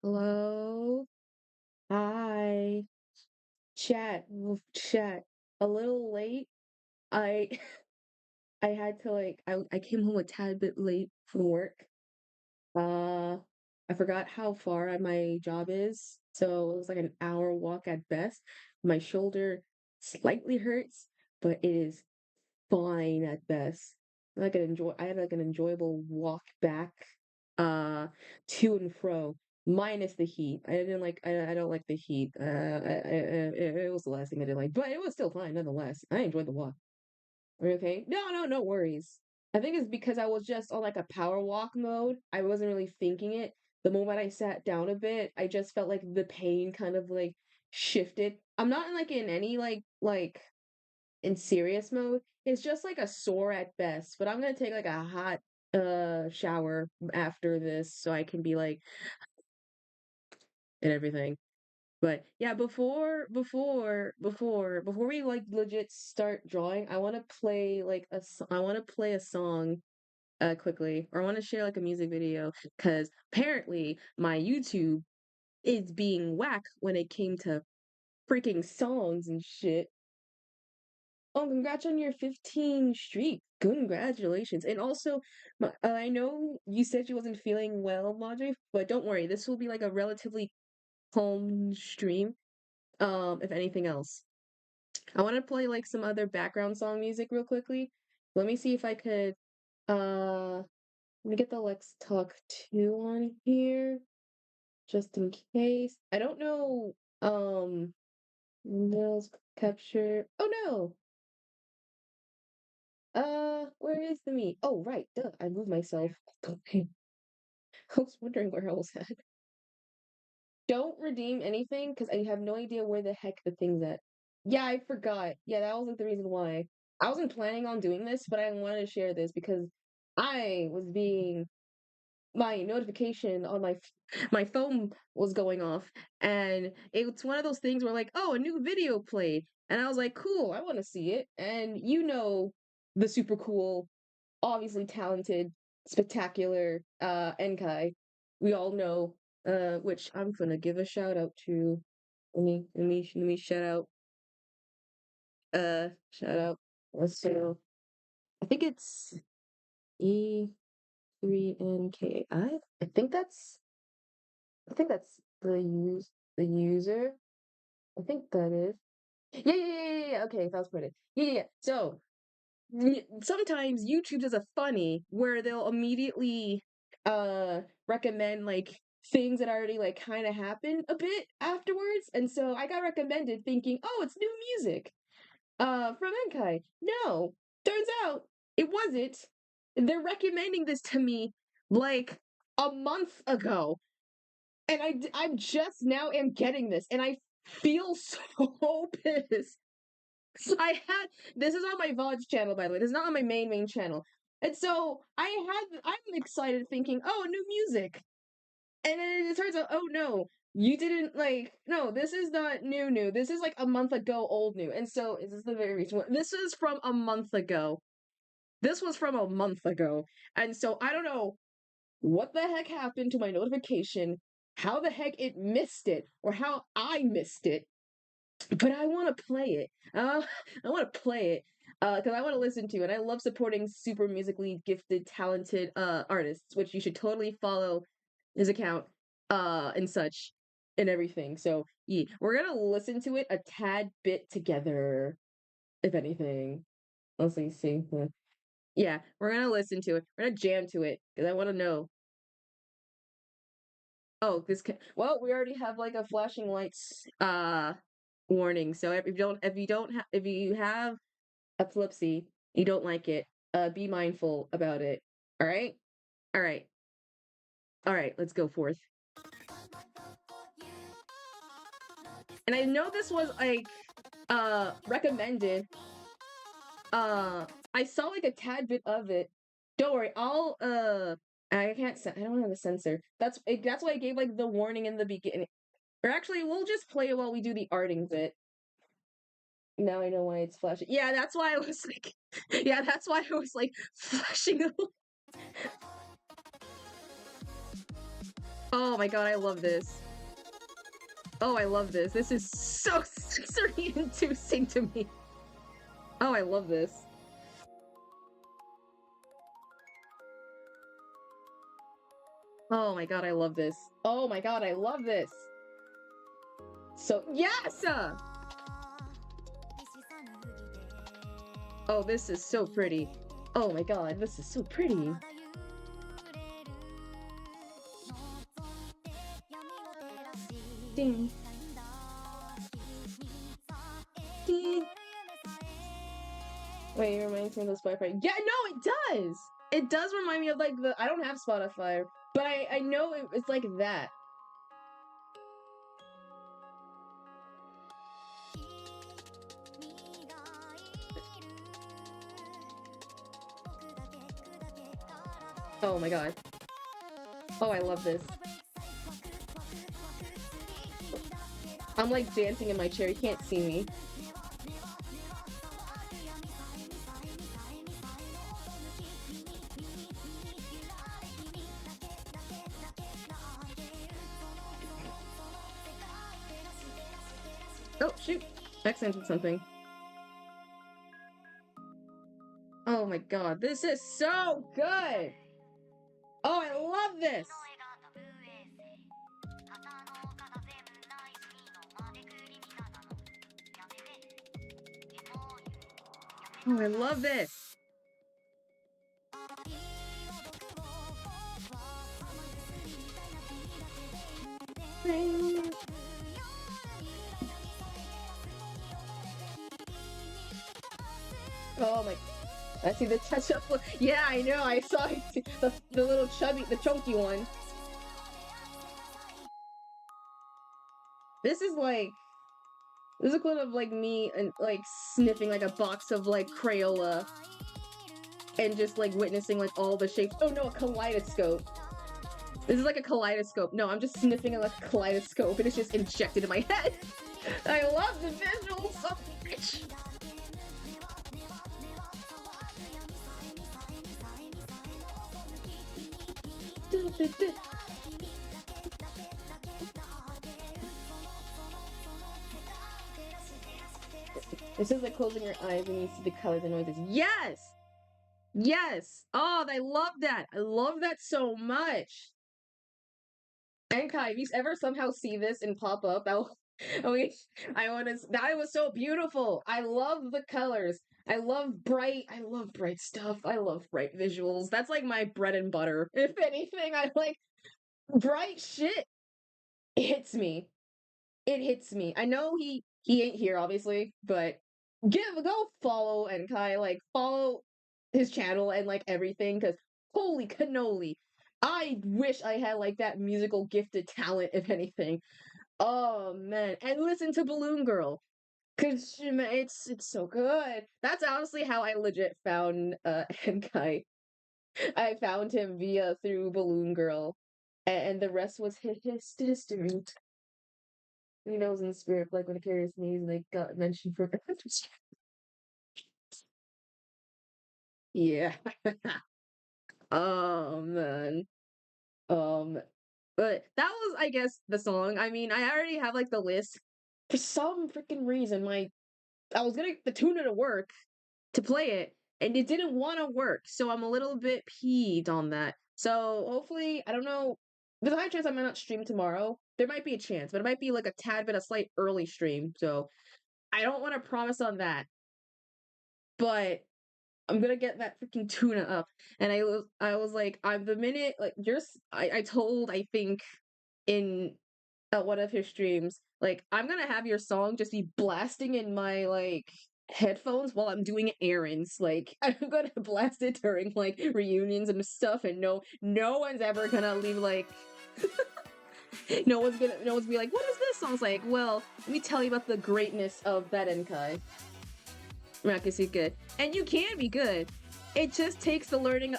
Hello. Hi. Chat. A little late. I I had to I came home a tad bit late from work. Uh I forgot how far my job is. So it was like an hour walk at best. My shoulder slightly hurts, but it is fine at best. I had like an enjoyable walk back uh to and fro minus the heat. I don't like the heat. It was the last thing I didn't like, but it was still fine nonetheless. I enjoyed the walk. Are you okay? No worries. I think it's because I was just on like a power walk mode. I wasn't really thinking it. The moment I sat down a bit, I just felt like the pain kind of like shifted. I'm not in any in serious mode. It's just like a sore at best, but I'm gonna take like a hot shower after this so I can be like and everything. But yeah, before we like legit start drawing, I want to play a song quickly, or I want to share like a music video because apparently my YouTube is being whack when it came to freaking songs and shit. Oh, congrats on your 15 streak. Congratulations. And also, I know you said you wasn't feeling well, Madre, but don't worry. This will be like a relatively calm stream, if anything else. I want to play like some other background song music real quickly. Let me see if I could, let me get the Let's Talk 2 on here, just in case. I don't know, Nils capture. Oh no! Where is the meat? Oh, right, duh, I moved myself. Okay. I was wondering where I was at. Don't redeem anything because I have no idea where the heck the thing's at. Yeah, I forgot. Yeah, that was like the reason why. I wasn't planning on doing this, but I wanted to share this because I was being my notification on my phone was going off, and it's one of those things where like, oh, a new video played, and I was like, cool, I want to see it, and the super cool, obviously talented, spectacular Enkai. We all know, which I'm gonna give a shout out to. Let me shout out. So I think it's E3NKI. I think that's the user. I think that is. Yeah. Okay, that was pretty. Yeah. So sometimes YouTube does a funny where they'll immediately recommend like things that already like kind of happened a bit afterwards, and so I got recommended thinking, oh, it's new music from Enkai. No, turns out it wasn't. They're recommending this to me like a month ago, and I'm just now am getting this, and I feel so pissed. I had this is on my VODs channel, by the way. This is not on my main channel. And so I'm excited thinking, oh, new music. And then it turns out, oh no, you didn't no, this is not new. This is like a month ago old new. And so is this the very recent one? This is from a month ago. This was from a month ago. And so I don't know what the heck happened to my notification, how the heck it missed it, or how I missed it, but I want to play it. I want to play it because I want to listen to it. I love supporting super musically gifted, talented artists, which you should totally follow his account and such and everything. So yeah, we're gonna listen to it a tad bit together, if anything. Let's see. Yeah, we're gonna listen to it. We're gonna jam to it because I want to know. Oh, well, we already have like a flashing lights warning. So if you have epilepsy, you don't like it, be mindful about it. All right? All right. All right, let's go forth. And I know this was like recommended. I saw like a tad bit of it. Don't worry, I don't have a censor. That's why I gave like the warning in the beginning. Or actually, we'll just play it while we do the arting bit. Now I know why it's flashing. Yeah, that's why I was like, yeah, that's why I was like flashing. Oh Oh my god, I love this. Oh, I love this. This is so sensory-inducing to me. Oh, I love this. Oh my god, I love this. Oh my god, I love this. So, yes! Oh, this is so pretty. Oh my god, this is so pretty. Ding. Ding. Wait, it reminds me of the Spotify. Yeah, no, it does! It does remind me of, like, the... I don't have Spotify, but I know it's like that. Oh my god. Oh, I love this. I'm like dancing in my chair, you can't see me. Oh, shoot. Accented something. Oh my god, this is so good! Oh, I love this! Oh, I love this! Oh my... I see the touch-up one. Yeah, I know, I saw it. The little chubby, the chunky one. This is like... This is a clip of like me and like sniffing like a box of like Crayola. And just like witnessing like all the shapes. Oh no, a kaleidoscope. This is like a kaleidoscope. No, I'm just sniffing like a kaleidoscope and it's just injected in my head. I love the visuals so much. It says like closing your eyes and you see the colors and noises. Yes! Yes! Oh, I love that! I love that so much! And Kai, if you ever somehow see this and pop up, I want to. That was so beautiful. I love the colors. I love bright stuff. I love bright visuals. That's like my bread and butter. If anything, I like bright shit. It hits me. It hits me. I know he ain't here, obviously, but go follow and Kai, like follow his channel and like everything, because holy cannoli. I wish I had like that musical gifted talent, if anything. Oh man. And listen to Balloon Girl. Cause it's so good. That's honestly how I legit found Enkai. I found him via through Balloon Girl. And the rest was history. He knows in the spirit, like when a carrier sneezes, they got mentioned for yeah. Oh man. Um but that was I guess the song. I mean, I already have like the list. For some freaking reason, I was gonna get the tuner to work to play it, and it didn't want to work. So I'm a little bit peeved on that. So hopefully, I don't know. There's a high chance I might not stream tomorrow. There might be a chance, but it might be like a tad bit a slight early stream. So I don't want to promise on that. But I'm gonna get that freaking tuna up. And I was like, I'm the minute like I told I think in one of his streams, like, I'm gonna have your song just be blasting in my like headphones while I'm doing errands. Like I'm gonna blast it during like reunions and stuff, and no one's ever gonna leave like no one's gonna be like, what is this song? It's like, well, let me tell you about the greatness of that Enkai. Miraculously good. And you can be good. It just takes the learning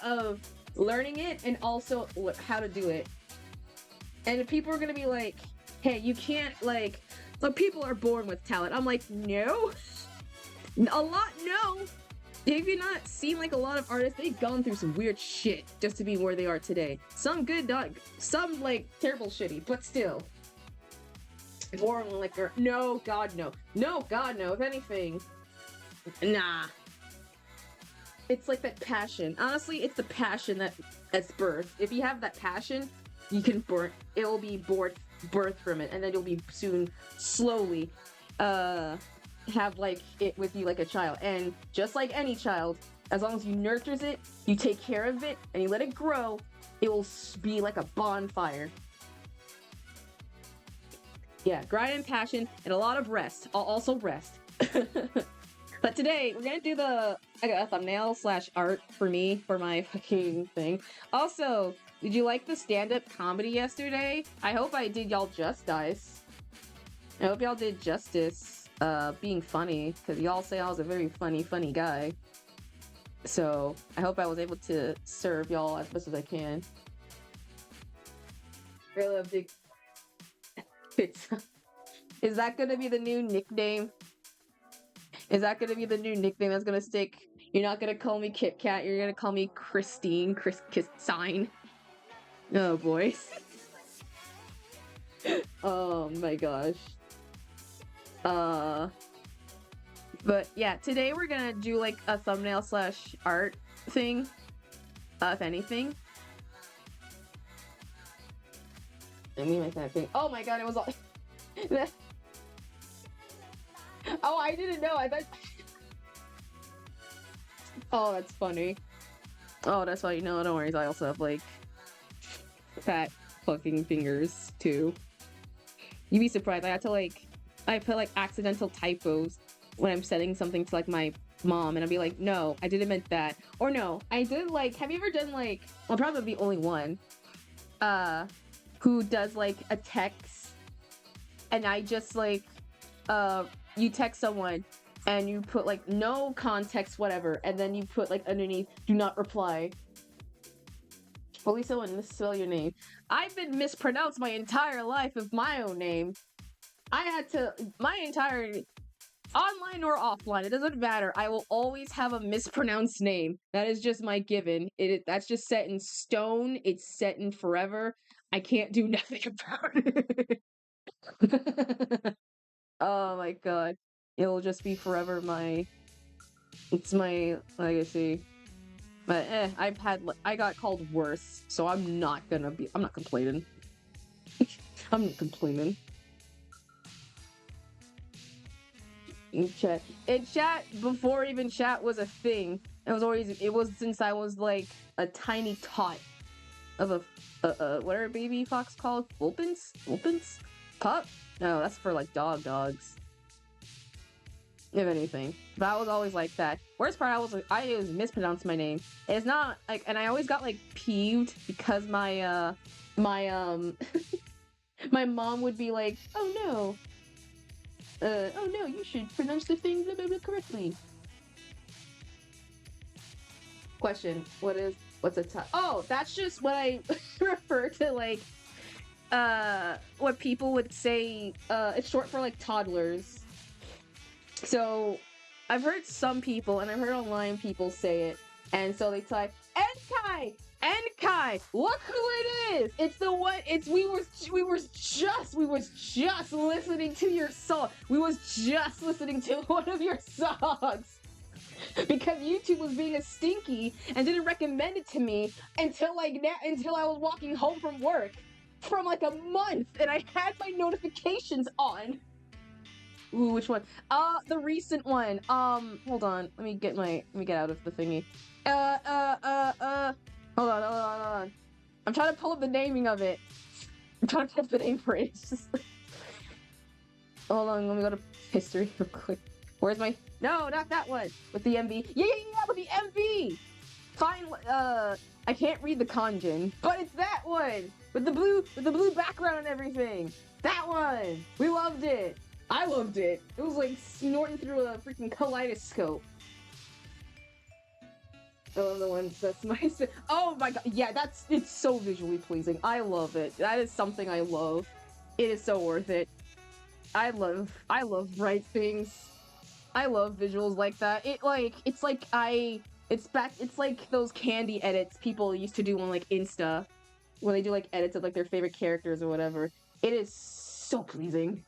it and also how to do it. And people are gonna be like, hey, you can't like people are born with talent. I'm like, no. A lot, no. Have you not seen like a lot of artists? They've gone through some weird shit just to be where they are today. Some good, not some like terrible shitty, but still. Born liquor. No, God, no. No, God, no. If anything, nah. It's like that passion. Honestly, it's the passion that's birthed. If you have that passion, you can burn. It will be birthed from it, and then you'll be soon, slowly, have like it with you like a child. And just like any child, as long as you nurtures it, you take care of it, and you let it grow, it will be like a bonfire. Yeah, grind and passion, and a lot of rest. I'll also rest. But today, we're gonna do a thumbnail / art for me, for my fucking thing. Also, did you like the stand-up comedy yesterday? I hope I did y'all justice. I hope y'all did justice, being funny, because y'all say I was a very funny guy. So, I hope I was able to serve y'all as best as I can. Really a big... Is that gonna be the new nickname? Is that gonna be the new nickname that's gonna stick? You're not gonna call me Kit Kat, you're gonna call me Christine, Sign. Oh boy. Oh my gosh. But yeah, today we're gonna do like a thumbnail / art thing. If anything. Let me make that thing. Oh my god, it was all... Oh, I didn't know. I thought... Oh, that's funny. Oh, that's funny. No, don't worry. I also have, like, fat fucking fingers, too. You'd be surprised. I put, like, accidental typos when I'm sending something to, like, my mom, and I'll be like, no, I didn't meant that. Or no, I did, like, have you ever done, like... Well, probably the only one. Who does, like, a text, and I just, like, you text someone and you put like no context whatever, and then you put like underneath do not reply. Police someone misspell your name. I've been mispronounced my entire life of my own name. I had to my entire online or offline, it doesn't matter. I will always have a mispronounced name. That is just my given. That's just set in stone. It's set in forever. I can't do nothing about it. Oh my god. It'll just be forever it's my legacy. But I got called worse, so I'm not complaining. I'm not complaining. In chat, before even chat was a thing, it was since I was like a tiny tot of what are baby fox called? Vulpins? Pup? No, that's for like dogs. If anything. But I was always like that. Worst part, I always mispronounced my name. It's not like, and I always got like peeved because my my mom would be like, oh no, you should pronounce the thing correctly. Question, what's a tot? Oh, that's just what I refer to, like, what people would say, it's short for like toddlers. So, I've heard some people, and I've heard online people say it, and so they type, Enkai! Look who it is! It's the one, we was just listening to your song. We was just listening to one of your songs. Because YouTube was being a stinky and didn't recommend it to me until I was walking home from work from like a month, and I had my notifications on. Ooh, which one? The recent one. Hold on. Let me get out of the thingy. Hold on. I'm trying to pull up the naming of it. I'm trying to pull up the name for it. It's just... Hold on, let me go to history real quick. Where's my... No, not that one. With the MV. Yeah, with the MV! Fine, I can't read the kanjin, but it's that one! With the blue background and everything! That one! We loved it! I loved it! It was like snorting through a freaking kaleidoscope. I love the ones that's my... Oh my god, yeah, it's so visually pleasing. I love it. That is something I love. It is so worth it. I love bright things. I love visuals like that. It's like those candy edits people used to do on like Insta when they do like edits of like their favorite characters or whatever. It is so pleasing.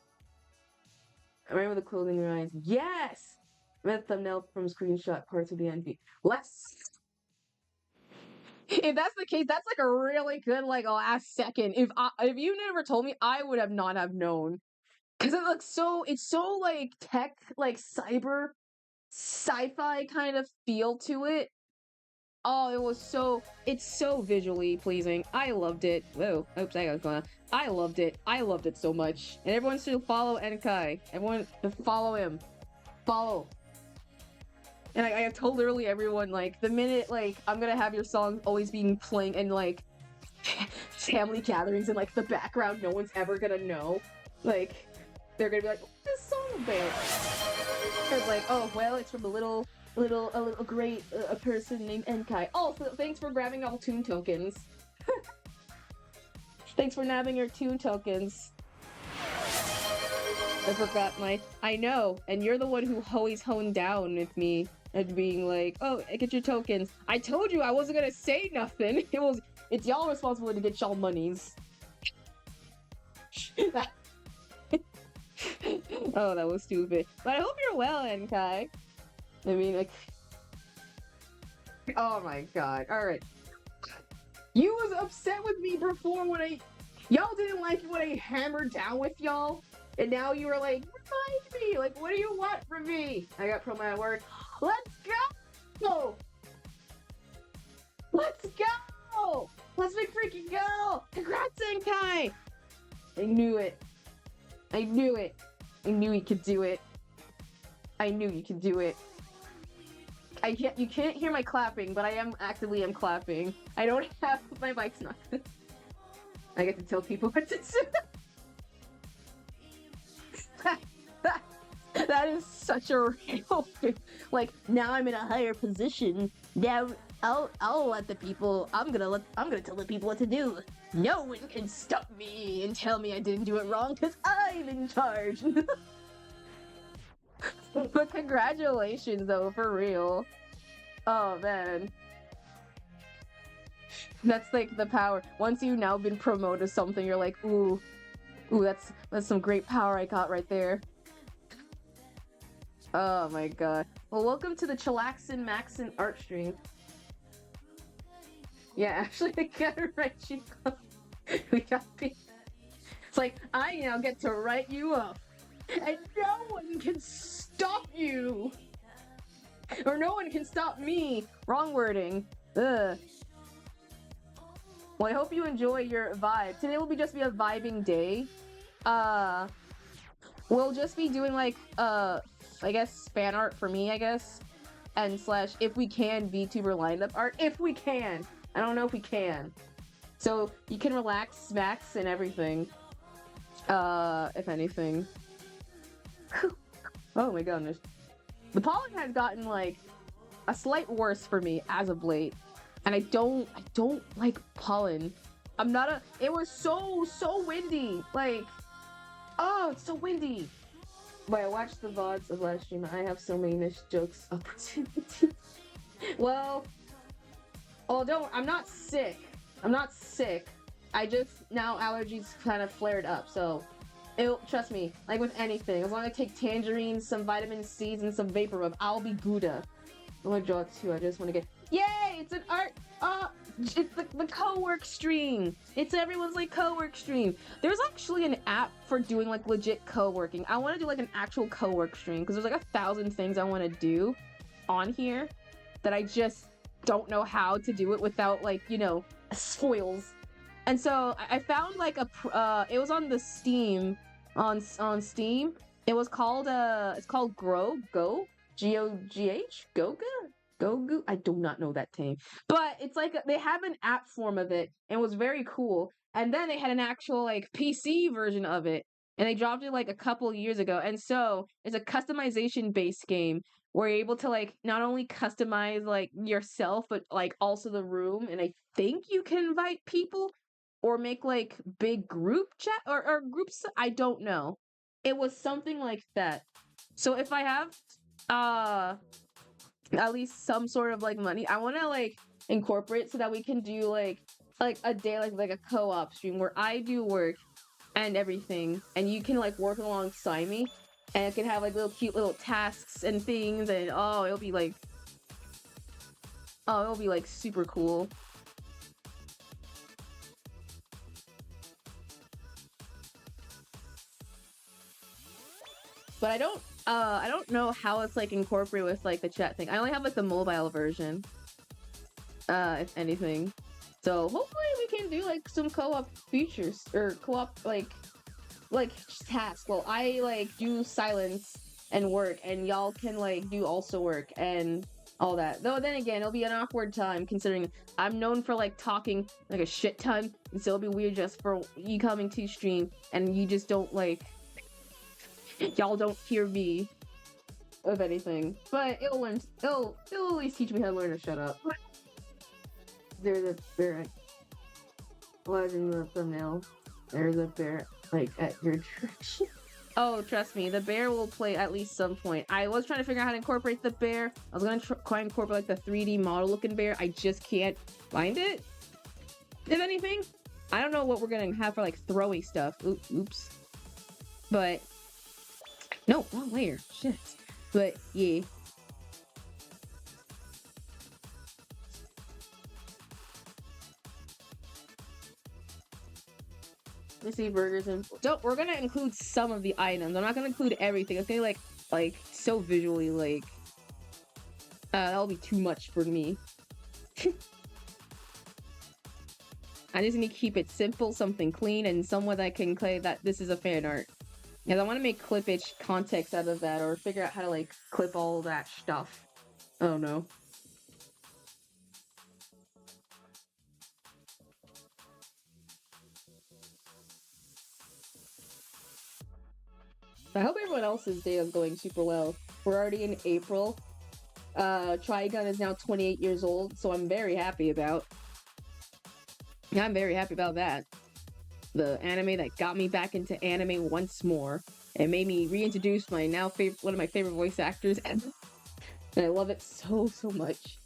I remember the clothing lines. Yes! Red thumbnail from screenshot parts of the NP. Let's. If that's the case, that's like a really good like last second. If you never told me, I would have not have known. Cause it looks it's so like tech, like cyber, sci-fi kind of feel to it. Oh, it's so visually pleasing. I loved it. Whoa, oops, I got going on. I loved it. I loved it so much. And everyone should follow Enkai. Everyone follow him. Follow. And I have told literally everyone, like, the minute, like, I'm gonna have your song always being playing in, like, family gatherings in, like, the background no one's ever gonna know. Like, they're gonna be like, what's this song about? It's like, oh, well, it's from a little great a person named Enkai. Oh, so thanks for grabbing all tune tokens. Thanks for nabbing your tune tokens. I forgot I know, and you're the one who always honed down with me and being like, oh, get your tokens. I told you I wasn't gonna say nothing. It's y'all responsibility to get y'all monies. Oh, that was stupid. But I hope you're well, Enkai. I mean, like, oh my god. Alright. You was upset with me before when y'all didn't like it when I hammered down with y'all. And now you were like, remind me. Like, what do you want from me? I got promo at work. Let's go! Let's go! Let's make freaking go! Congrats, Enkai! I knew it. I knew it. I knew he could do it. I knew you could do it. You can't hear my clapping, but I am actively clapping. I don't have my mic's not. I get to tell people what to do. That is such a real like now I'm in a higher position. Now I'll let the people I'm gonna tell the people what to do. No one can stop me and tell me I didn't do it wrong because I'm in charge. But congratulations though, for real. Oh man. That's like the power. Once you've now been promoted to something, you're like, ooh, that's some great power I got right there. Oh my god. Well, welcome to the Chillaxin Maxin art stream. Yeah, actually, I got it right. We got me. It's like, I now get to write you up. And no one can stop you! Or no one can stop me! Wrong wording. Ugh. Well, I hope you enjoy your vibe. Today will just be a vibing day. We'll just be doing like, I guess fan art for me, I guess. And slash, if we can, VTuber lineup art. If we can! I don't know if we can. So, you can relax, smacks, and everything. If anything. Oh my goodness. The pollen has gotten, like, a slight worse for me as of late. And I don't like pollen. It was so windy. Like, oh, it's so windy. But I watched the VODs of last stream. I have so many missed jokes opportunities. Well, I'm not sick. I'm not sick. I just, now allergies kind of flared up, so trust me, like with anything, as long as I take tangerines, some vitamin C's, and some vapor rub, I'll be Gouda. I want to draw too, I just want to get, yay, it's an art, it's the co-work stream. It's everyone's like co-work stream. There's actually an app for doing like legit co-working. I want to do like an actual co-work stream, because there's like 1,000 things I want to do on here that I just don't know how to do it without like, you know, spoils. And so I found like it was on the Steam, on Steam. It was called it's called G-O-G-H? Goga? Gogu? I do not know that name. But it's like they have an app form of it and it was very cool. And then they had an actual like PC version of it. And they dropped it like a couple years ago. And so it's a customization based game where you're able to like not only customize like yourself, but like also the room. And I think you can invite people or make like big group chat or groups. I don't know. It was something like that. So if I have uh at least some sort of like money. I want to like incorporate so that we can do like a day like a co-op stream where I do work and everything, and you can like work alongside me, and it can have like little cute little tasks and things, and it'll be like super cool. But I don't know how it's like incorporated with like the chat thing. I only have like the mobile version. If anything. So hopefully we can do like some co-op features or co-op like tasks. Well, I like do silence and work, and y'all can like do also work and all that. Though then again, it'll be an awkward time considering I'm known for like talking like a shit ton, and so it'll be weird just for you coming to stream and you just don't like y'all don't hear me of anything. But it'll at least teach me how to learn to shut up. There's a bear. Watching the thumbnail. There's a bear like at your direction. Oh, trust me, the bear will play at least some point. I was trying to figure out how to incorporate the bear. I was gonna try and incorporate like the 3D model looking bear. I just can't find it. If anything, I don't know what we're gonna have for like throwy stuff. Oops. But no, wrong layer. Shit. But yeah. Let's see, burgers and we're gonna include some of the items. I'm not gonna include everything. It's gonna be like so visually like that'll be too much for me. I just need to keep it simple, something clean, and someone that can claim that this is a fan art. Because I want to make clippage context out of that, or figure out how to like clip all that stuff. I don't know. I hope everyone else's day is going super well. We're already in April. Trigun is now 28 years old, so I'm very happy about. I'm very happy about that. The anime that got me back into anime once more. It made me reintroduce my now one of my favorite voice actors ever. And I love it so much.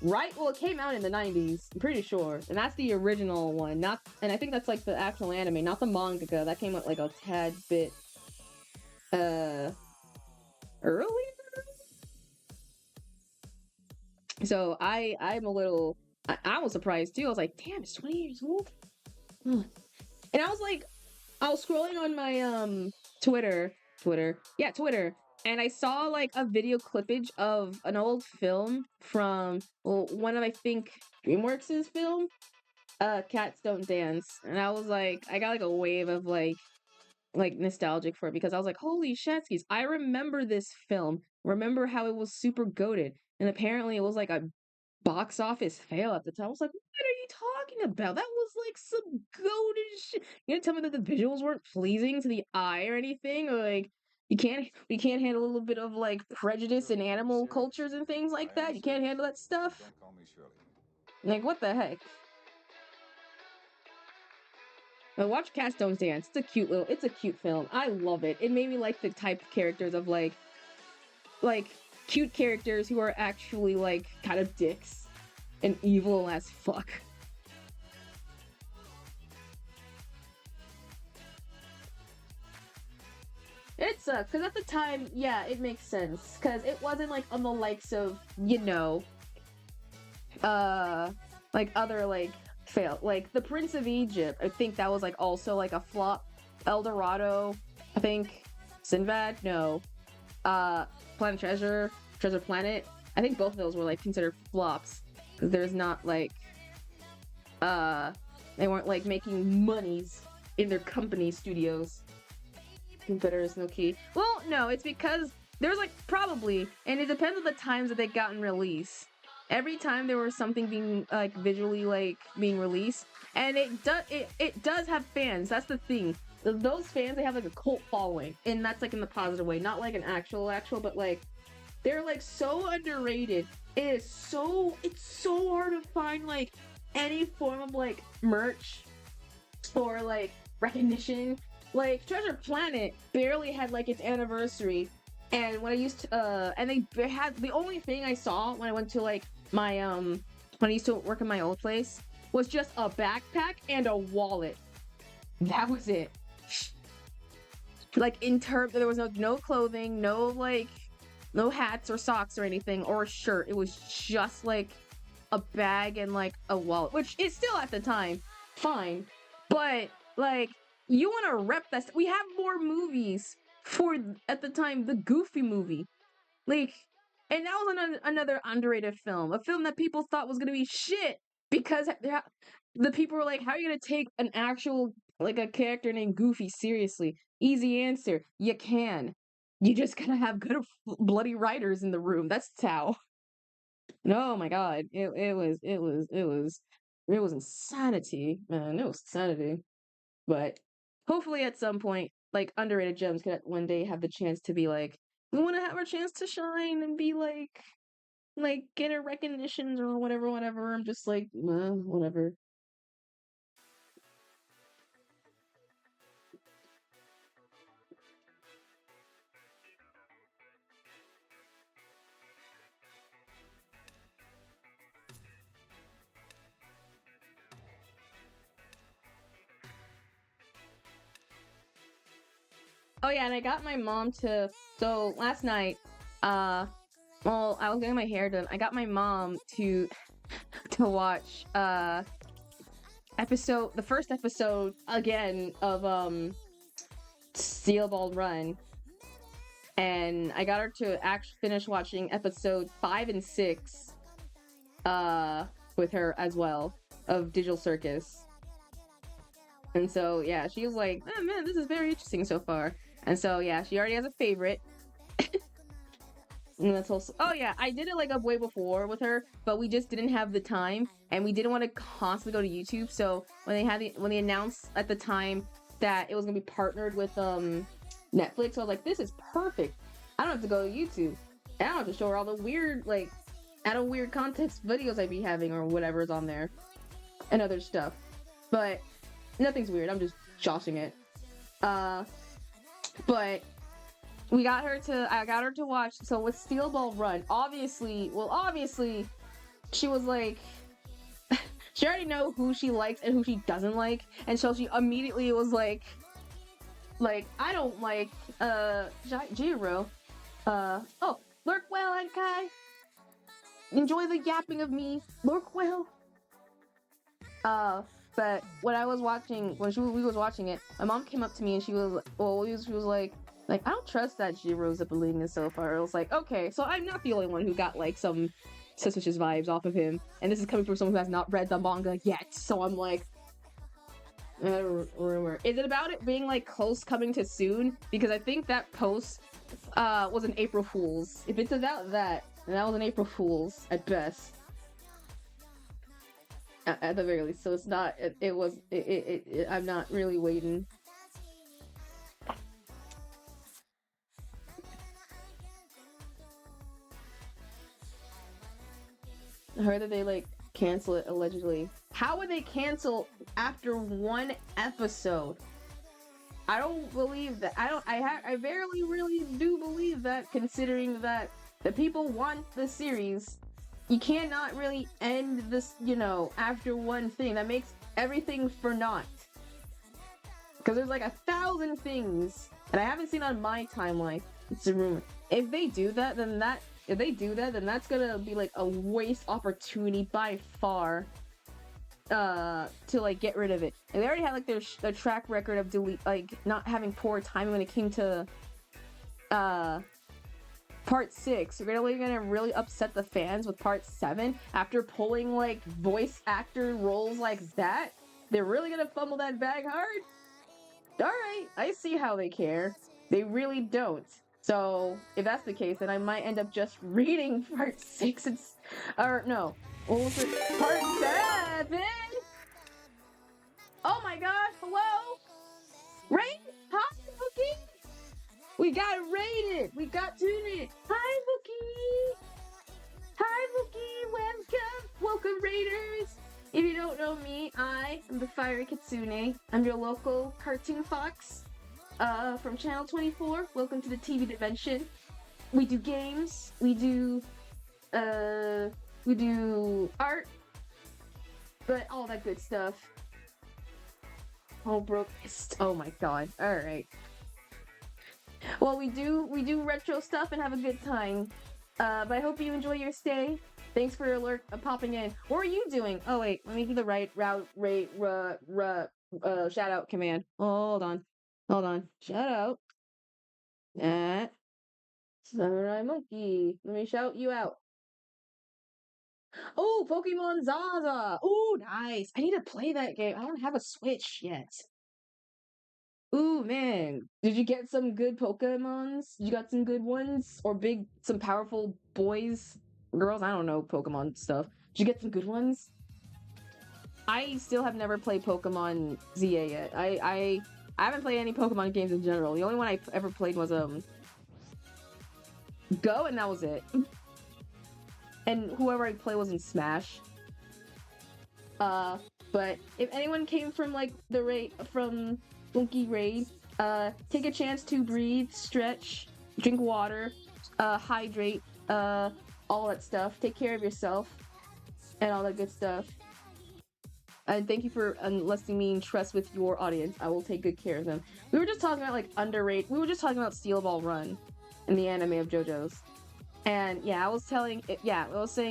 Right? Well, it came out in the 90s, I'm pretty sure. And that's the original one. And I think that's like the actual anime, not the manga. That came out like a tad bit earlier. So I'm a little I was surprised too. I was like, damn, it's 20 years old. And I was scrolling on my Twitter, and I saw like a video clippage of an old film from one of I think DreamWorks' film, Cats Don't Dance, and I was like, I got like a wave of like nostalgic for it because I was like, holy shatskis, I remember this film. Remember how it was super goated, and apparently it was like a box office fail at the time. I was like, what are you talking about? That was like some goated shit. You gonna tell me that the visuals weren't pleasing to the eye or anything? Or like we can't handle a little bit of like prejudice in animal cultures and things like that. You can't handle that stuff. Like what the heck? But watch Cats Don't Dance. It's a cute film. I love it. It made me like the type of characters of like cute characters who are actually like kind of dicks and evil as fuck. It sucks because at the time, yeah, it makes sense because it wasn't like on the likes of like other like fail like the Prince of Egypt. I think that was like also like a flop. El Dorado, I think. Sinbad, no. Planet Treasure Planet. I think both of those were like considered flops because there's not like they weren't like making monies in their company studios. Competitors no key. Well, no, it's because there's like probably, and it depends on the times that they got in release. Every time there was something being like visually like being released, and it does have fans. That's the thing. Those fans, they have like a cult following, and that's like in the positive way, not like an actual, but like they're like so underrated. It's so hard to find like any form of like merch or like recognition like Treasure Planet barely had like its anniversary, and when I used to, and they had the only thing I saw when I went to like my when I used to work in my old place was just a backpack and a wallet. That was it. Like in terms, there was no clothing, no hats or socks or anything or a shirt. It was just like a bag and like a wallet, which is still at the time fine, but like you want to rep that. We have more movies for at the time the Goofy movie, like, and that was another underrated film, a film that people thought was gonna be shit because the people were like, "How are you gonna take an actual like a character named Goofy seriously?" Easy answer: you can. You just gotta have good bloody writers in the room. That's how. Oh my god, it was insanity, man. It was insanity. But hopefully, at some point, like underrated gems could one day have the chance to be like, we want to have our chance to shine and be like get a recognition or whatever, whatever. I'm just like, whatever. Oh yeah, and I got my mom to. So last night, uh, well, I was getting my hair done. I got my mom to watch the first episode again of Steel Ball Run, and I got her to actually finish watching episode 5 and 6 with her as well of Digital Circus. And so yeah, she was like, "Oh man, this is very interesting so far." And so yeah, she already has a favorite. And that's also, oh yeah, I did it like up way before with her, but we just didn't have the time, and we didn't want to constantly go to YouTube. So when they announced at the time that it was gonna be partnered with Netflix, I was like, this is perfect. I don't have to go to YouTube. I don't have to show her all the weird like out of weird context videos I'd be having or whatever's on there and other stuff. But nothing's weird. I'm just joshing it. But I got her to watch. So with Steel Ball Run, obviously, she was like, she already know who she likes and who she doesn't like, and so she immediately was like, I don't like Jiro. Oh, lurk well, Kai. Enjoy the yapping of me, lurk well. But when I was watching, we was watching it, my mom came up to me and she was like, I don't trust that Jiro's a Bellinian so far. I was like, okay, so I'm not the only one who got like some suspicious vibes off of him, and this is coming from someone who has not read the manga yet. So I'm like, rumor. Is it about it being like close coming to soon? Because I think that post was an April Fool's. If it's about that, then that was an April Fool's at best. At the very least, so it's not. I'm not really waiting. I heard that they like cancel it allegedly. How would they cancel after one episode? I don't believe that. I barely really do believe that, considering that the people want the series. You cannot really end this, after one thing. That makes everything for naught. Because there's like 1,000 things that I haven't seen on my timeline. It's a rumor. If they do that, then that's gonna be like a waste opportunity by far. To like get rid of it. And they already had like their track record of not having poor timing when it came to Part 6. We're gonna really upset the fans with Part 7 after pulling like voice actor roles like that. They're really gonna fumble that bag hard. All right, I see how they care. They really don't. So if that's the case, then I might end up just reading Part 6 or no, what was it? Part 7. Oh my gosh! Hello, right? Hi, Bookie. We got raided! We got tuned! Hi, Bookie! Hi, Bookie! Welcome, Raiders! If you don't know me, I am the Fiery Kitsune. I'm your local cartoon fox. from Channel 24. Welcome to the TV dimension. We do games, we do art, but all that good stuff. Oh, broke. Oh my god. All right. Well, we do retro stuff and have a good time. But I hope you enjoy your stay. Thanks for popping in. What are you doing? Oh wait, let me do the right shout out command. Hold on. Shout out at Samurai Monkey. Let me shout you out. Oh, Pokemon Zaza. Oh, nice. I need to play that game. I don't have a Switch yet. Ooh, man. Did you get some good Pokemons? You got some good ones? Or some powerful boys? Girls? I don't know Pokemon stuff. Did you get some good ones? I still have never played Pokemon ZA yet. I haven't played any Pokemon games in general. The only one I ever played was Go, and that was it. And whoever I play was in Smash. But if anyone came from like from Monkey Raid, take a chance to breathe, stretch, drink water, hydrate, all that stuff. Take care of yourself and all that good stuff. And thank you for letting me trust with your audience. I will take good care of them. We were just talking about like underrated. We were just talking about Steel Ball Run in the anime of JoJo's. And yeah, I was saying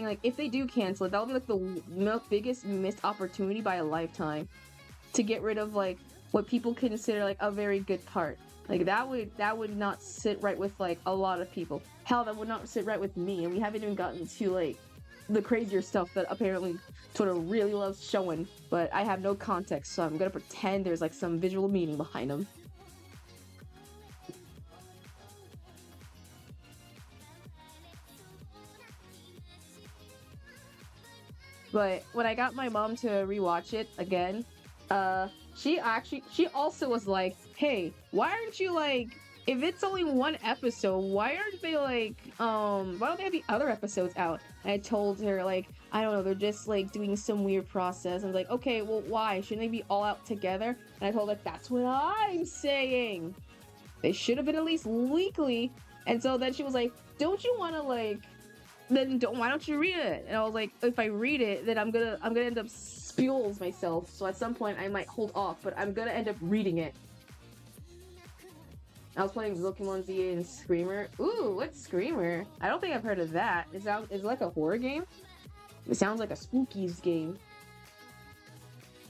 like if they do cancel it, that'll be like the biggest missed opportunity by a lifetime to get rid of like what people consider like a very good part. Like that would not sit right with like a lot of people. Hell, that would not sit right with me. And we haven't even gotten to like the crazier stuff that apparently Twitter really loves showing. But I have no context, so I'm gonna pretend there's like some visual meaning behind them. But when I got my mom to rewatch it again, she also was like, hey, why aren't you like, if it's only one episode, why aren't they like, why don't they have the other episodes out? And I told her like, I don't know, they're just like doing some weird process. I was like, okay, well, why? Shouldn't they be all out together? And I told her, that's what I'm saying. They should have been at least weekly. And so then she was like, don't you want to like, then why don't you read it? And I was like, if I read it, then I'm gonna end up spules myself. So at some point I might hold off, but I'm gonna end up reading it. I was playing Pokemon ZA and Screamer. Ooh, what's Screamer? I don't think I've heard of that. Is it like a horror game? It sounds like a spookies game.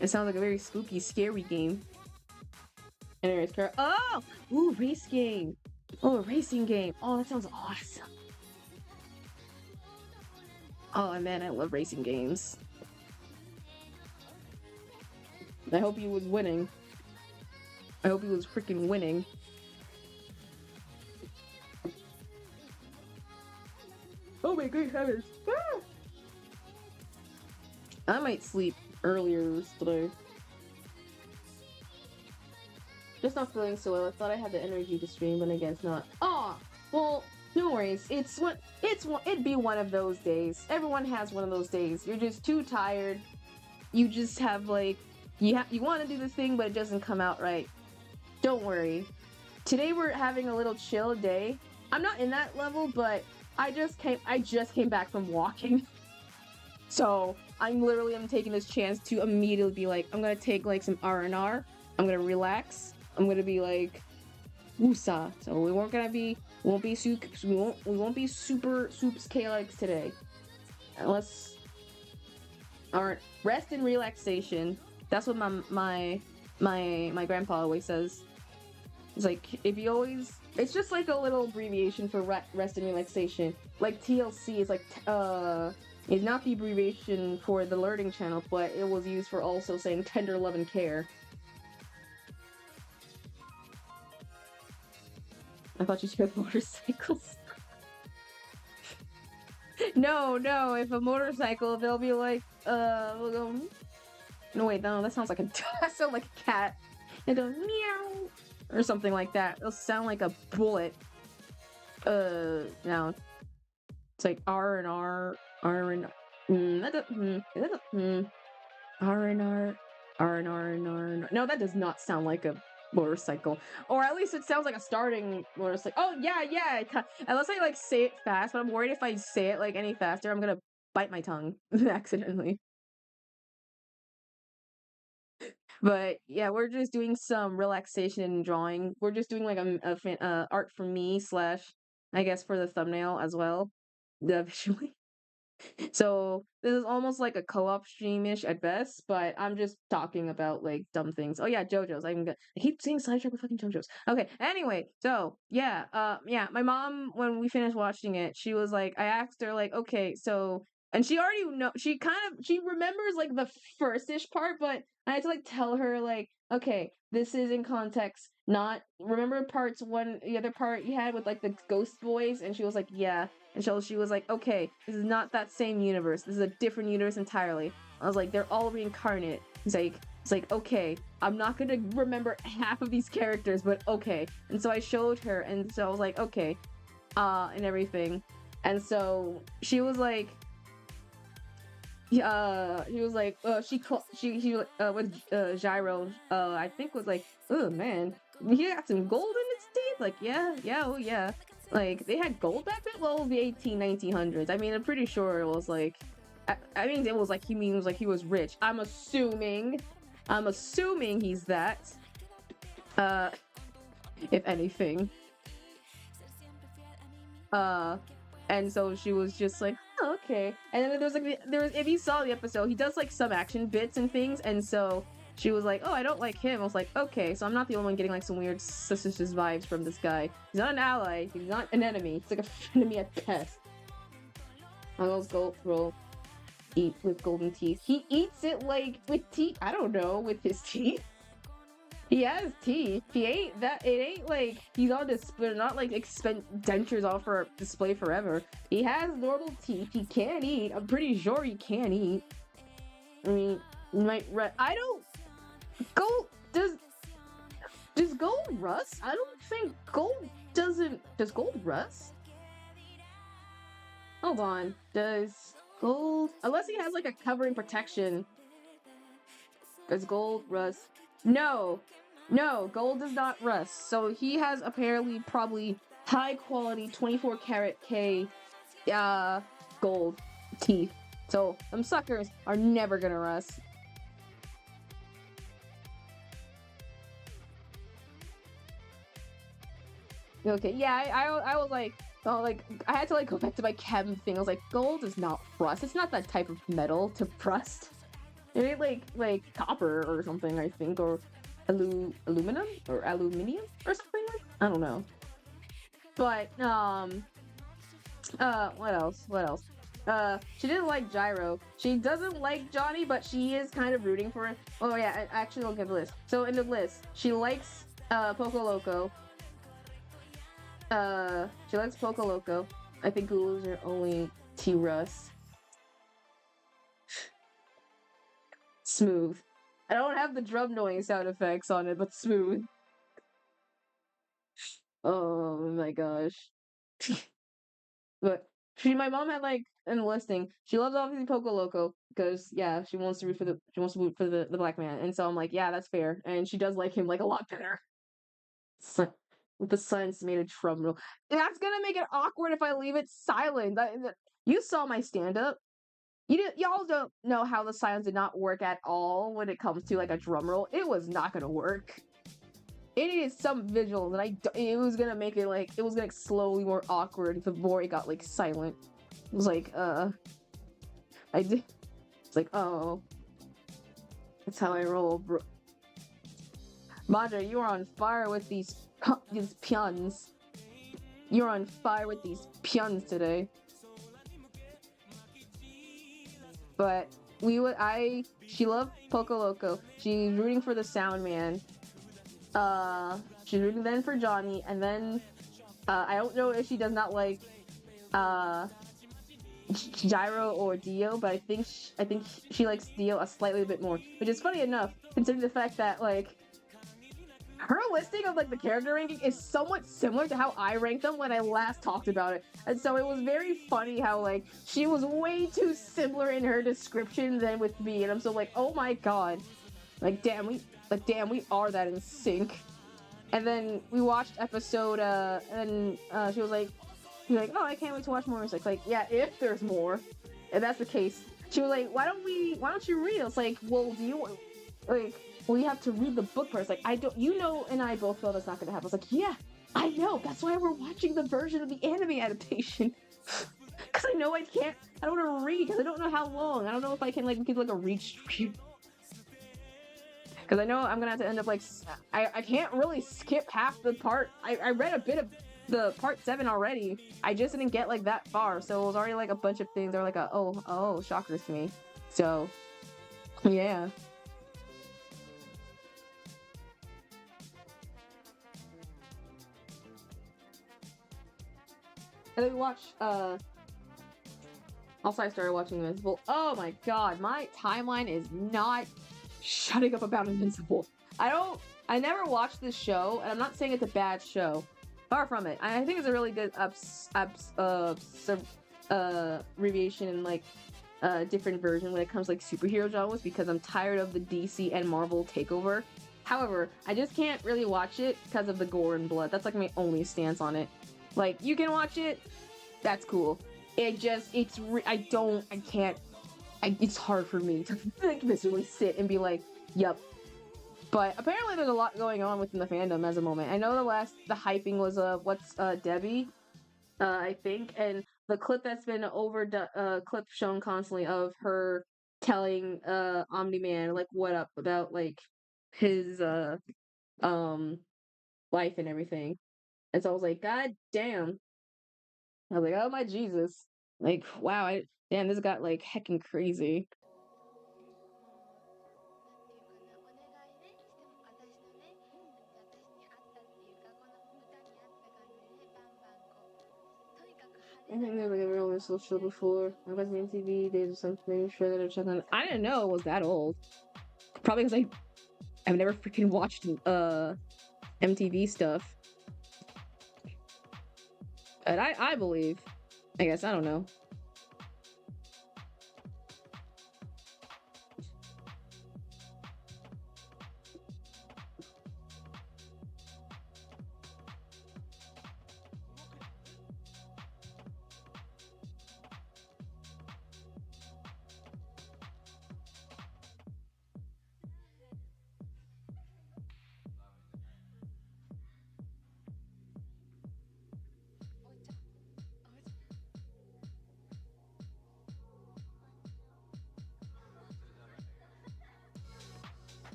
It sounds like a very spooky, scary game. Anyways, oh! Ooh, race game. Oh, a racing game. Oh, that sounds awesome. Oh man, I love racing games. I hope he was winning. I hope he was freaking winning. Oh my great heavens. Ah! I might sleep earlier today. Just not feeling so well. I thought I had the energy to stream, but I guess not. Aw! Well, no worries. It'd be one of those days. Everyone has one of those days. You're just too tired. You just have like you want to do the thing, but it doesn't come out right. Don't worry. Today we're having a little chill day. I'm not in that level, but I just came back from walking. So I'm taking this chance to immediately be like, I'm gonna take like some R&R. I'm gonna relax. I'm gonna be like, woosah. So we won't be super chaotic today. Unless our rest and relaxation. That's what my grandpa always says. It's like it's just like a little abbreviation for rest and relaxation. Like TLC is like is not the abbreviation for the learning channel, but it was used for also saying tender love and care. I thought you said motorcycles. No, if a motorcycle, they'll be like, we'll go. No, wait, no, that sounds like that sounds like a cat. It goes meow or something like that. It'll sound like a bullet. Now it's like R and R. R and R. No, that does not sound like a motorcycle, or at least it sounds like a starting motorcycle. Oh yeah, unless I like say it fast, but I'm worried if I say it like any faster, I'm gonna bite my tongue accidentally. But yeah, we're just doing some relaxation and drawing. We're just doing like art for me slash, I guess, for the thumbnail as well, visually. So this is almost like a co-op stream-ish at best, but I'm just talking about like dumb things. Oh yeah, JoJo's. I keep saying sidetrack with fucking JoJo's. Okay, anyway, so yeah, my mom, when we finished watching it, she was like, I asked her like, okay, so, and she already know, she remembers like the first-ish part, but I had to like tell her like, okay, this is in context, not remember parts one, the other part you had with like the ghost boys, and she was like, yeah. And so she was like, okay, this is not that same universe. This is a different universe entirely. I was like, they're all reincarnate. It's like, okay, I'm not gonna remember half of these characters, but okay. And so I showed her, and so I was like, okay, and everything. And so she was like, with Gyro, I think was like, oh man, he got some gold in his teeth. Like, yeah, oh yeah. Like, they had gold back then? Well, the 1900s. I mean, I'm pretty sure it was like, I mean, it was like, he was rich. I'm assuming he's that. If anything. And so she was just like, oh, okay. And then if you saw the episode, he does like some action bits and things, and so she was like, oh, I don't like him. I was like, okay, so I'm not the only one getting like some weird suspicious vibes from this guy. He's not an ally, he's not an enemy, he's like a enemy at best. Oh, those gold roll eat with golden teeth. He eats it like with teeth. I don't know, with his teeth. He has teeth. He ain't that. It ain't like he's on display. Not like dentures off for display forever. He has normal teeth. He can eat. I'm pretty sure he can eat. I mean, you might. I don't. Gold does gold rust? I don't think gold doesn't. Does gold rust? Hold on. Does gold? Unless he has like a covering protection. Does gold rust? No, gold does not rust. So he has apparently probably high quality 24 karat K gold teeth. So them suckers are never gonna rust. Okay, yeah, I was like, oh, like, I had to like go back to my chem thing. I was like, gold is not rust. It's not that type of metal to rust. It ain't like copper or something, I think, or aluminum or aluminium or something like. I don't know. But what else? She didn't like Gyro. She doesn't like Johnny, but she is kind of rooting for him. Oh yeah, actually, I'll give the list. So in the list, she likes Poco Loco. She likes Poco Loco. I think Gulu's her only T-Russ. Smooth. I don't have the drum noise sound effects on it, but smooth. Oh my gosh. But my mom had like in the listing, she loves obviously Poco Loco because yeah, she wants to root for the black man, and so I'm like, yeah, that's fair, and she does like him like a lot better. With the science made a drum roll. That's gonna make it awkward if I leave it silent. You saw my stand up. Y'all don't know how the silence did not work at all when it comes to like a drum roll. It was not gonna work. It needed some visuals, and it was gonna make it like, it was gonna slowly more awkward the more it got like silent. It was like, it's like, oh, that's how I roll, bro. Madre, you are on fire with these peons. You're on fire with these peons today. But she loved Poco Loco. She's rooting for the Sound Man. She's rooting then for Johnny, and then I don't know if she does not like Gyro or Dio, but I think she likes Dio a slightly bit more, which is funny enough considering the fact that like her listing of like the character ranking is somewhat similar to how I ranked them when I last talked about it. And so it was very funny how like she was way too similar in her description than with me, and I'm so like, oh my god. Like damn, we are that in sync. And then we watched episode, and she was like, oh, I can't wait to watch more. It's like, yeah, if there's more, if that's the case. She was like, why don't you read it? It's like, well, do you, like, well, you have to read the book first. Like, I don't, you know, and I both feel that's not gonna happen. I was like, yeah, I know. That's why we're watching the version of the anime adaptation. Because I know I don't want to read, because I don't know how long. I don't know if I can, like, get, like, a read stream. Because I know I'm gonna have to end up, like, I can't really skip half the part. I read a bit of the part 7 already. I just didn't get, like, that far. So it was already, like, a bunch of things that were like, oh, shockers to me. So, yeah. And then we watched, also I started watching Invincible. Oh my god, my timeline is not shutting up about Invincible. I never watched this show, and I'm not saying it's a bad show. Far from it. I think it's a really good abbreviation and, like, different version when it comes to, like, superhero genres, because I'm tired of the DC and Marvel takeover. However, I just can't really watch it because of the gore and blood. That's, like, my only stance on it. Like, you can watch it, that's cool. It's hard for me to, like, visibly sit and be like, yup. But apparently there's a lot going on within the fandom as a moment. I know the hyping was, Debbie, I think, and the clip that's been clip shown constantly of her telling, Omni-Man, like, what up about, like, his, life and everything. And so I was like, God damn. I was like, oh my Jesus. Like, wow, damn, this got, like, heckin' crazy. I think they were never on this show before. I was on MTV days or something. Sure that I checked on. I didn't know it was that old. Probably because I've never freaking watched MTV stuff. But I believe. I guess I don't know.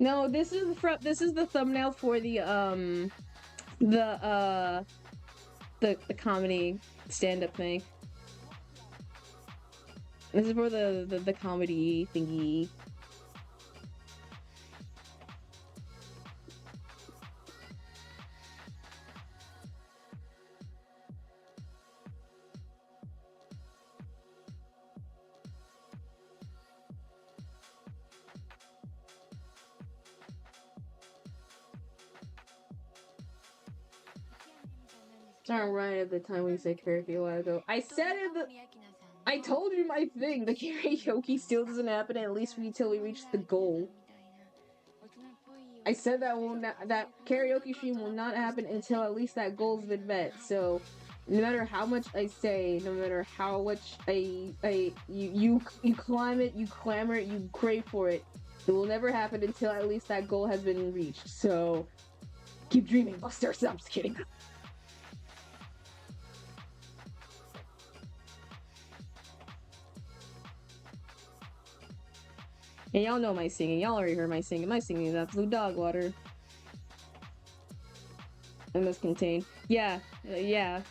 No, this is the thumbnail for the comedy stand-up thing. This is for the comedy thingy. Starting right at the time when you said karaoke a while ago. I said it. I told you my thing. The karaoke still doesn't happen at least until we reach the goal. I said that karaoke stream will not happen until at least that goal's been met. So, no matter how much I say, no matter how much you climb it, you clamor it, you crave for it, it will never happen until at least that goal has been reached. So, keep dreaming, Buster. I'm just kidding. And y'all know my singing. Y'all already heard my singing. My singing is absolute dog water. I must contain. Yeah. It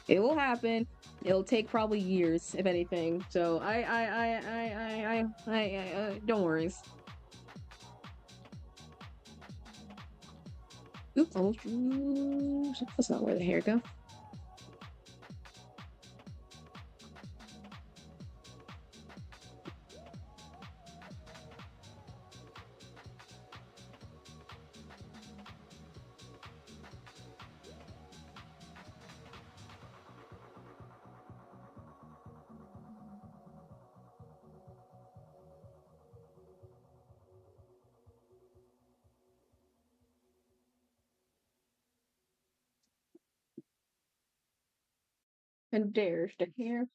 will happen. It'll take probably years, if anything. So I don't worry. Oops, almost. That's not where the hair go. and dares to hear.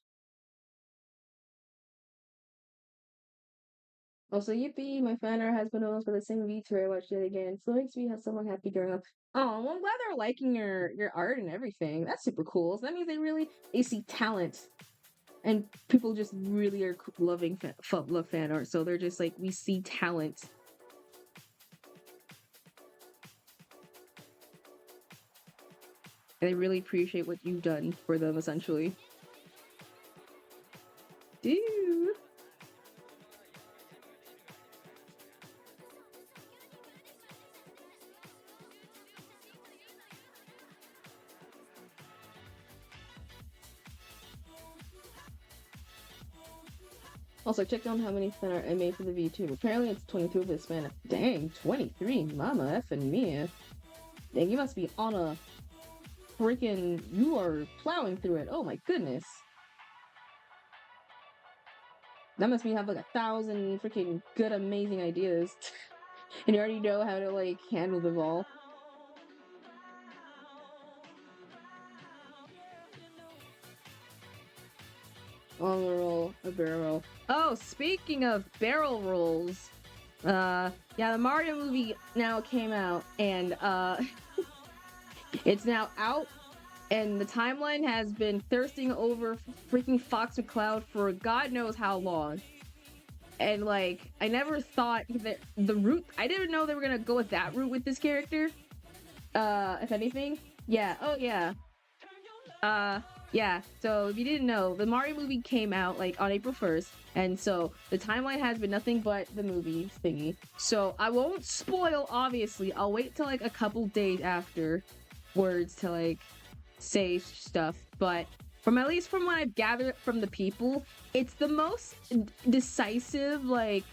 Also, yippee, my fan art has been almost for the same VTuber. I watched it again. So it makes me have someone happy growing up. Oh, well, I'm glad they're liking your art and everything. That's super cool. So that means they see talent. And people just really are loving love fan art. So they're just like, we see talent. And they really appreciate what you've done for them, essentially. Dude. Also, check down how many fan art I made for the VTuber. Apparently it's 22 for the span of— dang, 23, mama effing mia. Dang, you must be on a freaking— you are plowing through it. Oh my goodness. That must mean you have like 1,000 freaking good, amazing ideas. And you already know how to like handle them all. On the roll, a barrel roll. Oh, speaking of barrel rolls, yeah, the Mario movie now came out, and it's now out, and the timeline has been thirsting over freaking Fox McCloud for God knows how long. And like, I never thought that the route— I didn't know they were gonna go with that route with this character. If anything, yeah. Oh yeah. Yeah, so if you didn't know, the Mario movie came out like on April 1st, and so the timeline has been nothing but the movie thingy. So I won't spoil, obviously. I'll wait till like a couple days afterwards to like say stuff, but from at least from what I've gathered from the people, it's the most decisive like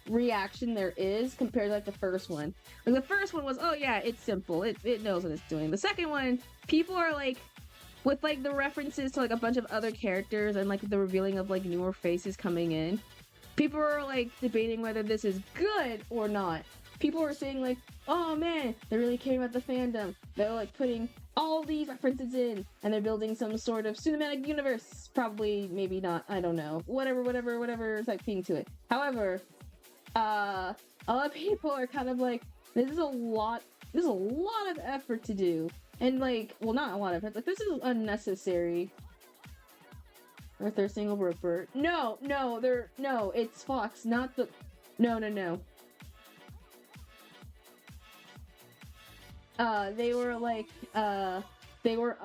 reaction there is compared to like the first one. Like the first one was, oh yeah, it's simple, it knows what it's doing. The second one, people are like, with like the references to like a bunch of other characters and like the revealing of like newer faces coming in, people are like debating whether this is good or not. People are saying like, oh man, they're really caring about the fandom. They're like putting all these references in, and they're building some sort of cinematic universe. Probably, maybe not. I don't know. Whatever type thing to it. However, a lot of people are kind of like, this is a lot. This is a lot of effort to do, and like, well, not a lot of effort. Like, this is unnecessary. Or thirsting over a bird. No, it's Fox, not the— no. They were like, they were,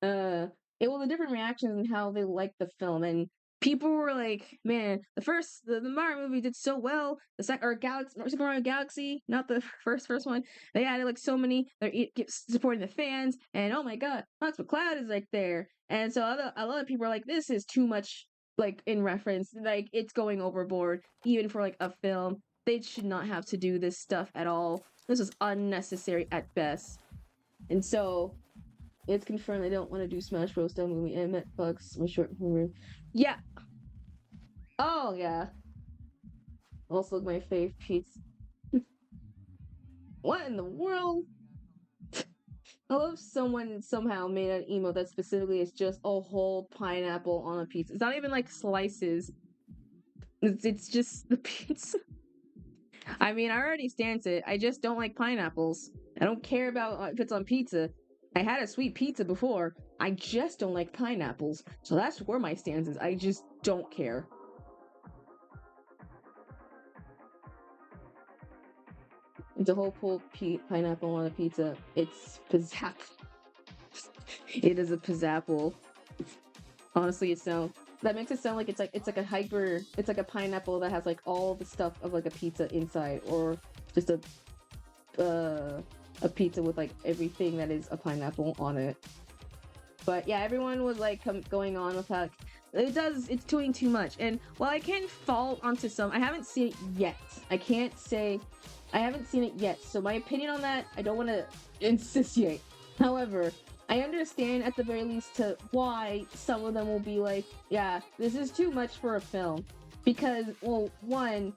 it was the different reactions and how they liked the film, and people were like, man, the Mario movie did so well. The Super Mario Galaxy, not the first one, they added like so many, they're supporting the fans, and oh my god, Fox McCloud is like there. And so a lot of people are like, this is too much, like in reference, like it's going overboard, even for like a film. They should not have to do this stuff at all. This was unnecessary at best. And so it's confirmed they don't want to do Smash Bros. Style movie. And Met Bugs, my short rumor. Yeah. Oh yeah. Also my fave pizza. What in the world? I love someone somehow made an emote that specifically is just a whole pineapple on a pizza. It's not even like slices. It's just the pizza. I mean, I already stand it. I just don't like pineapples. I don't care about if it's on pizza. I had a sweet pizza before. I just don't like pineapples. So that's where my stance is. I just don't care. It's a whole pineapple on a pizza. It's pizzapple. It is a pizzapple. Honestly, that makes it sound like it's like a pineapple that has like all the stuff of like a pizza inside, or just a pizza with like everything that is a pineapple on it. But yeah, everyone was like going on with how it's doing too much. And while I can fall onto some, I haven't seen it yet. I can't say I haven't seen it yet. So my opinion on that, I don't want to insist. However, I understand at the very least to why some of them will be like, yeah, this is too much for a film. Because, well, one,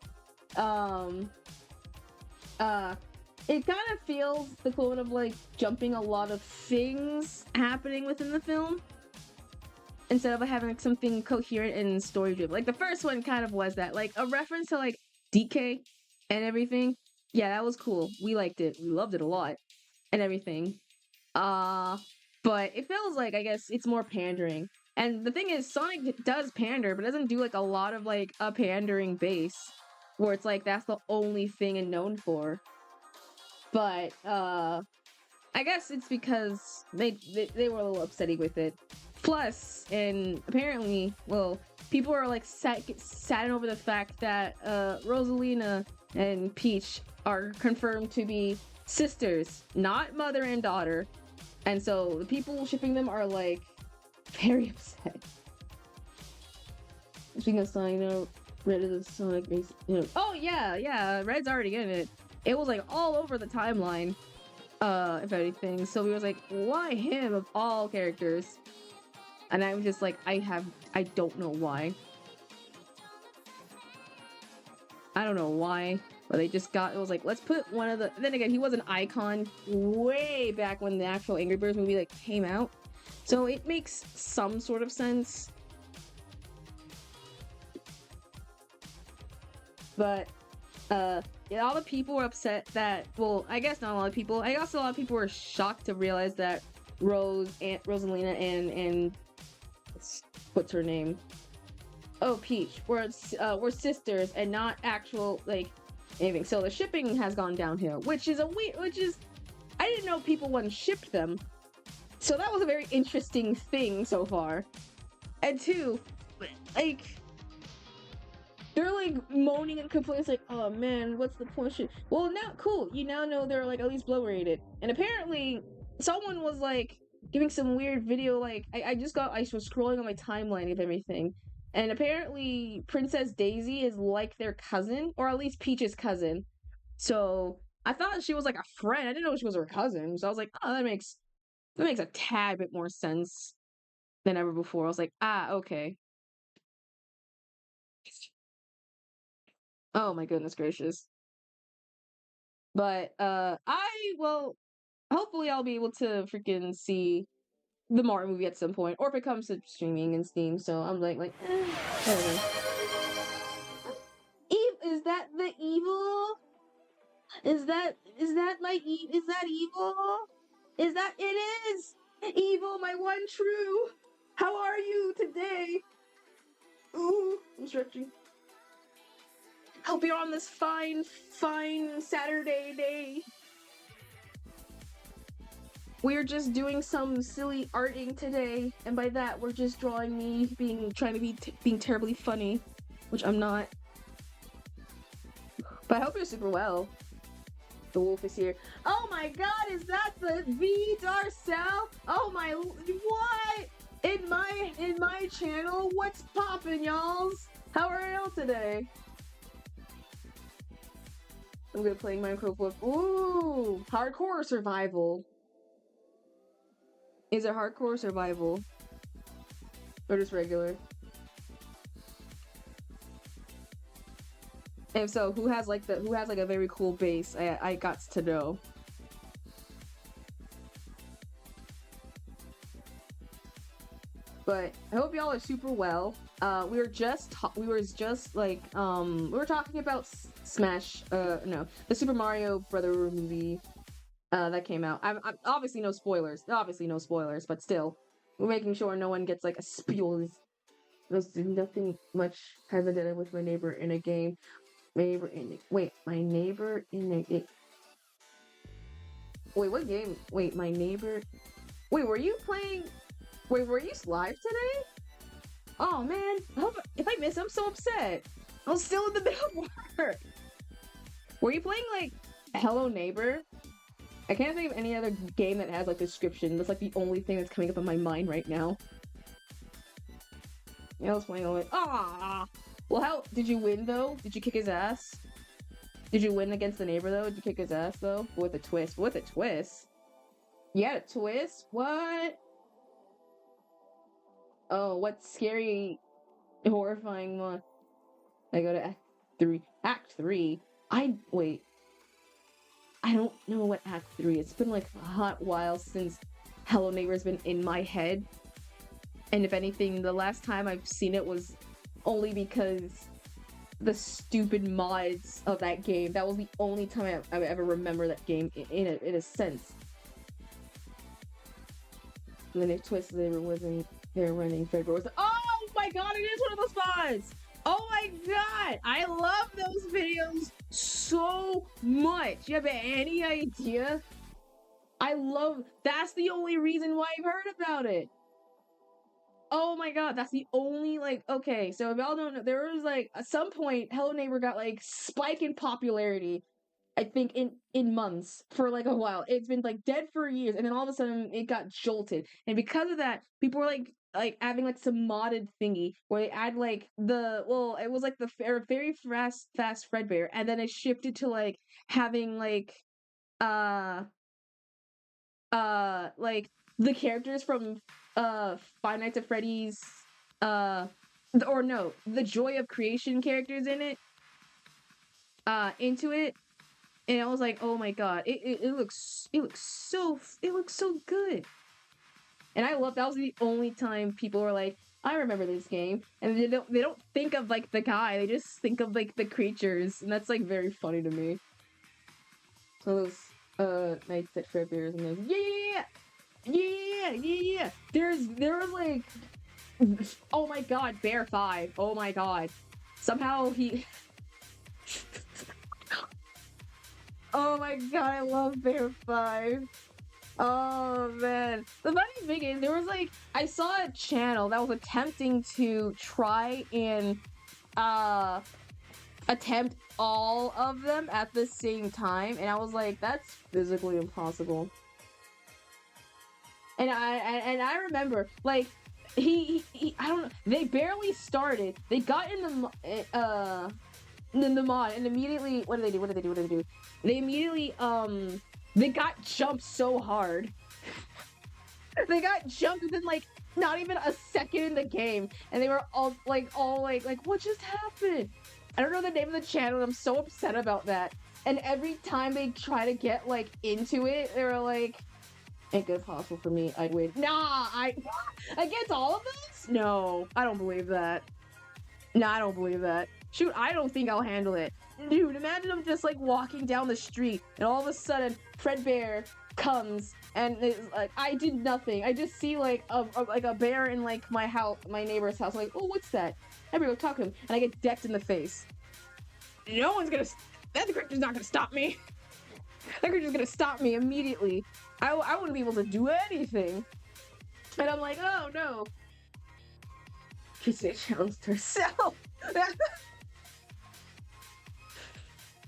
it kind of feels the equivalent of like jumping a lot of things happening within the film instead of having like, something coherent and story driven. Like the first one kind of was that, like a reference to like DK and everything. Yeah, that was cool. We liked it. We loved it a lot and everything. But it feels like, I guess it's more pandering. And the thing is, Sonic does pander, but doesn't do like a lot of like a pandering base where it's like that's the only thing and known for. But I guess it's because they were a little upsetting with it. Plus, and apparently, well, people are like saddened over the fact that Rosalina and Peach are confirmed to be sisters, not mother and daughter. And so the people shipping them are like very upset. Speaking of Sonic, Red is a Sonic base. Oh yeah, Red's already in it. It was like all over the timeline, if anything. So we was like, why him of all characters? And I was just like, I don't know why. I don't know why, but they just it was like, let's put one of the. Then again, he was an icon way back when the actual Angry Birds movie like came out, so it makes some sort of sense. But yeah, all the people were upset that. Well, I guess not a lot of people. I guess a lot of people were shocked to realize that Rosalina and what's her name? Oh, Peach. We're sisters and not actual like anything. So the shipping has gone downhill, which is I didn't know people wouldn't ship them. So that was a very interesting thing so far. And two, like they're like moaning and complaining. It's like, oh man, what's the point? Well, now cool. You now know they're like at least blow rated. And apparently, someone was like giving some weird video. Like I was scrolling on my timeline of everything. And apparently, Princess Daisy is like their cousin, or at least Peach's cousin. So I thought she was like a friend. I didn't know she was her cousin. So I was like, oh, that makes a tad bit more sense than ever before. I was like, okay. Oh my goodness gracious. But hopefully I'll be able to freaking see the Mario movie at some point, or if it comes to streaming and Steam. So I'm like, whatever. Eve, is that the evil? Is that my is that evil? Is that it is? Evil, my one true. How are you today? Ooh, I'm stretching. Hope you're on this fine Saturday day. We're just doing some silly arting today, and by that we're just drawing me trying to be being terribly funny, which I'm not. But I hope you're super well. The wolf is here. Oh my god, is that the V Darcel? Oh my, what? In my channel? What's poppin', y'alls? How are y'all today? I'm gonna play Minecraft with, ooh, hardcore survival. Is it hardcore survival? Or just regular? And so, who has like a very cool base? I got to know. But I hope y'all are super well. We were just talking about Smash. No, the Super Mario Brother movie that came out. I'm obviously no spoilers. Obviously no spoilers, but still, we're making sure no one gets like a spoilers. Nothing much has I done with my neighbor in a game. My neighbor in a Wait, what game? Wait, my neighbor. Wait, were you playing? Wait, were you live today? Oh man, if I miss, I'm so upset. I'm still in the middle of work. Were you playing like Hello Neighbor? I can't think of any other game that has like description. That's like the only thing that's coming up in my mind right now. Yeah, I was playing all it. Ah. Well, how did you win though? Did you kick his ass? Did you win against the neighbor though? Did you kick his ass though? With a twist. With a twist. You had a twist? What? Oh, what scary, horrifying one? I go to Act 3. Act 3? Wait. I don't know what Act 3. It's been like a hot while since Hello Neighbor's been in my head. And if anything, the last time I've seen it was only because the stupid mods of that game. That was the only time I ever remember that game in a sense. And then if Twisted Labor wasn't there running, Fredbear was like, oh my god, it is one of those mods! Oh my god! I love those videos so much! You have any idea? That's the only reason why I've heard about it! Oh my god, that's the only, like, okay, so if y'all don't know, there was, like, at some point, Hello Neighbor got, like, spike in popularity, I think, in months, for, like, a while. It's been, like, dead for years, and then all of a sudden, it got jolted. And because of that, people were, like, having, like, some modded thingy, where they add, like, it was, like, the very fast Fredbear, and then it shifted to, like, having, like, like, the characters from Five Nights at Freddy's, the Joy of Creation characters in it, into it, and I was like, oh my god, it looks so good, and that was the only time people were like, I remember this game, and they don't think of like the guy, they just think of like the creatures, and that's like very funny to me. So those Nights at Fredbear's and those yeah. There was like, oh my god, Bear 5. Oh my god. Somehow he oh my god, I love Bear 5. Oh man. The funny thing is, there was like, I saw a channel that was attempting to try and attempt all of them at the same time, and I was like, that's physically impossible. And I remember, like, he I don't know, they barely started. They got in the mod, and immediately, what did they do? They immediately, they got jumped so hard. They got jumped within, like, not even a second in the game, and they were all like, what just happened? I don't know the name of the channel, and I'm so upset about that. And every time they try to get, like, into it, they were like, ain't good possible for me, I'd win. Nah, against all of us? No, I don't believe that. Nah, I don't believe that. Shoot, I don't think I'll handle it. Dude, imagine I'm just, like, walking down the street, and all of a sudden, Fredbear comes, and it's like, I did nothing. I just see, like, a bear in, like, my neighbor's house. I'm like, oh, what's that? I better go talk to him, and I get decked in the face. No one's gonna, that creature's not gonna stop me. That creature's gonna stop me immediately. I wouldn't be able to do anything. And I'm like, oh no. Kitsune challenged herself.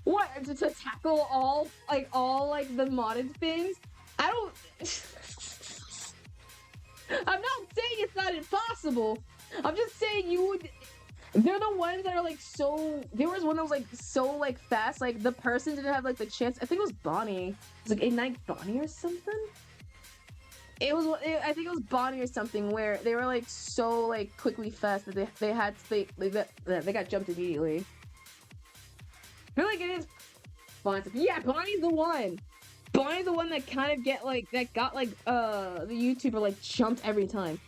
What? To tackle all the modded things? I don't. I'm not saying it's not impossible. I'm just saying you would. They're the ones that are like so. There was one that was like so like fast. Like the person didn't have like the chance. I think it was Bonnie. It was like Ignite Bonnie or something. I think it was Bonnie or something where they were like so like quickly fast that they got jumped immediately. I feel like it is Bonnie. Yeah, Bonnie's the one. Bonnie's the one that kind of got like the YouTuber like jumped every time.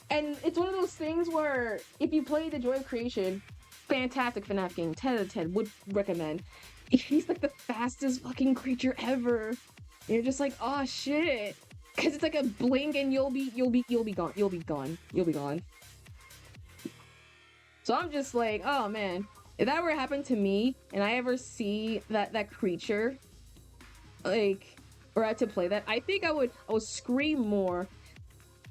And it's one of those things where if you play The Joy of Creation, fantastic FNAF game, 10 out of 10, would recommend. He's like the fastest fucking creature ever. And you're just like, oh shit. Cause it's like a blink and you'll be gone. So I'm just like, oh man. If that ever happened to me and I ever see that creature, like, or I had to play that, I think I would scream more.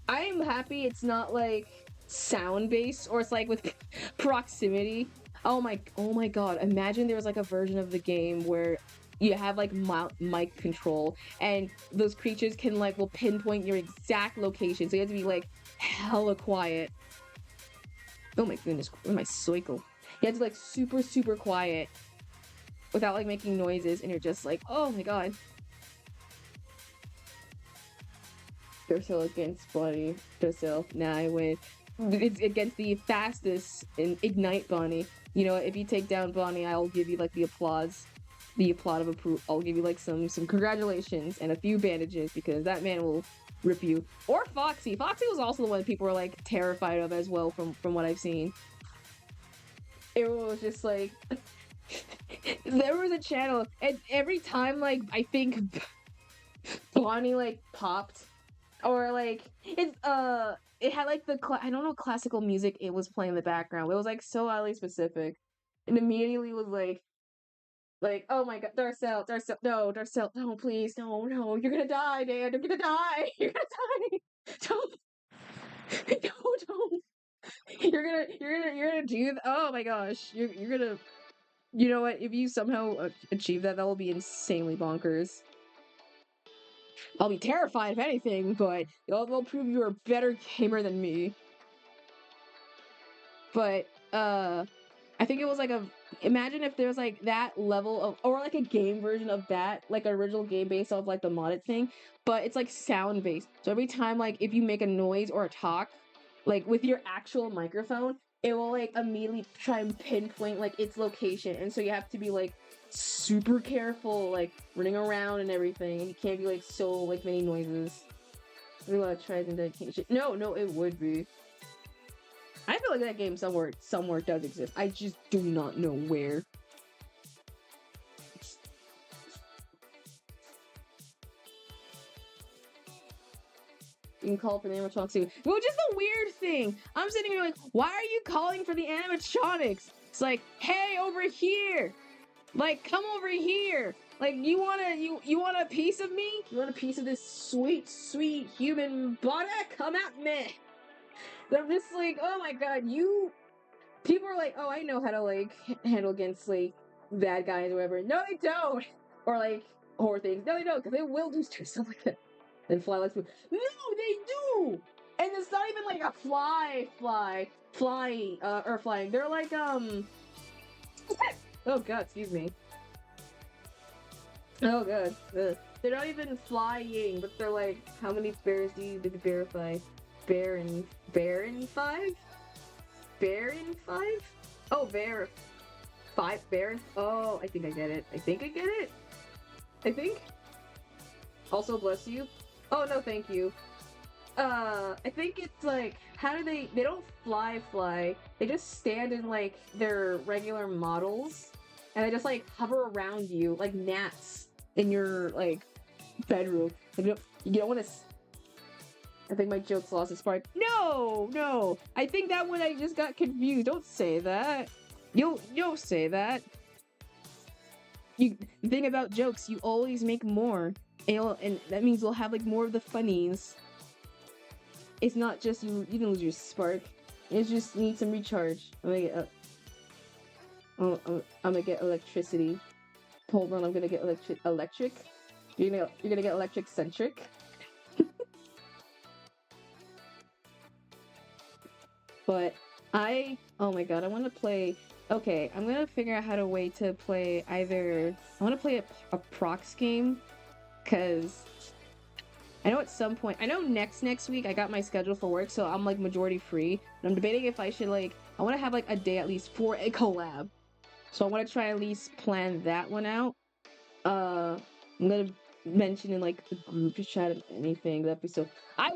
I am happy it's not like sound based or it's like with proximity. Oh my god, imagine there was like a version of the game where you have like mic control and those creatures can will pinpoint your exact location, so you have to be like hella quiet. Oh my goodness, where's my cycle? You have to like super quiet without like making noises, and you're just like, oh my god. Duracell against Bonnie. Duracell. Nah, I win. It's against the fastest in Ignite Bonnie. You know, if you take down Bonnie, I'll give you like the applause. the applaud of approval. I'll give you like some congratulations and a few bandages because that man will rip you. Or Foxy. Foxy was also the one people were like terrified of as well from what I've seen. It was just like there was a channel and every time like I think Bonnie like popped or like it had like I don't know classical music it was playing in the background. It was like so oddly specific. And immediately was like, oh my god, Darcel, no, Darcel, no, please, no, you're gonna die, Dan, you're gonna die, you're gonna die, don't, don't, you're gonna do, oh my gosh, you're gonna, you know what, if you somehow achieve that, that will be insanely bonkers. I'll be terrified if anything, but it'll prove you're a better gamer than me. But, I think it was like imagine if there's like that level of, or like a game version of that, like an original game based off like the modded thing, but it's like sound based. So every time like if you make a noise or a talk, like with your actual microphone, it will like immediately try and pinpoint like its location. And so you have to be like super careful, like running around and everything. And you can't be like so like many noises. We want to try some dedication. No, it would be. I feel like that game somewhere does exist. I just do not know where. You can call for the animatronics too. Which is the weird thing. I'm sitting here like, why are you calling for the animatronics? It's like, hey, over here. Like, come over here. Like, you want a piece of me? You want a piece of this sweet, sweet human body? Come at me. I'm just like, oh my god, people are like, oh, I know how to like handle against like bad guys or whatever. No, they don't. Or like horror things. No, they don't, because they will do stuff like that. Then fly like food. No, they do. And it's not even like a flying. They're like oh god, excuse me. Oh god. They're not even flying, but they're like, how many bears did the bear fly? Baron 5? Baron 5? Oh, Bear 5 Baron. Oh, I think I get it. I think. Also, bless you. Oh, no, thank you. I think it's like, how do they don't fly. They just stand in like their regular models and they just like hover around you like gnats in your like bedroom. You don't want to. I think my joke's lost its spark. No! I think that one I just got confused. Don't say that. You'll say that. The thing about jokes, you always make more. And that means we'll have like more of the funnies. It's not just you didn't lose your spark. It just needs some recharge. I'm gonna get electricity. Hold on, I'm gonna get electric. You're gonna get electric centric. But oh my god, I want to play, okay, I'm gonna figure out how to way to play either, I want to play a prox game, because I know at some point, I know next week I got my schedule for work, so I'm like majority free, and I'm debating if I should like, I want to have like a day at least for a collab, so I want to try at least plan that one out. I'm gonna mention in like the group chat of anything, the episode. I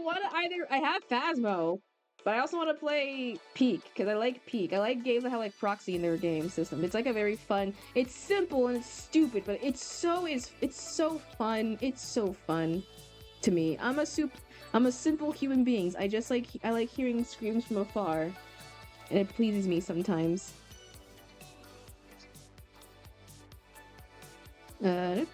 have Phasmo, but I also want to play Peak, because I like Peak. I like games that have like proxy in their game system. It's like a very fun, it's simple and it's stupid, but it's so fun. It's so fun to me. I'm a simple human being. I like hearing screams from afar, and it pleases me sometimes. And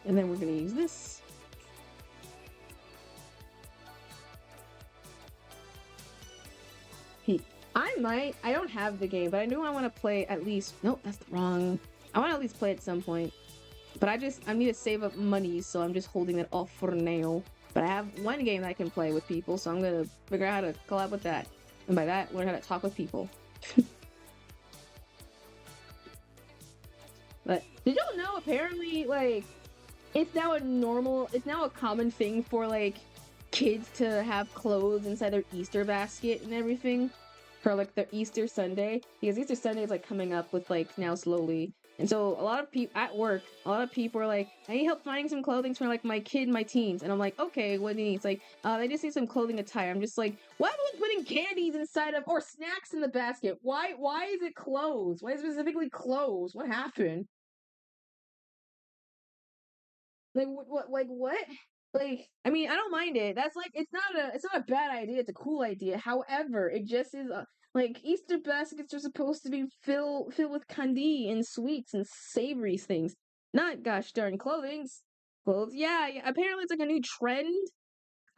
then we're gonna use this. I don't have the game, but I know I want to play at least, nope, that's wrong. I want to at least play at some point. But I need to save up money, so I'm just holding it off for now. But I have one game that I can play with people, so I'm gonna figure out how to collab with that. And by that, learn how to talk with people. But did y'all know apparently, like, it's now a common thing for like kids to have clothes inside their Easter basket and everything? for like their Easter Sunday, because Easter Sunday is like coming up with like now slowly. And so a lot of people at work, a lot of people are like, I need help finding some clothing for like my kid, my teens. And I'm like, okay, what do you need? It's like, they just need some clothing attire. I'm just like, why are we putting candies inside of or snacks in the basket? Why is it clothes? Why specifically clothes? What happened? Like what like what? Like, I mean, I don't mind it. That's like it's not a bad idea. It's a cool idea. However, it just is like Easter baskets are supposed to be filled with candy and sweets and savory things. Not gosh darn clothings. Clothes. Yeah, yeah. Apparently it's like a new trend.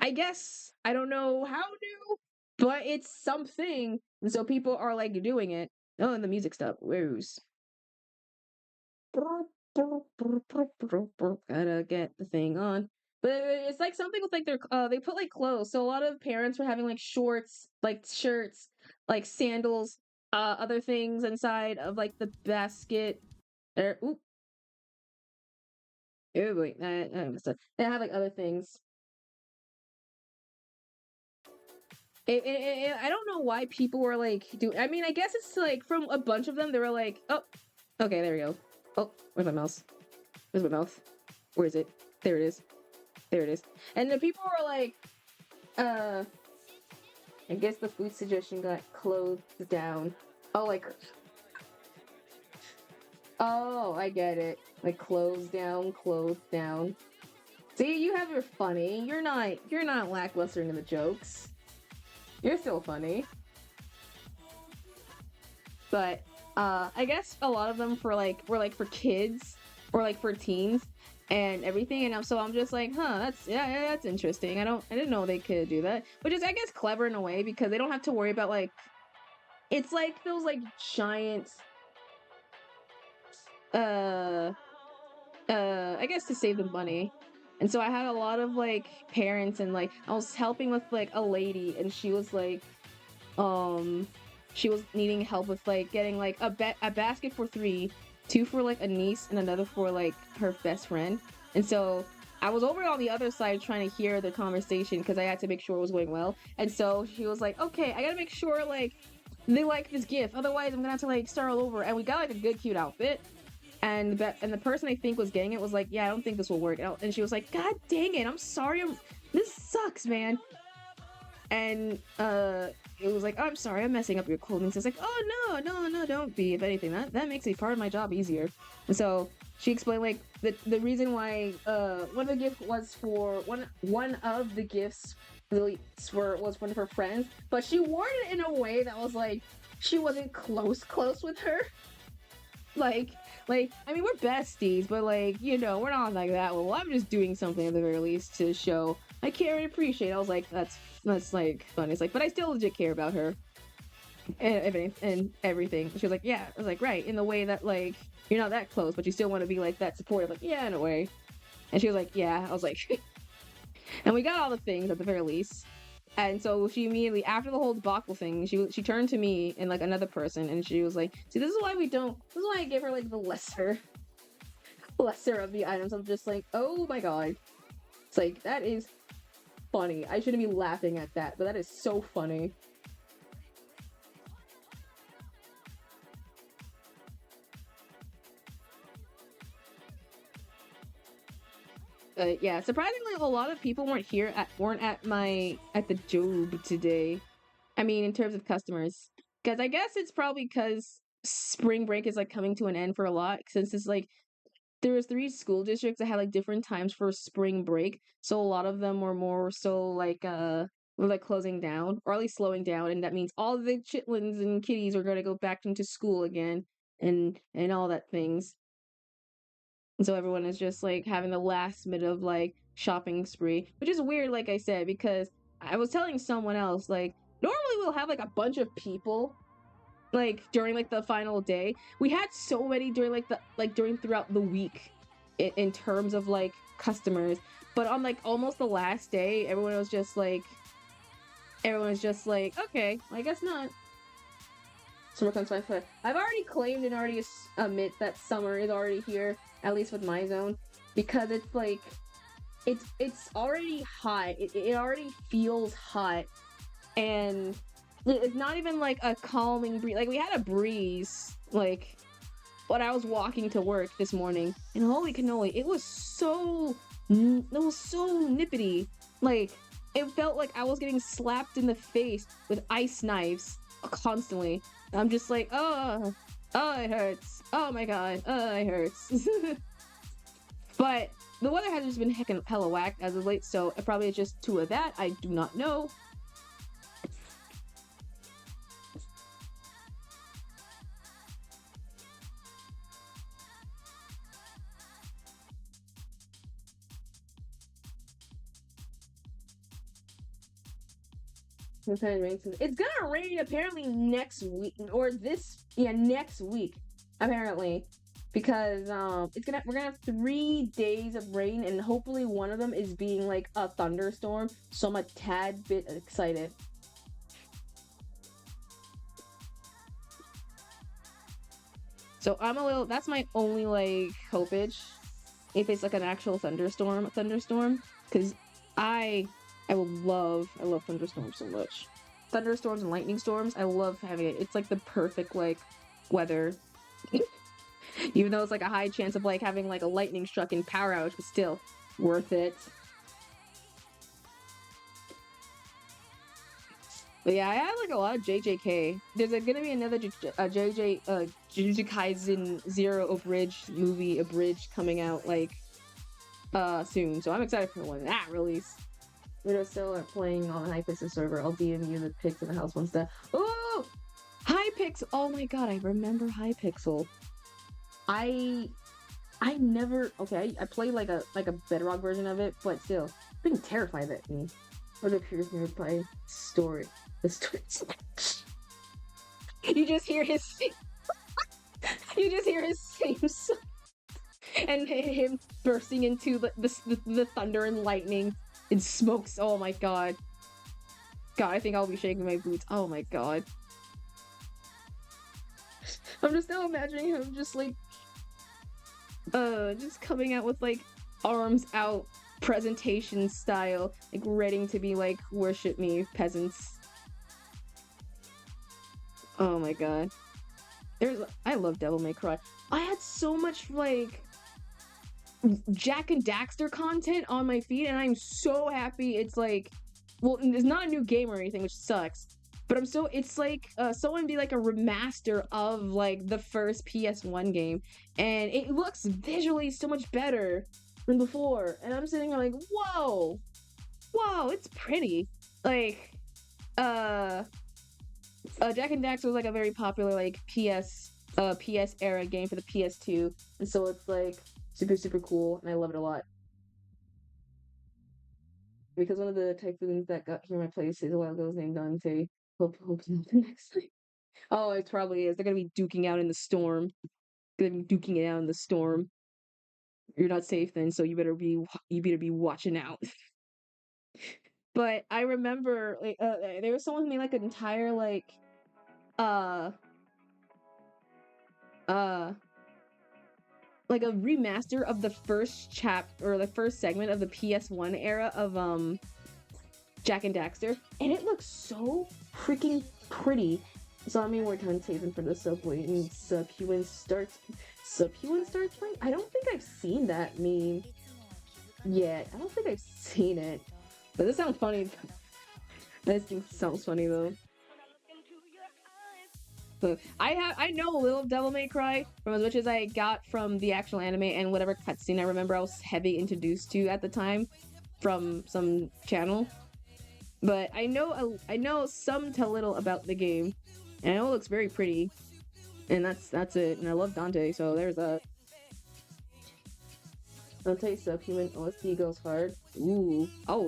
I guess I don't know how new, but it's something. And so people are like doing it. Oh, and the music stuff. Where's gotta get the thing on. But it's like something with like their they put like clothes. So a lot of parents were having like shorts, like shirts, like sandals, other things inside of like the basket. Oop, oh wait, I messed up. They have like other things. I don't know why people were like do. I mean, I guess it's like from a bunch of them. They were like, oh, okay, there we go. Oh, where's my mouse? Where's my mouth? Where is it? There it is. There it is. And the people were like, I guess the food suggestion got closed down. Oh, like, oh, I get it. Like closed down, closed down. See, you have your funny. You're not lackluster in the jokes. You're still funny. But I guess a lot of them were like for kids or like for teens and everything, and so I'm just like, huh, that's interesting. I didn't know they could do that, which is I guess clever in a way because they don't have to worry about like it's like those like giant uh I guess to save them money. And so I had a lot of like parents and like I was helping with like a lady and she was like um she was needing help with like getting like a basket for 3, 2 for like a niece and another for like her best friend. And so I was over on the other side trying to hear the conversation because I had to make sure it was going well. And so she was like, okay, I gotta make sure like they like this gift, otherwise I'm gonna have to like start all over. And we got like a good cute outfit. And the person I think was getting it was like, yeah, I don't think this will work out. And she was like, God dang it, I'm sorry, this sucks, man. And it was like, oh, I'm sorry, I'm messing up your clothing. So it's like, oh no, don't be. If anything, that makes a part of my job easier. And so she explained like the reason why one of the gifts was for one of the gifts was one of her friends, but she wore it in a way that was like she wasn't close with her. Like, I mean, we're besties, but like, you know, we're not like that. Well, I'm just doing something at the very least to show I care and appreciate. I was like, that's like fun. It's like, but I still legit care about her and everything. She was like, yeah. I was like, right, in the way that like you're not that close, but you still want to be like that supportive. Like, yeah, in a way. And she was like, yeah. I was like, and we got all the things at the very least. And so she immediately, after the whole debacle thing, she turned to me and like another person, and she was like, "See, this is why we don't. This is why I give her like the lesser of the items." I'm just like, "Oh my god!" It's like that is funny. I shouldn't be laughing at that, but that is so funny. Yeah, surprisingly, a lot of people weren't at the job today. I mean, in terms of customers, because I guess it's probably because spring break is like coming to an end for a lot. Since it's like there was 3 school districts that had like different times for spring break, so a lot of them were more so like were like closing down or at least slowing down, and that means all the chitlins and kitties are gonna go back into school again and all that things. And so everyone is just like having the last minute of like shopping spree, which is weird, like I said, because I was telling someone else, like, normally we'll have like a bunch of people like during like the final day. We had so many during during throughout the week in terms of like customers. But on like almost the last day, everyone was just like, okay, I guess not. Summer comes by foot. I've already claimed and already admit that summer is already here, at least with my zone, because it's like it's already hot. It already feels hot, and It's not even like a calming breeze. Like we had a breeze, like when I was walking to work this morning, and holy cannoli, it was so nippity. Like it felt like I was getting slapped in the face with ice knives constantly. I'm just like, oh, it hurts. Oh my god, it hurts. But the weather has just been heckin' hella whack as of late, so it probably is just two of that. I do not know. It's gonna rain apparently next week or next week apparently, because we're gonna have 3 days of rain, and hopefully one of them is being like a thunderstorm. So I'm a tad bit excited. So that's my only like hopage, if it's like an actual thunderstorm, because I I love thunderstorms so much. Thunderstorms and lightning storms, I love having it. It's like the perfect like weather. Even though it's like a high chance of like having like a lightning struck and power outage, but still worth it. But yeah, I had like a lot of JJK. There's gonna be another Jujutsu Kaisen Zero Abridged movie abridged coming out like soon. So I'm excited for when that release. We're still playing on the Hypixel server. I'll DM you the pics in the house once that. Oh, Hypixel! Oh my god, I remember Hypixel. I never. Okay, I played like a Bedrock version of it, but still, being terrified at me. What appears nearby story. The story. You just hear his. You just hear his same song, and him bursting into the thunder and lightning and smokes. Oh my god. God, I think I'll be shaking my boots. Oh my god. I'm just now imagining him just like just coming out with like arms out presentation style, like ready to be like, worship me, peasants. Oh my god. I love Devil May Cry. I had so much like Jack and Daxter content on my feed, and I'm so happy it's like, well, it's not a new game or anything, which sucks, but it's like someone be like a remaster of like the first PS1 game, and it looks visually so much better than before, and I'm sitting there like, whoa, it's pretty. Like Jack and Daxter was like a very popular like PS era game for the PS2, and so it's like super cool, and I love it a lot. Because one of the typhoons that got here in my place is a while ago was named Dante. Hope it's not the next time. Oh, it probably is. They're gonna be duking out in the storm. Gonna be duking it out in the storm. You're not safe then, so you better be watching out. But I remember like there was someone who made like an entire like uh uh like a remaster of the first chapter or the first segment of the PS1 era of Jack and Daxter, and it looks so freaking pretty. So I mean, we're done saving for the subway, and Subhuman starts playing. I don't think I've seen that meme yet. I don't think I've seen it, but this sounds funny. This thing sounds funny though. So I know a little Devil May Cry from as much as I got from the actual anime and whatever cutscene I remember I was heavy introduced to at the time from some channel. But I know some to little about the game, and I know it looks very pretty, and that's it. And I love Dante, so there's that. Dante Subhuman OST goes hard. Ooh, I'll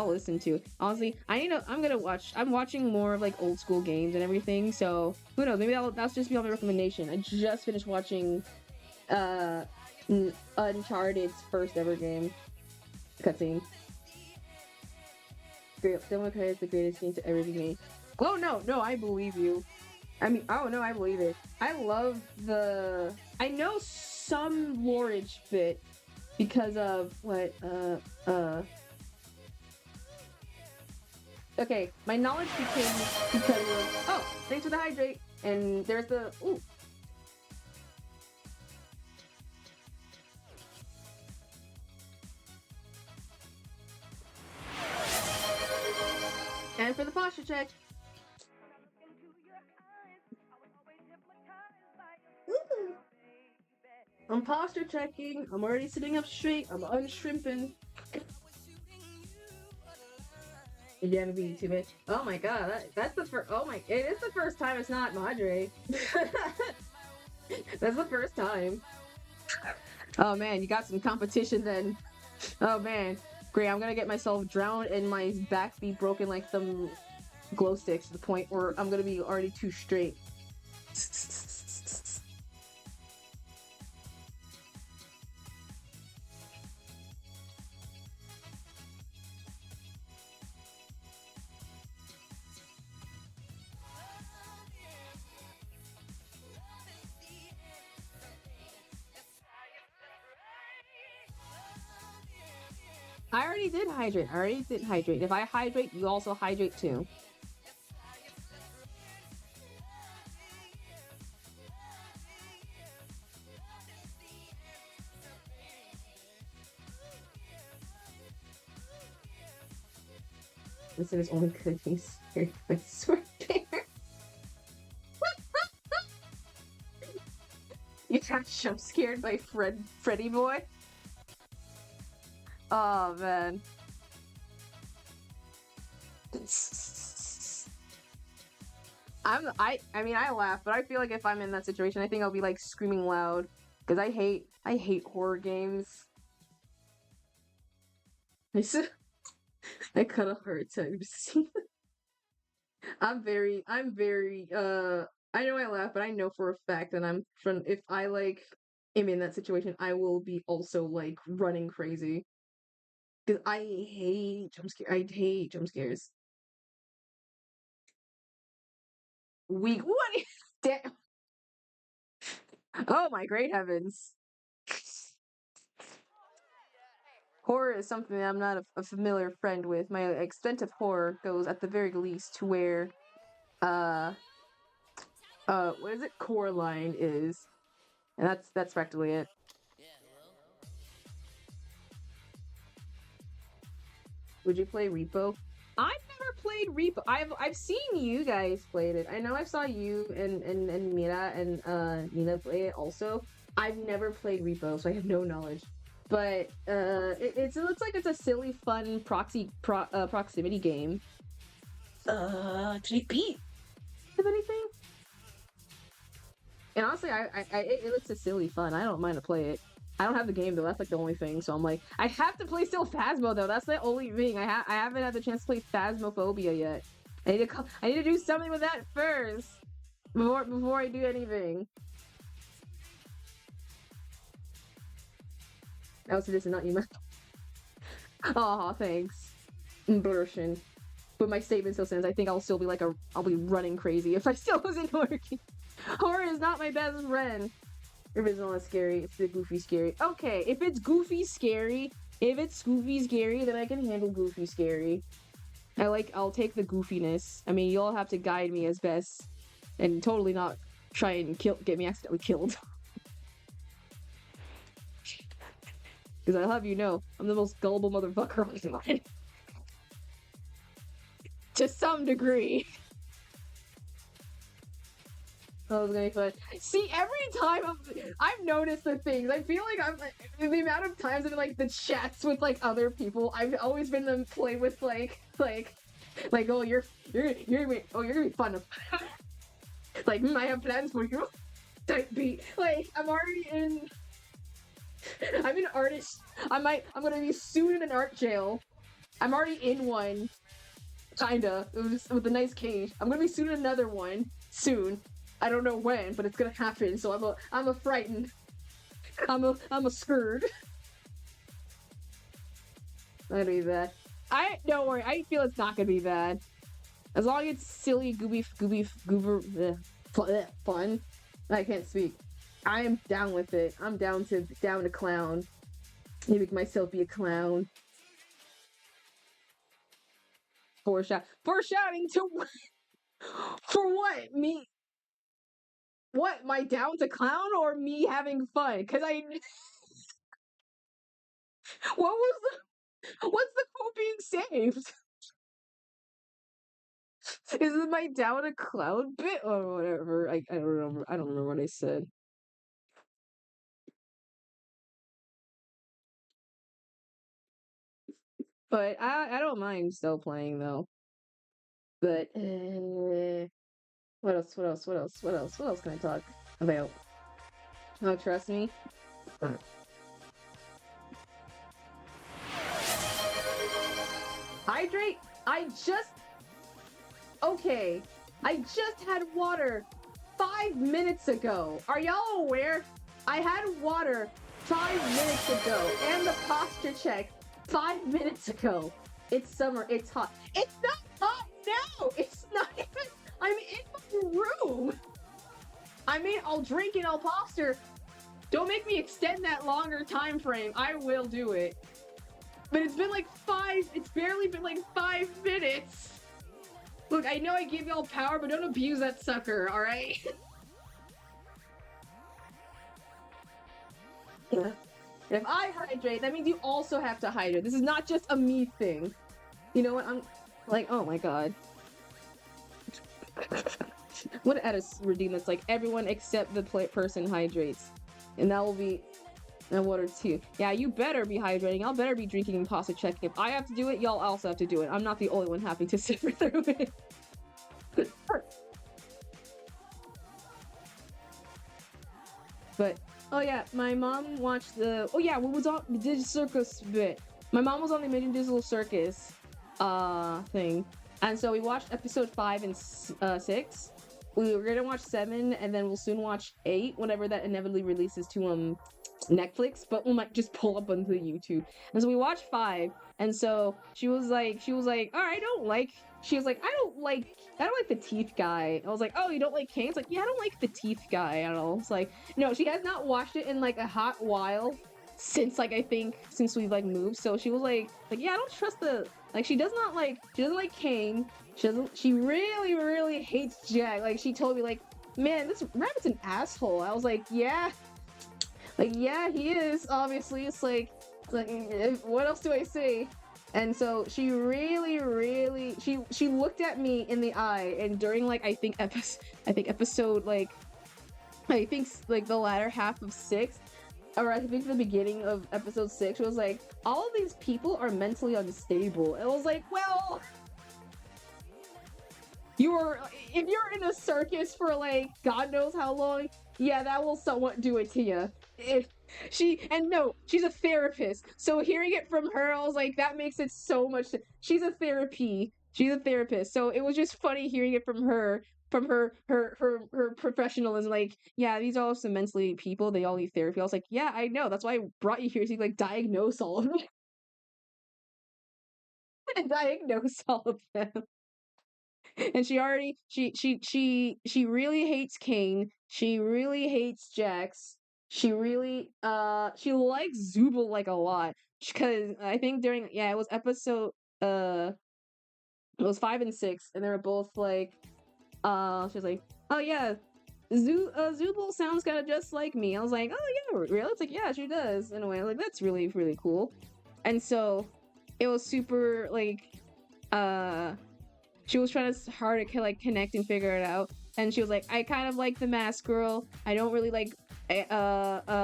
listen to it. Honestly, I'm watching more of like old school games and everything, so who knows, maybe that'll just be on my recommendation. I just finished watching Uncharted's first ever game cutscene. Devil May Cry is the greatest game to ever be made. Oh no, I believe you. I mean, oh no, I believe it. I know some lorage bit because of what Okay, my knowledge became because of, oh, thanks for the hydrate. And there's the, ooh. And for the posture check. Ooh. I'm posture checking. I'm already sitting up straight. I'm unshrimping. Yeah, me too, man. Oh my god, that's the first. Oh my, it is the first time it's not Madre. That's the first time. Oh man, you got some competition then. Oh man, great. I'm gonna get myself drowned and my back be broken like some glow sticks to the point where I'm gonna be already too straight. I already did hydrate. I already did hydrate. If I hydrate, you also hydrate too. Listen, it's only because he's scared by sword bear. You got jump scared by Freddy boy? Oh man. I mean I laugh, but I feel like if I'm in that situation, I think I'll be like screaming loud. Because I hate horror games. I cut a hard time to see. I'm very I know I laugh, but I know for a fact that I'm from if I like am in that situation, I will be also like running crazy. Because I hate jump scare. I hate jump scares. Weak. What is that? Oh my great heavens. Horror is something that I'm not a familiar friend with. My extent of horror goes at the very least to where uh what is it? Coraline is. And that's practically it. Would you play Repo? I've never played Repo. I've seen you guys play it. I know I saw you and Mira and Nina play it also. I've never played Repo, so I have no knowledge. But it looks like it's a silly, fun proximity game. Did it beat? If anything? And honestly, it looks a silly fun. I don't mind to play it. I don't have the game though. That's like the only thing. So I'm like, I have to play still Phasmo though. That's the only thing. I haven't had the chance to play Phasmophobia yet. I need to do something with that first before I do anything. Oh, so this is not you. Aw, thanks. Version. But my statement still stands. I think I'll still be like I'll be running crazy if I still wasn't working. Horror is not my best friend. If it's not scary, it's the goofy scary. Okay, if it's goofy scary, then I can handle goofy scary. I'll take the goofiness. I mean, you'll have to guide me as best, and totally not try and get me accidentally killed. Because I'll have you know, I'm the most gullible motherfucker on the planet. To some degree. Oh, it's gonna be fun. See, every time I've noticed the things. I feel like the amount of times in like the chats with like other people, I've always been them play with like oh you're gonna be fun. Like I have plans for you. Type B. Like I'm already in. I'm an artist. I'm gonna be soon in an art jail. I'm already in one. Kinda. It was with a nice cage. I'm gonna be soon in another one. Soon. I don't know when, but it's gonna happen. So I'm a frightened. I'm a scared. Not gonna be bad. Don't worry. I feel it's not gonna be bad. As long as it's silly, goober, fun. I can't speak. I am down with it. I'm down to clown. Make myself be a clown. Foreshadowing to for what? Me? What? My down to clown or me having fun? Because I. What was the? What's the quote being saved? Is it my down to clown bit or whatever? I don't remember. I don't remember what I said. But I don't mind still playing though. But what else? What else? What else? What else? What else can I talk about? Oh, trust me. Hydrate. Okay. I just had water 5 minutes ago. Are y'all aware? I had water 5 minutes ago and the posture check 5 minutes ago. It's summer. It's hot. It's not hot now. It's not even. I'm in my room. I mean, I'll drink and I'll posture. Don't make me extend that longer time frame. I will do it. But it's been like it's barely been like 5 minutes. Look, I know I give y'all power, but don't abuse that sucker, alright? If I hydrate, that means you also have to hydrate. This is not just a me thing. You know what? I'm like, oh my god. What add a redeem that's like everyone except the person hydrates. And that will be and water too. Yeah, you better be hydrating. Y'all better be drinking and pasta checking. If I have to do it, y'all also have to do it. I'm not the only one having to suffer through it. But oh yeah, my mom watched the what was on the Digital Circus bit. My mom was on the Imagine Digital Circus thing. And so we watched episode 5 and 6. We were gonna watch 7 and then we'll soon watch 8 whenever that inevitably releases to Netflix, but we might just pull up onto YouTube. And so we watched 5, and so she was like, oh, I don't like the teeth guy. I was like, oh, you don't like Kane? It's like, yeah, I don't like the teeth guy at all. It's like, no, she has not watched it in like a hot while since I think since we've like moved. So she was like, yeah, I don't trust she doesn't like Kane. She really hates Jack. Like she told me like, man, this rabbit's an asshole. I was like, yeah. Like, yeah, he is, obviously. It's like, what else do I say? And so she really, she looked at me in the eye, and during, like, I think episode, like, the latter half of 6, or I think the beginning of episode 6, she was like, all of these people are mentally unstable. And I was like, well, if you're in a circus for, like, God knows how long, yeah, that will somewhat do it to you. She's a therapist. So hearing it from her, I was like, that makes it so much. She's a therapist. So it was just funny hearing it from her, her professionalism. Like, yeah, these are all some mentally people. They all need therapy. I was like, yeah, I know. That's why I brought you here to like diagnose all of them. And diagnose all of them. And she really hates Kane. She really hates Jax. She really she likes Zubul like a lot. Because I think it was episode it was 5 and 6, and they were both like she was like, oh yeah, Zubul sounds kinda just like me. I was like, oh yeah, really? It's like, yeah, she does in a way. Like, that's really, really cool. And so it was super like she was trying hard to like connect and figure it out, and she was like, I kind of like the mask girl. I don't really like what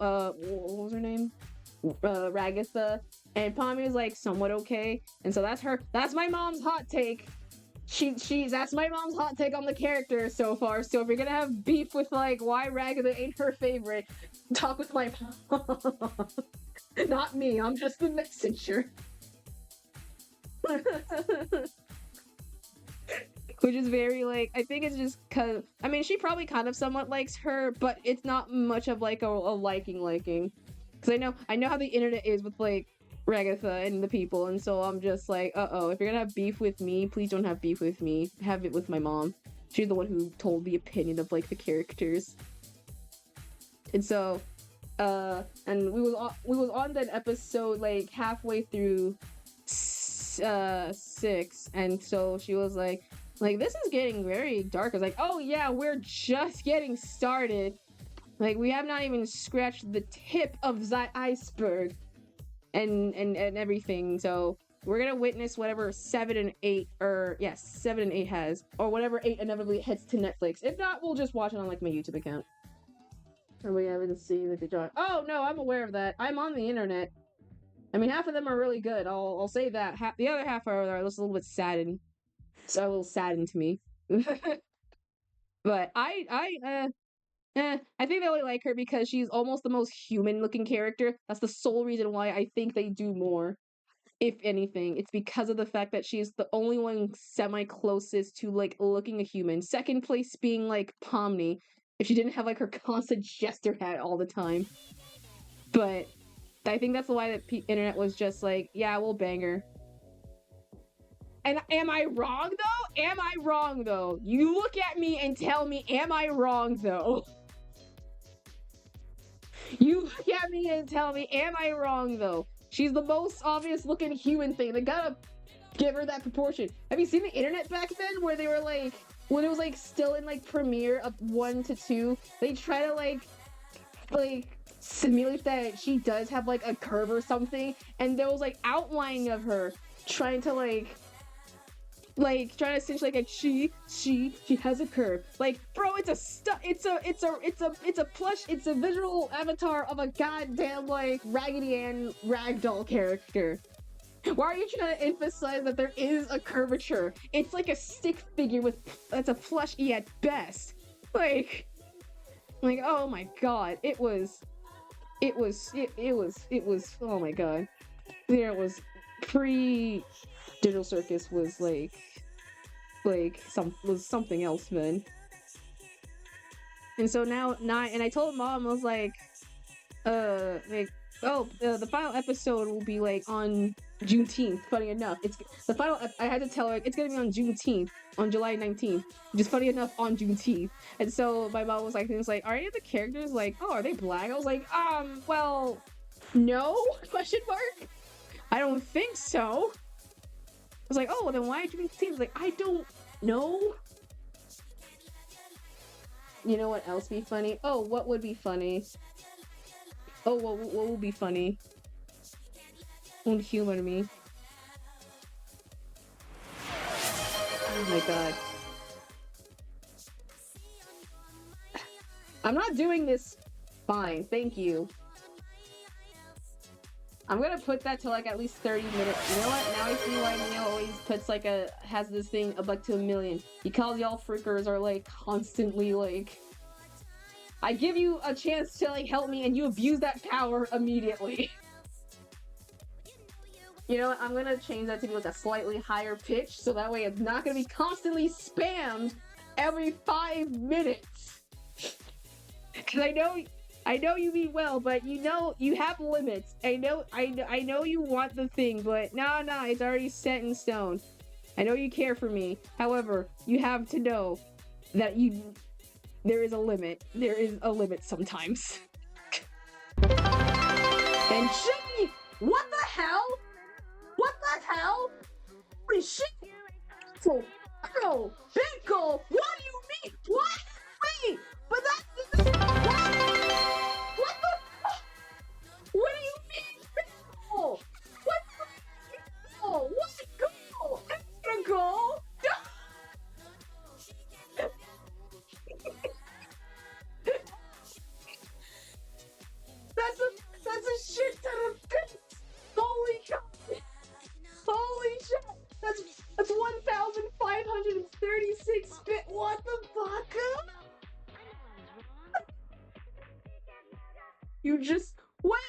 was her name? Ragatha. And Pommy was like somewhat okay. And so that's my mom's hot take. That's my mom's hot take on the character so far. So if you're gonna have beef with like why Ragatha ain't her favorite, talk with my mom. Not me, I'm just the messenger. Which is very like, I think it's just cause I mean she probably kind of somewhat likes her, but it's not much of like a liking. Cause I know how the internet is with like Ragatha and the people, and so I'm just like, if you're gonna have beef with me, please don't have beef with me. Have it with my mom. She's the one who told the opinion of like the characters. And so and we was on that episode like halfway through 6, and so she was like, this is getting very dark. I was like, oh yeah, we're just getting started. Like, we have not even scratched the tip of that iceberg and everything. So we're gonna witness whatever 7 and 8, or yes, 7 and 8 has, or whatever 8 inevitably hits to Netflix. If not, we'll just watch it on like my YouTube account. Or we haven't seen like the John. Oh no, I'm aware of that. I'm on the internet. I mean, half of them are really good. I'll say that. The other half are just a little bit saddened. So a little saddened to me. But I think they only like her because she's almost the most human-looking character. That's the sole reason why I think they do more. If anything, it's because of the fact that she's the only one semi-closest to, like, looking a human. Second place being, like, Pomni, if she didn't have, like, her constant jester hat all the time. But I think that's why the internet was just like, yeah, we'll bang her. And am I wrong, though? Am I wrong, though? You look at me and tell me, am I wrong, though? You look at me and tell me, am I wrong, though? She's the most obvious looking human thing. They gotta give her that proportion. Have you seen the internet back then where they were like, when it was like still in like premiere of 1 to 2, they try to like simulate that she does have like a curve or something, and there was like outlining of her trying to trying to cinch like she has a curve. Like, bro, it's a plush, it's a visual avatar of a goddamn like Raggedy Ann ragdoll character. Why are you trying to emphasize that there is a curvature? It's like a stick figure that's a plushie at best. Like, oh my god, it was oh my god. There was Digital Circus was something else, man. And so now and I told Mom, I was like, the final episode will be like on Juneteenth. Funny enough, it's the final. I had to tell her it's gonna be on Juneteenth, on July 19th. Just funny enough, on Juneteenth. And so my mom was like, are any of the characters like, oh, are they black? I was like, well, no? Question mark. I don't think so. I was like, oh, then why Juneteenth? I was like, I don't know. You know what else be funny? Oh, what would be funny? Oh, what would be funny? Won't humor me. Oh my god. I'm not doing this fine, thank you. I'm gonna put that to like at least 30 minutes. You know what? Now I see why Neo always puts like has this thing up like to 1,000,000. Because y'all freakers are like constantly like, I give you a chance to like help me and you abuse that power immediately. You know what? I'm gonna change that to be like a slightly higher pitch so that way it's not gonna be constantly spammed every 5 minutes. Cause I know you mean well, but you know you have limits. I know you want the thing, but no, it's already set in stone. I know you care for me. However, you have to know that there is a limit. There is a limit sometimes. And Jimmy, what the hell? What the hell? Holy shit! Bro, Binkle, what do you mean? What? Wait, but that's what? What the fuck? What do you mean, Binkle? What the goal? What goal? Extra goal? That's a shit ton of bits. Holy shit! Holy shit! That's 1,536 bit. What the fuck? You just what?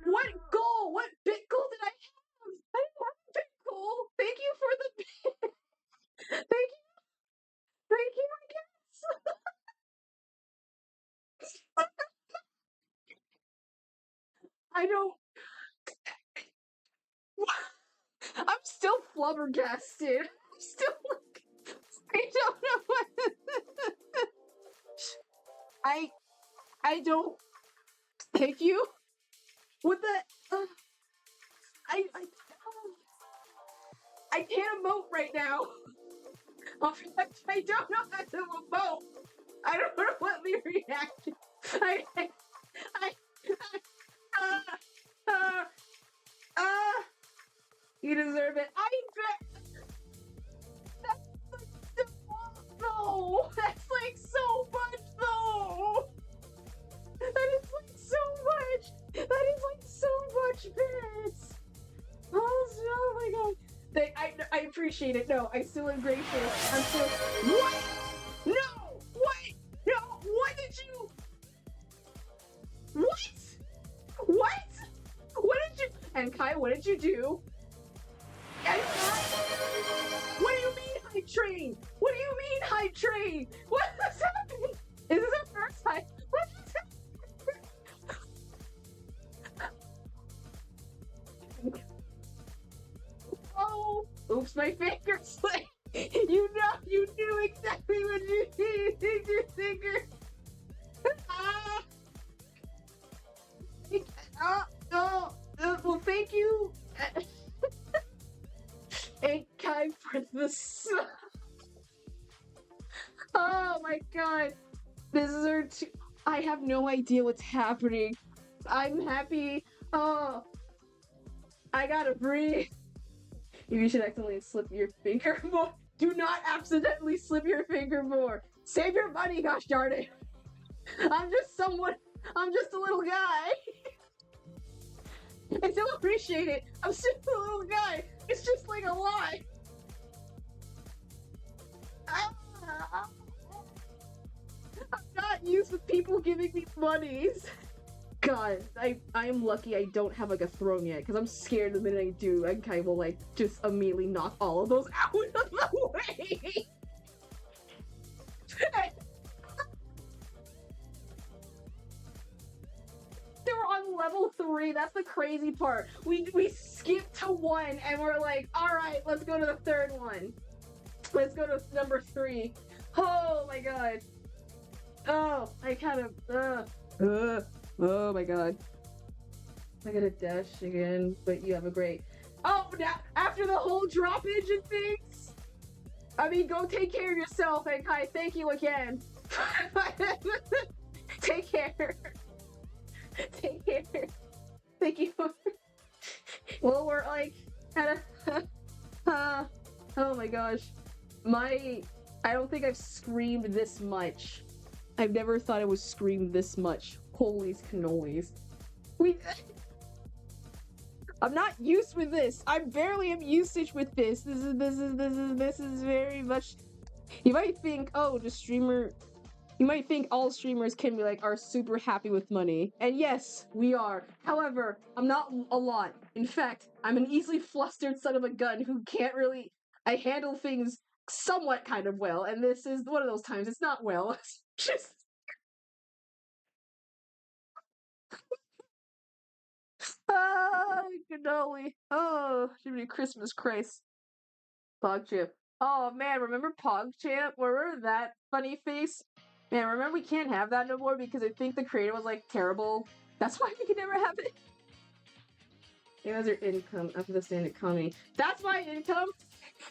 What goal? What bit goal did I have? I didn't have a bit goal. Thank you for the bit. Thank you, I guess. I don't. I'm still flubbergasted. I'm still like, I don't know what. I don't. Thank you. What the? I I can't emote right now. I don't know how to emote. I don't know what me react. You deserve it. I bet. That's like no. That's like so much though. That is like so much. That is like so much bits. Oh my god. I appreciate it. No, I still am grateful. I'm still. What? No! What? No! What did you? What? What? What did you? And Kai, what did you do? And what do you mean hype train? What do you mean hype train? What is happening? Is this our first time? What is happening? Oh, oops, my finger slipped. You knew exactly what you did. Your finger. Well, thank you. And Kai for the sun. Oh my god. This is our I have no idea what's happening. I'm happy. Oh. I gotta breathe. You should accidentally slip your finger more. Do not accidentally slip your finger more. Save your money, gosh darn it. I'm just a little guy. I still appreciate it. I'm still a little guy. It's just like a lot. I'm not used to people giving me monies. God, I am lucky I don't have like a throne yet, because I'm scared the minute I do, and Kai will like just immediately knock all of those out of the way. They were on level 3. That's the crazy part. We skipped to 1 and we're like, all right, let's go to the third one. Let's go to number 3. Oh my god. Oh, I kind of. Oh my god. I gotta dash again, but you have a great. Oh, now after the whole drop engine things. I mean, go take care of yourself, and Kai, thank you again. Take care. Take care. Thank you. Well, we're like at a. Oh my gosh. I don't think I've screamed this much. I've never thought I was screamed this much. Holy cannolis. I'm not used with this. I barely am usage with this. This is very much. You might think, oh, you might think all streamers can be are super happy with money. And yes, we are. However, I'm not a lot. In fact, I'm an easily flustered son of a gun who can't really. I handle things somewhat kind of well, and this is one of those times it's not well. It's just. Cannoli. Oh, should be Christmas Christ. PogChamp. Oh man, remember PogChamp? Remember that funny face? Man, remember we can't have that no more because I think the creator was terrible. That's why we can never have it. Yeah, that's your income after the stand-up comedy. That's my income?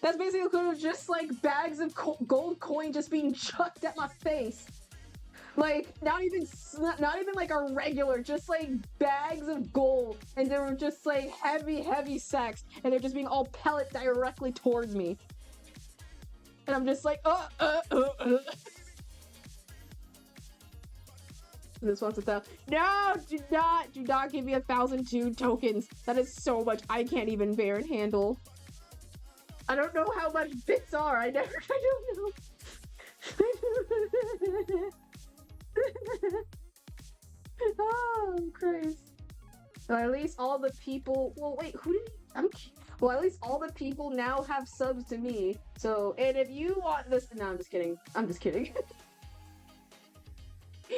That's basically just bags of gold coin just being chucked at my face. Not even a regular, just bags of gold, and they were just heavy sacks, and they're just being all pellet directly towards me. And I'm just This one's 1,000. No, do not give me 1,002 tokens. That is so much I can't even bear and handle. I don't know how much bits are. I don't know. Oh, Christ. Well, at least all the people. Well, wait, who did he? Well, at least all the people now have subs to me. So, and if you want this. No, I'm just kidding. I'm just kidding.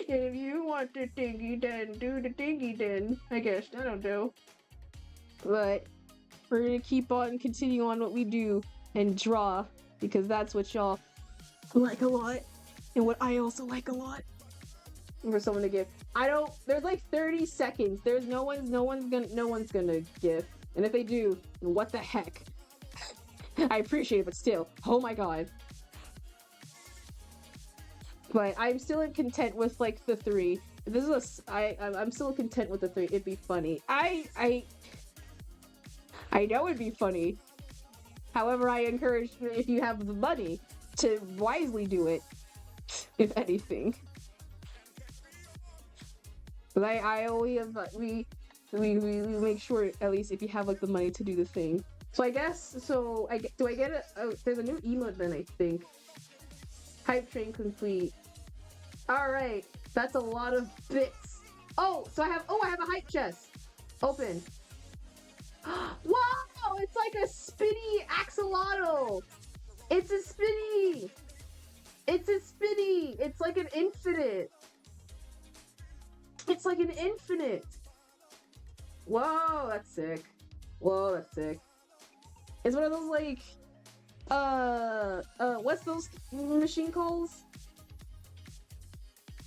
And if you want the thingy, then do the thingy, then. I guess. I don't know. But we're gonna keep on, continue on what we do and draw. Because that's what y'all like a lot. And what I also like a lot. For someone to give. There's 30 seconds. There's no one's gonna give. And if they do, what the heck? I appreciate it, but still, oh my god. But I'm still content with like the 3. This is I'm still content with the 3. It'd be funny. I know it'd be funny. However, I encourage, if you have the money, to wisely do it, if anything. But I only have we make sure, at least if you have like the money to do the thing. So I guess, so do I get it? Oh, there's a new emote then, I think. Hype train complete. All right, that's a lot of bits. Oh, so I have a hype chest. Open. Wow, it's like a spinny axolotl. It's a spinny. It's a spinny. It's like an infinite. It's like an infinite. Whoa, that's sick. Whoa, that's sick. It's one of those like, what's those machine calls?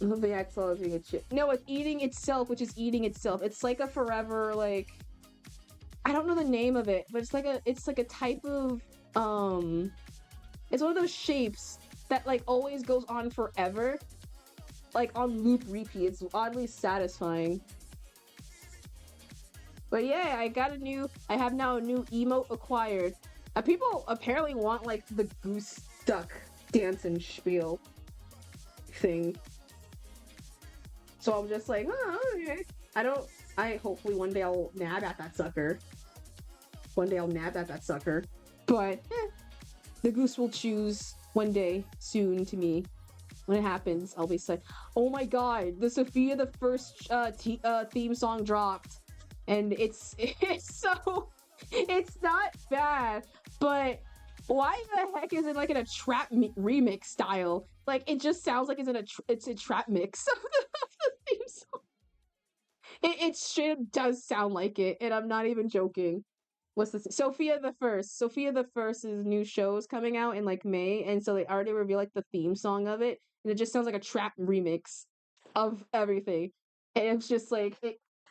The axolotl is being a chip. No, it's eating itself, which is eating itself. It's like a forever, like, I don't know the name of it, but it's like a type of, it's one of those shapes that like always goes on forever. Like on loop repeat. It's oddly satisfying. But yeah, I have now a new emote acquired. People apparently want like the goose duck dance and spiel thing. So I'm just like, oh, okay. Hopefully one day I'll nab at that sucker. One day I'll nab at that sucker. But the goose will choose one day soon to me. When it happens, I'll be like, oh my god, the Sophia the First theme song dropped. And it's not bad, but why the heck is it like in a trap remix style? Like, it just sounds like it's a trap mix of the theme song. It straight up does sound like it, and I'm not even joking. What's this? Sophia the First. Sophia the First's new show is coming out in like May, and so they already revealed like the theme song of it, and it just sounds like a trap remix of everything. And it's just like,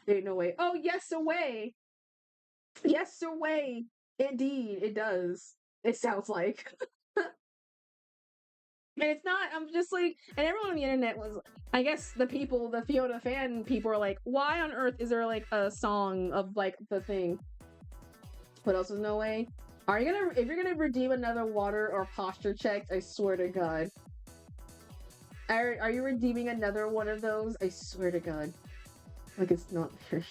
ain't no way. Oh, yes, away. Yes, away. Indeed, it does. It sounds like. And it's not, I'm just like, and everyone on the internet was, I guess the Fiona fan people are like, why on earth is there like a song of like the thing? What else is no way? If you're gonna redeem another water or posture check, I swear to God. Are you redeeming another one of those? I swear to God. Like, it's not very.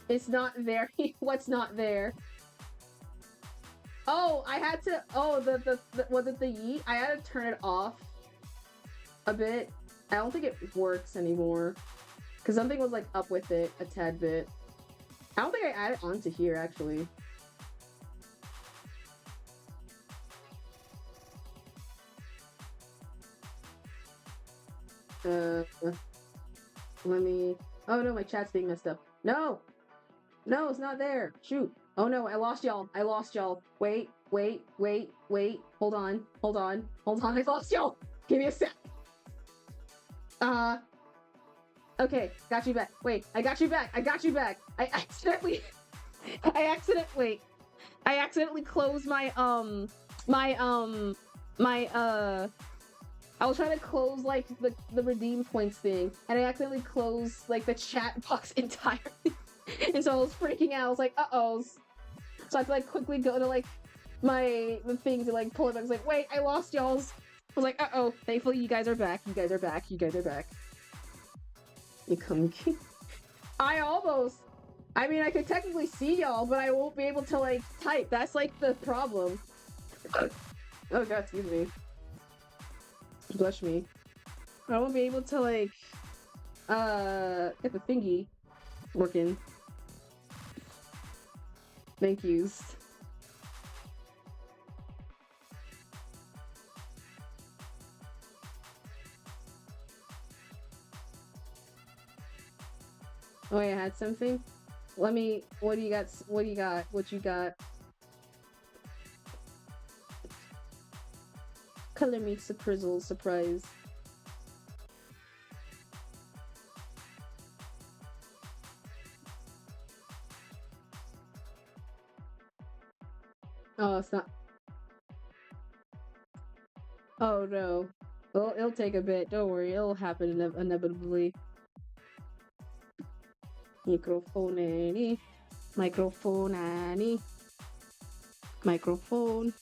It's not there. What's not there? Oh, I had to. Oh, the was it the yeet? I had to turn it off a bit. I don't think it works anymore because something was like up with it a tad bit. I don't think I added onto here actually. Let me. Oh no, my chat's being messed up. No, no, it's not there. Shoot. Oh no, I lost y'all. Wait. Hold on. I lost y'all. Give me a sec. Okay, got you back. Wait, I got you back. I accidentally closed my I was trying to close like the redeem points thing, and I accidentally closed like the chat box entirely. And so I was freaking out. I was like, uh-oh. So I had to like quickly go to like the thing to like pull it back. I was like, wait, I lost y'all's. I was like, uh-oh. Thankfully you guys are back. You guys are back. You come. I mean, I could technically see y'all, but I won't be able to like type. That's like the problem. Oh god, excuse me. Blush me. I won't be able to like get the thingy working. Thank yous. Oh, I had something? Let me, what do you got? What you got? Color me surprise. Oh, it's not. Oh no. Well, it'll take a bit. Don't worry. It'll happen inevitably. Microphone. Microphone. Microphone.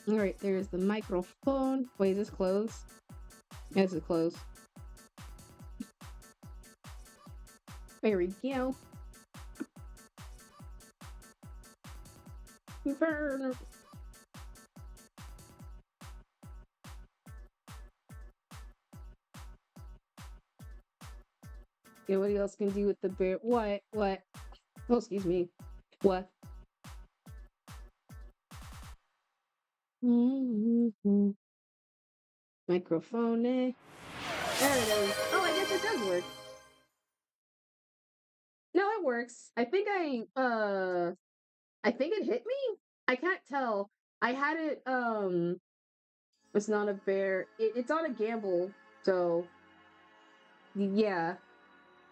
Alright, there's the microphone. Wait, is this closed? Yeah, this is closed. There we go. Burn. Yeah, what else can do with the bear? What? What? Oh, excuse me. What? Microphone. There it is. Oh, I guess it does work. No, it works. I think it hit me? I can't tell. I had it, it's not a bear. It's on a gamble, so yeah.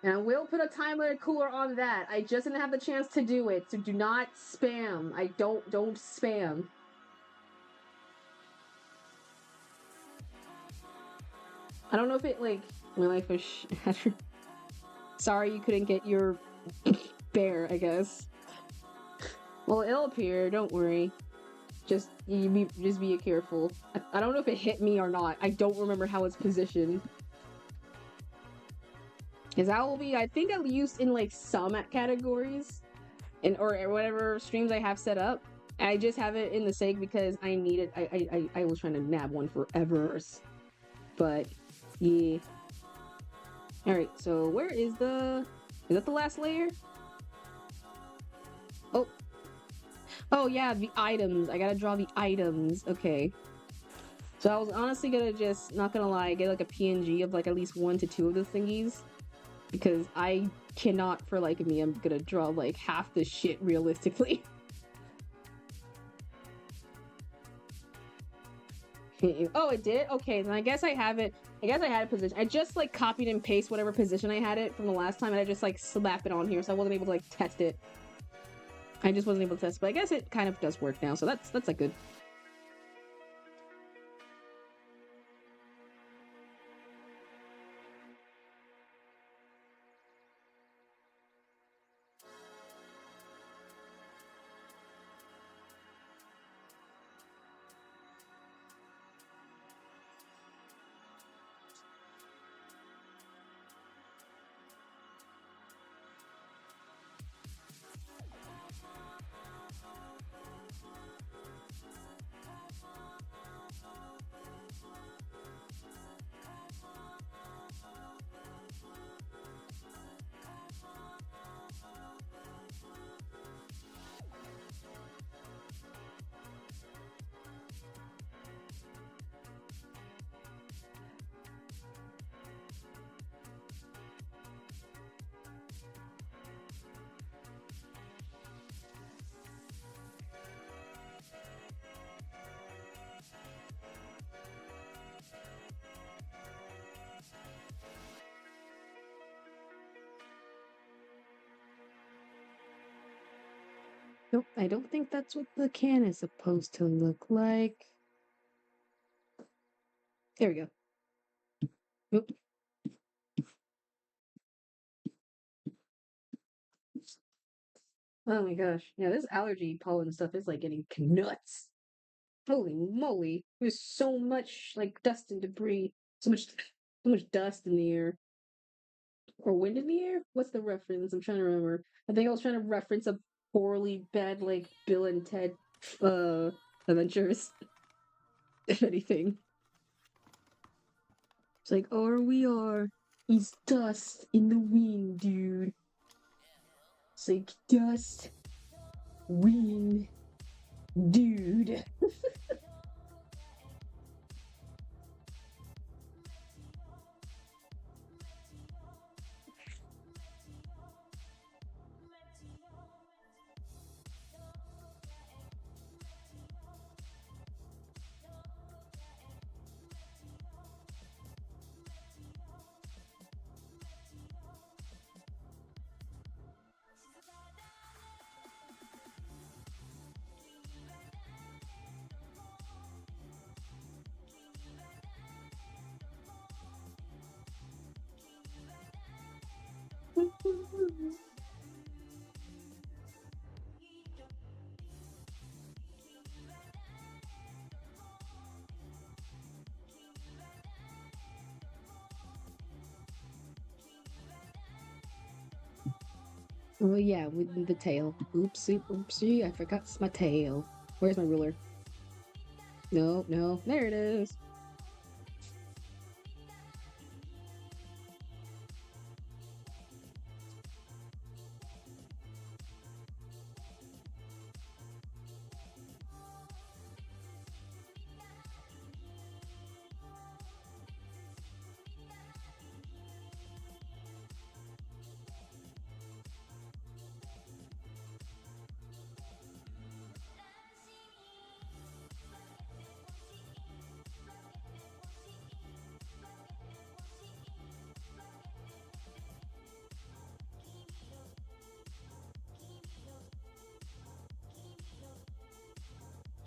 And I will put a timer cooler on that. I just didn't have the chance to do it, so do not spam. Don't spam. I don't know if it, like, my life was sorry you couldn't get your bear, I guess. Well, it'll appear, don't worry. Just be careful. I don't know if it hit me or not. I don't remember how it's positioned. Because that will be, I think, at least in like some categories, or whatever streams I have set up. I just have it in the sake because I need it. I was trying to nab one forever, but yeah. All right, so where is the? Is that the last layer? Oh, oh yeah, the items. I gotta draw the items. Okay. So I was honestly gonna just, not gonna lie, get like a PNG of like at least 1 to 2 of the thingies. Because I cannot, for like me, I'm gonna draw like half the shit realistically. Oh, it did? Okay, then I guess I have it. I guess I had a position. I just like copied and paste whatever position I had it from the last time, and I just like slap it on here, so I wasn't able to like test it. I just wasn't able to test, but I guess it kind of does work now, so that's like good. Nope, I don't think that's what the can is supposed to look like. There we go. Oop. Oh my gosh. Yeah, this allergy pollen stuff is like getting nuts. Holy moly. There's so much like dust and debris. So much dust in the air. Or wind in the air? What's the reference? I'm trying to remember. I think I was trying to reference a poorly bad like Bill and Ted adventures. If anything. It's like, we are. It's dust in the wind, dude. like dust, wind, dude. Oh yeah, with the tail. Oopsie, oopsie, I forgot my tail. Where's my ruler? No, no, there it is.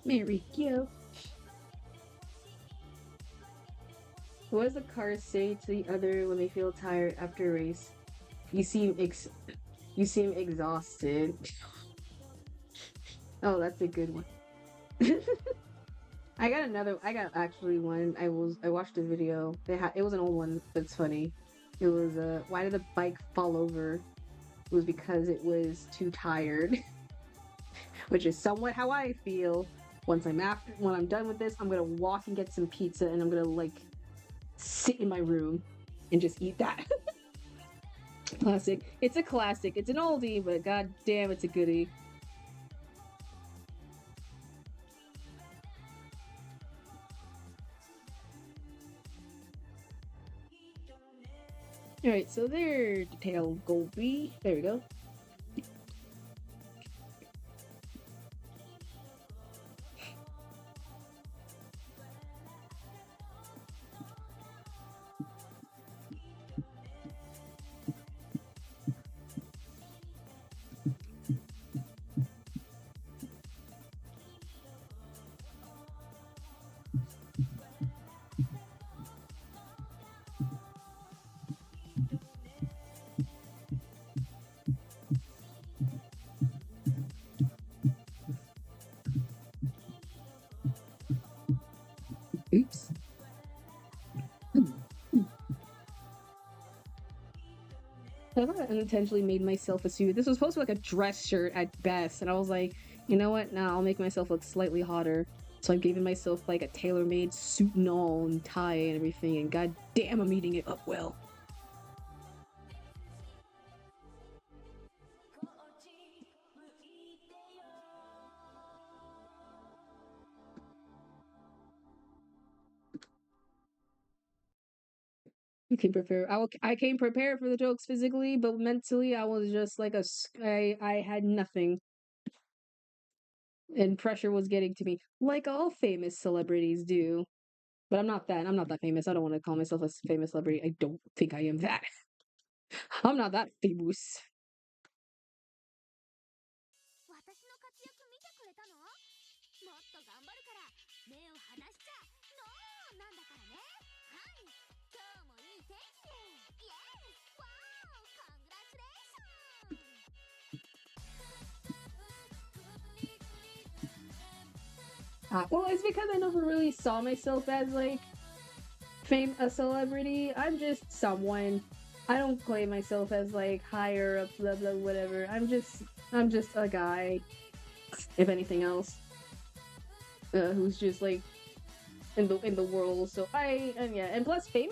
Mary, go. What does the car say to the other when they feel tired after a race? You seem exhausted. Oh, that's a good one. I got actually one. I watched a video. It was an old one, but it's funny. It was why did the bike fall over? It was because it was too tired. Which is somewhat how I feel. When I'm done with this, I'm gonna walk and get some pizza and I'm gonna like sit in my room and just eat that. Classic. It's a classic. It's an oldie, but god damn, it's a goodie. Alright, so there, detail Goldby. There we go. Oops. I thought I unintentionally made myself a suit. This was supposed to be like a dress shirt at best, and I was like, you know what? Nah, I'll make myself look slightly hotter. So I've given myself like a tailor-made suit and all and tie and everything, and god damn, I'm eating it up well. You can prepare. I came prepared for the jokes physically, but mentally I was just like I had nothing, and pressure was getting to me, like all famous celebrities do. But I'm not that. I'm not that famous. I don't want to call myself a famous celebrity. I don't think I am that. I'm not that famous. Well, it's because I never really saw myself as like a celebrity. I'm just someone. I don't claim myself as like higher up, blah blah whatever. I'm just a guy, if anything else, who's just like in the world. So and yeah, and plus fame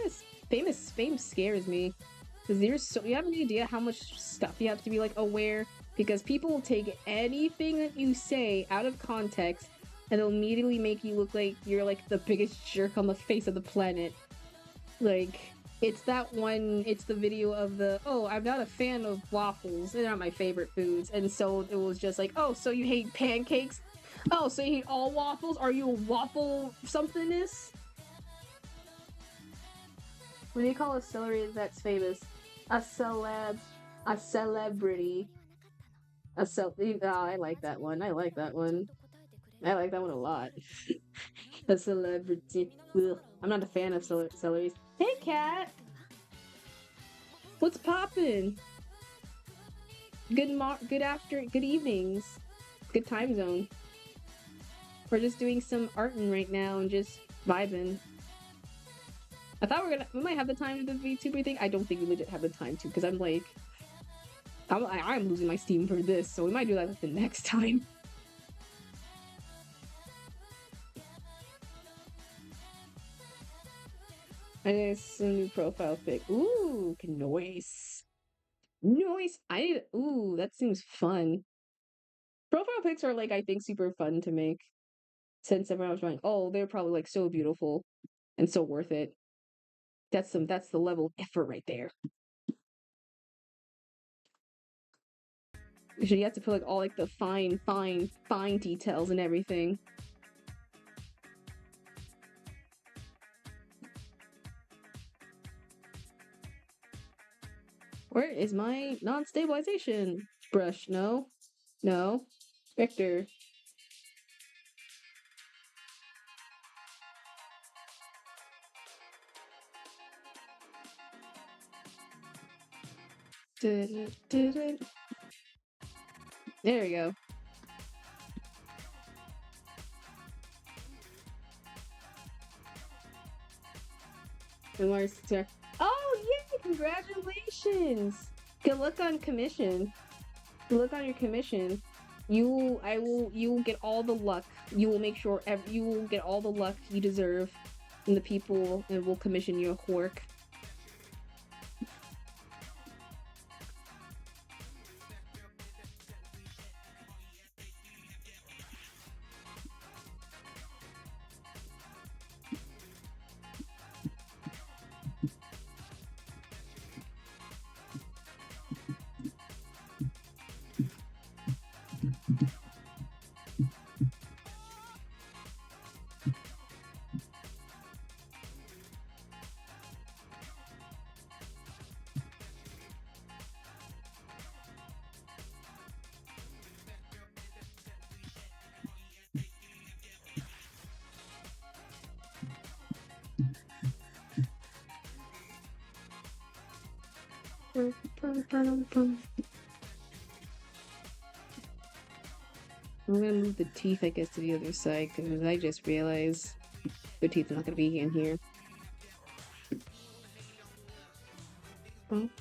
scares me because you have any idea how much stuff you have to be like aware because people will take anything that you say out of context and they'll immediately make you look like you're like the biggest jerk on the face of the planet. Like, it's that one, it's the video of the, oh, I'm not a fan of waffles, they're not my favorite foods, and so it was just like, oh, so you hate pancakes? Oh, so you hate all waffles? Are you a waffle somethingness? What do you call a celery that's famous? A celeb. A celebrity. A I like that one. I like that one. I like that one a lot. A celebrity. Ugh. I'm not a fan of celeries. Hey, cat! What's poppin'? Good evenings. Good time zone. We're just doing some arting right now and just vibing. I thought we might have the time to do the VTuber thing. I don't think we legit have the time to, because I'm like, I'm losing my steam for this, so we might do that like the next time. I need some new profile pic. Ooh, noise. Noise. Ooh, that seems fun. Profile pics are like, I think, super fun to make. Since everyone was going, oh, they're probably like so beautiful and so worth it. That's the level of effort right there. So you have to put like all like the fine details and everything. Where is my non-stabilization brush? No. Victor. There we go. Oh, yay! Congratulations! Good luck on commission. Good luck on your commission. You will get all the luck. You will make sure you will get all the luck you deserve, and the people will commission your work. I'm gonna move the teeth, I guess, to the other side, because I just realized the teeth are not gonna be in here. Oop.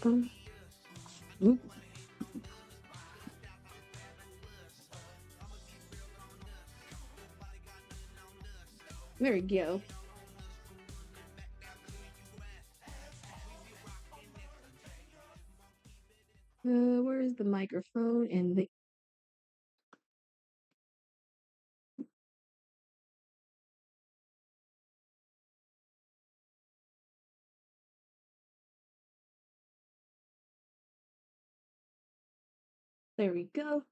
There we go. Where is the microphone and the... There we go.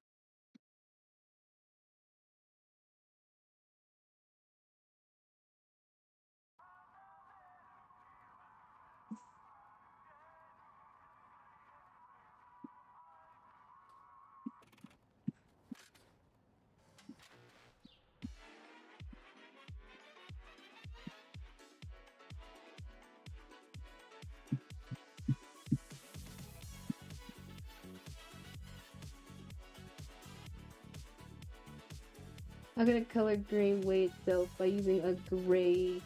I'm gonna color gray weight itself by using a great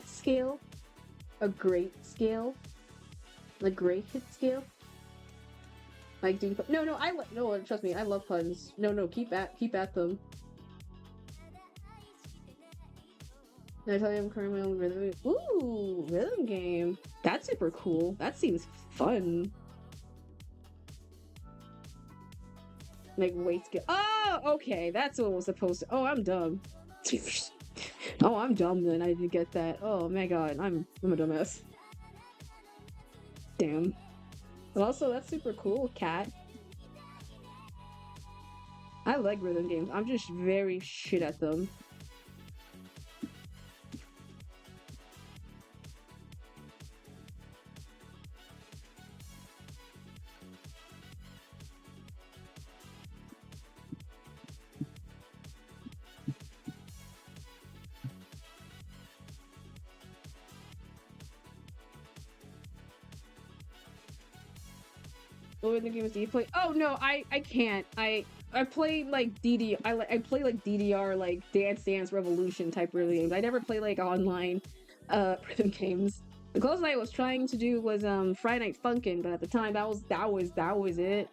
scale. A great scale. A great hit scale. Like doing no, trust me, I love puns. No, keep at them. And I tell you I'm currently on rhythm. Ooh, rhythm game. That's super cool. That seems fun. Like weight skill. Oh, okay, that's what was supposed to. Oh, I'm dumb. Oh, I'm dumb then. I didn't get that. Oh my god, I'm a dumbass. Damn. But also, that's super cool, cat. I like rhythm games. I'm just very shit at them. What rhythm games do you play? Oh no, I can't. I play like I play like DDR, like Dance Dance Revolution type rhythm games. I never play like online rhythm games. The closest I was trying to do was Friday Night Funkin', but at the time that was it.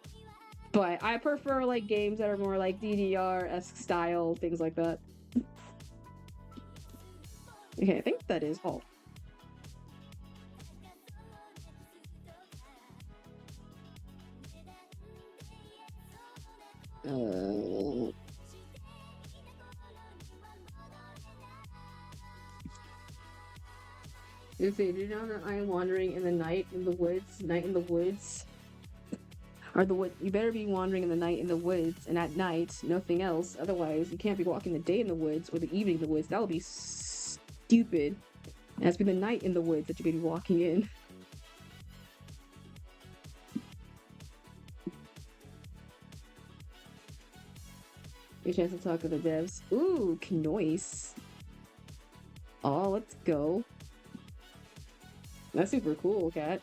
But I prefer like games that are more like DDR-esque style, things like that. Okay, I think that is all. If they do know that I am wandering in the night in the woods, night in the woods, or the wood, you better be wandering in the night in the woods and at night, nothing else. Otherwise, you can't be walking the day in the woods or the evening in the woods. That would be stupid. It has to be the night in the woods that you could be walking in. A chance to talk to the devs. Ooh, nice. Oh, let's go. That's super cool, cat.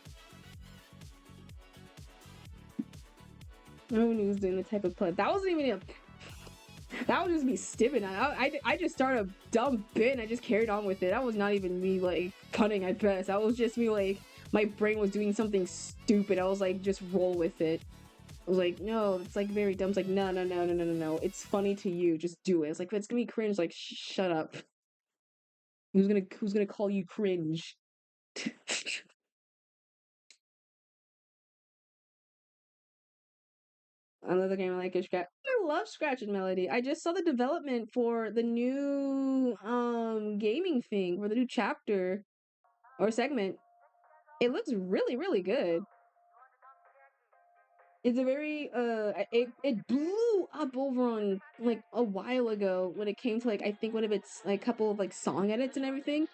No one who's doing the type of play. That wasn't even a. That was just me stimming. I just started a dumb bit and I just carried on with it. That was not even me like cutting at best. That was just me like my brain was doing something stupid. I was like, just roll with it. I was like, no, it's like very dumb. It's like, no. It's funny to you. Just do it. It's like, it's gonna be cringe. Like, shut up. Who's gonna call you cringe? Another game I like is Scratch. I love Scratch and Melody. I just saw the development for the new gaming thing, for the new chapter or segment. It looks really, really good. It's a very it blew up over on like a while ago when it came to like I think one of its like couple of like song edits and everything.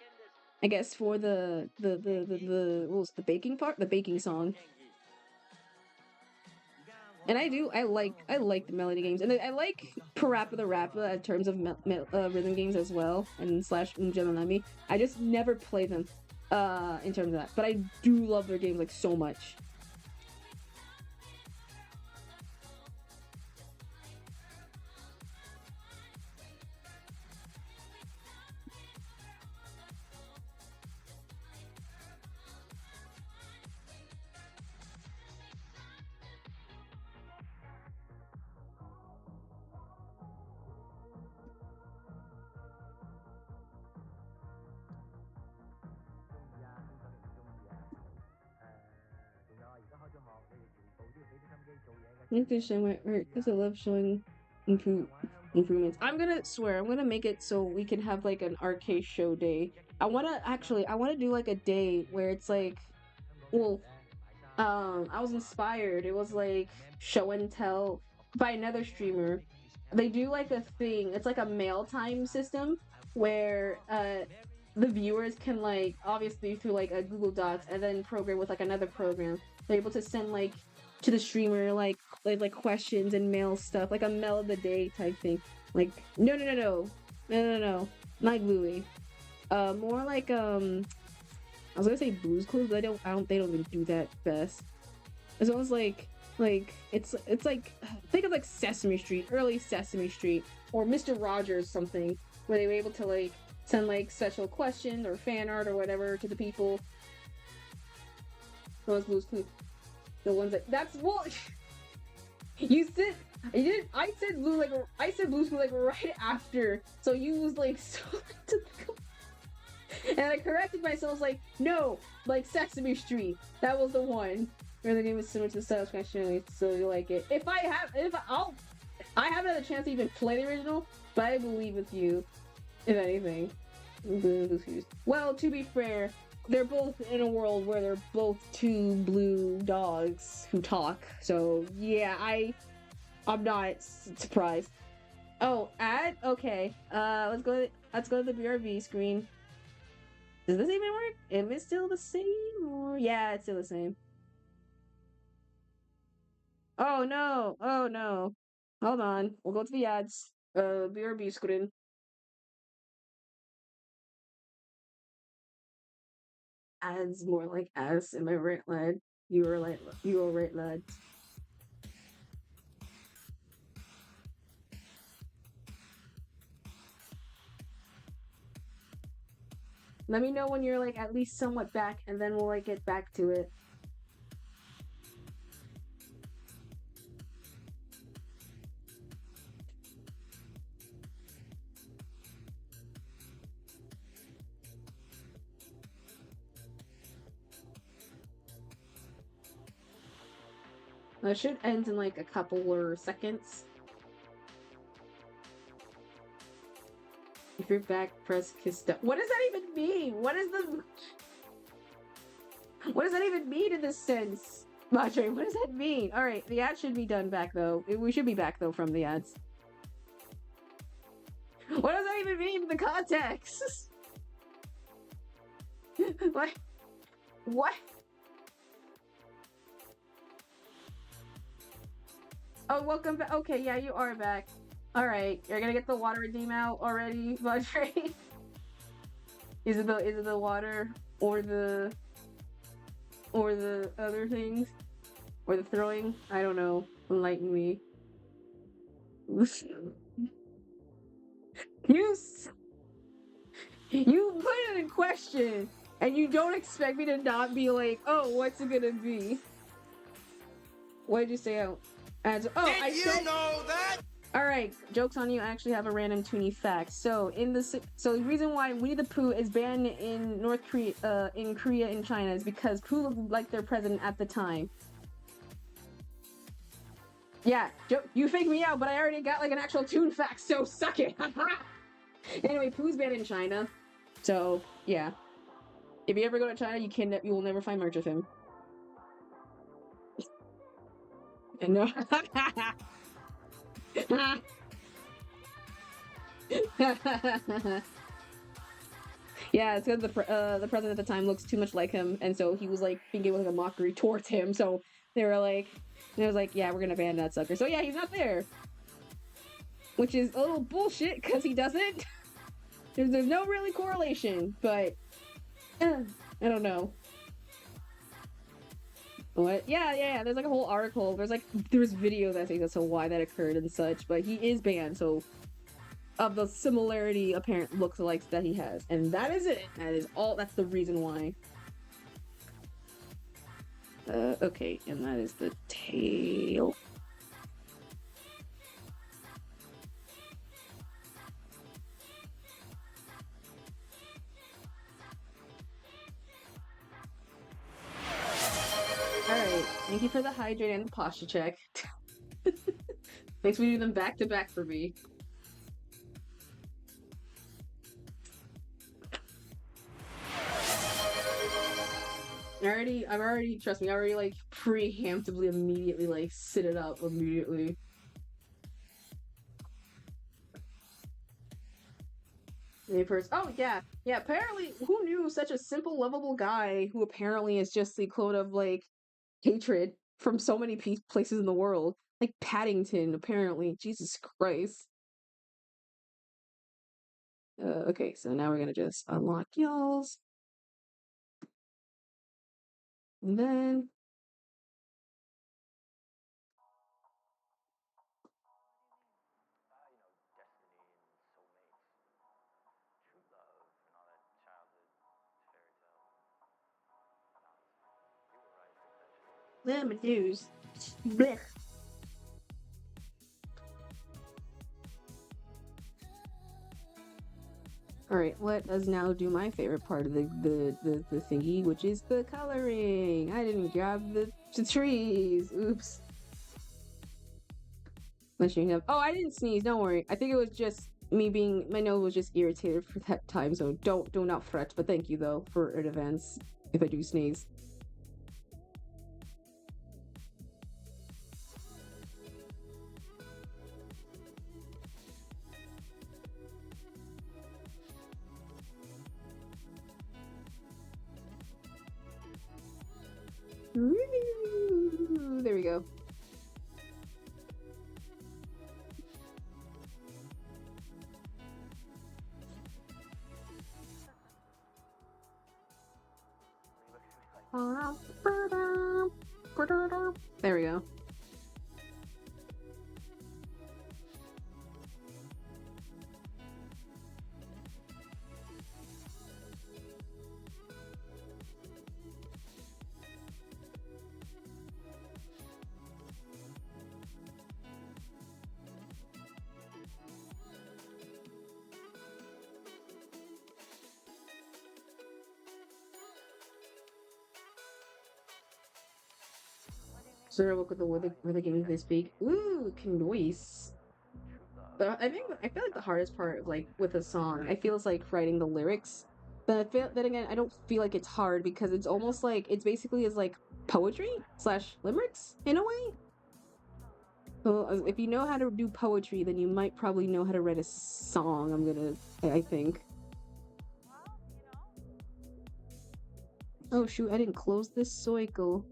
I guess for the what was it, the baking part, the baking song. And I like the melody games, and I like Parappa the Rappa in terms of rhythm games as well, and slash Unjanami. I just never play them in terms of that, but I do love their games like so much. I think this show might hurt because I love showing improvements. I'm gonna swear, I'm gonna make it so we can have like an arcade show day. I wanna do like a day where it's like, well, I was inspired. It was like show and tell by another streamer. They do like a thing. It's like a mail time system where the viewers can like obviously through like a Google Docs and then program with like another program. They're able to send like to the streamer like questions and mail stuff like a mail of the day type thing. Like no, not Bluey. More like I was gonna say Blue's Clues, but they don't even do that best. It's almost like it's like think of like Sesame Street, early Sesame Street, or Mr. Rogers something, where they were able to like send like special questions or fan art or whatever to the people. Those Blue's Clues, the ones that's well, you said you didn't. I said Blue's Clues like right after, so you was like so. And I corrected myself, I was like, no, like Sesame Street. That was the one. Where the game is similar to the style of Scratch, so you like it. If I haven't had a chance to even play the original, but I believe it's you, if anything. Well, to be fair, they're both in a world where they're both two blue dogs who talk. So yeah, I'm not surprised. Oh, ad? Okay. Let's go to the BRB screen. Does this even work? Am it still the same? Or yeah, it's still the same. Oh no. Oh no. Hold on. We'll go to the ads. BRB screen. Ads more like ass. Am I right, lad? You were right, lad. Let me know when you're like at least somewhat back, and then we'll like get back to it. It should end in like a couple or seconds. If you're back, press kiss down. What does that even mean? What does that even mean in this sense? Madre, what does that mean? Alright, the ad should be done back though. We should be back though from the ads. What does that even mean in the context? What? What? Oh, welcome back. Okay, yeah, you are back. Alright, you're gonna get the water redeem out already, Madre? Is it the water or the other things? Or the throwing? I don't know. Enlighten me. You put it in question, and you don't expect me to not be like, oh, what's it gonna be? What did you say? Oh, I said. You know that? All right, jokes on you. I actually have a random toony fact. So the reason why Winnie the Pooh is banned in North Korea, in Korea and China is because Pooh looked like their president at the time. Yeah, you faked me out, but I already got like an actual toon fact, so suck it. Anyway, Pooh's banned in China, so yeah. If you ever go to China, you will never find merch of him. And no. Yeah, it's because the president at the time looks too much like him, and so he was like thinking it was like a mockery towards him. So they were like, yeah, we're gonna ban that sucker. So yeah, he's not there, which is a little bullshit because he doesn't. There's no really correlation, but I don't know. What? Yeah. There's like a whole article. There's video that says as to why that occurred and such, but he is banned. So of the similarity apparent lookalikes that he has, and that is it. That is all. That's the reason why. Okay, and that is the tail. Alright, thank you for the hydrate and the posture check. Makes me do them back to back for me. Trust me, I already like preemptively immediately like sit it up immediately. Oh yeah, apparently, who knew such a simple, lovable guy who apparently is just the clone of like hatred from so many places in the world, like Paddington, apparently. Jesus Christ. Okay, so now we're gonna just unlock y'all's. And then lemon juice. Blech. Alright, let us now do my favorite part of the thingy, which is the coloring. I didn't grab the trees. Oops. Mentioning him. Oh, I didn't sneeze. Don't worry. I think it was just me being my nose was just irritated for that time. So do not fret. But thank you though for in advance if I do sneeze. There we go. There we go. So look at the where the games they speak. Ooh, Canoise. I feel like the hardest part, like with a song, I feel it's like writing the lyrics. But I feel then again, I don't feel like it's hard because it's almost like it's basically is like poetry slash limericks in a way. So if you know how to do poetry, then you might probably know how to write a song. I think. Oh shoot, I didn't close this cycle.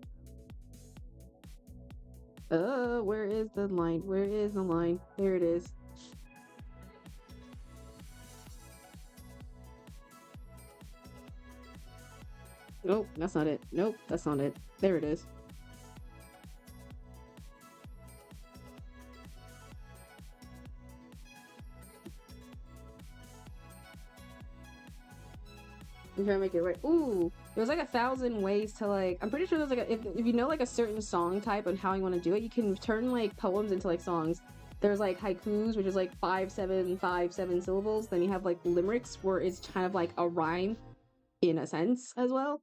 Where is the line? Where is the line? There it is. Nope, that's not it. Nope, that's not it. There it is. I'm trying to make it right. Ooh, there's like 1,000 ways to like. I'm pretty sure there's like if you know like a certain song type and how you want to do it, you can turn like poems into like songs. There's like haikus, which is like 5, 7, 5, 7 syllables. Then you have like limericks, where it's kind of like a rhyme in a sense as well.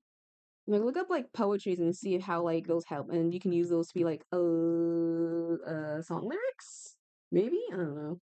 Like look up like poetries and see how like those help, and you can use those to be like song lyrics. Maybe I don't know.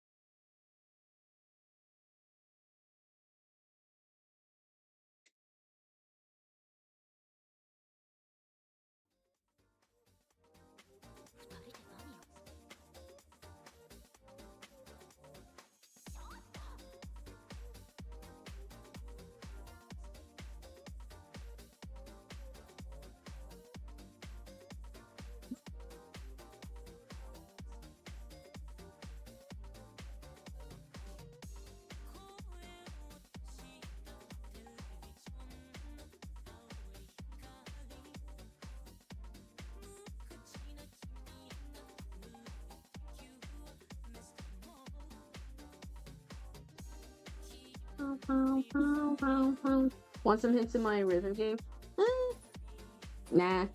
Want some hints in my rhythm game? Nah.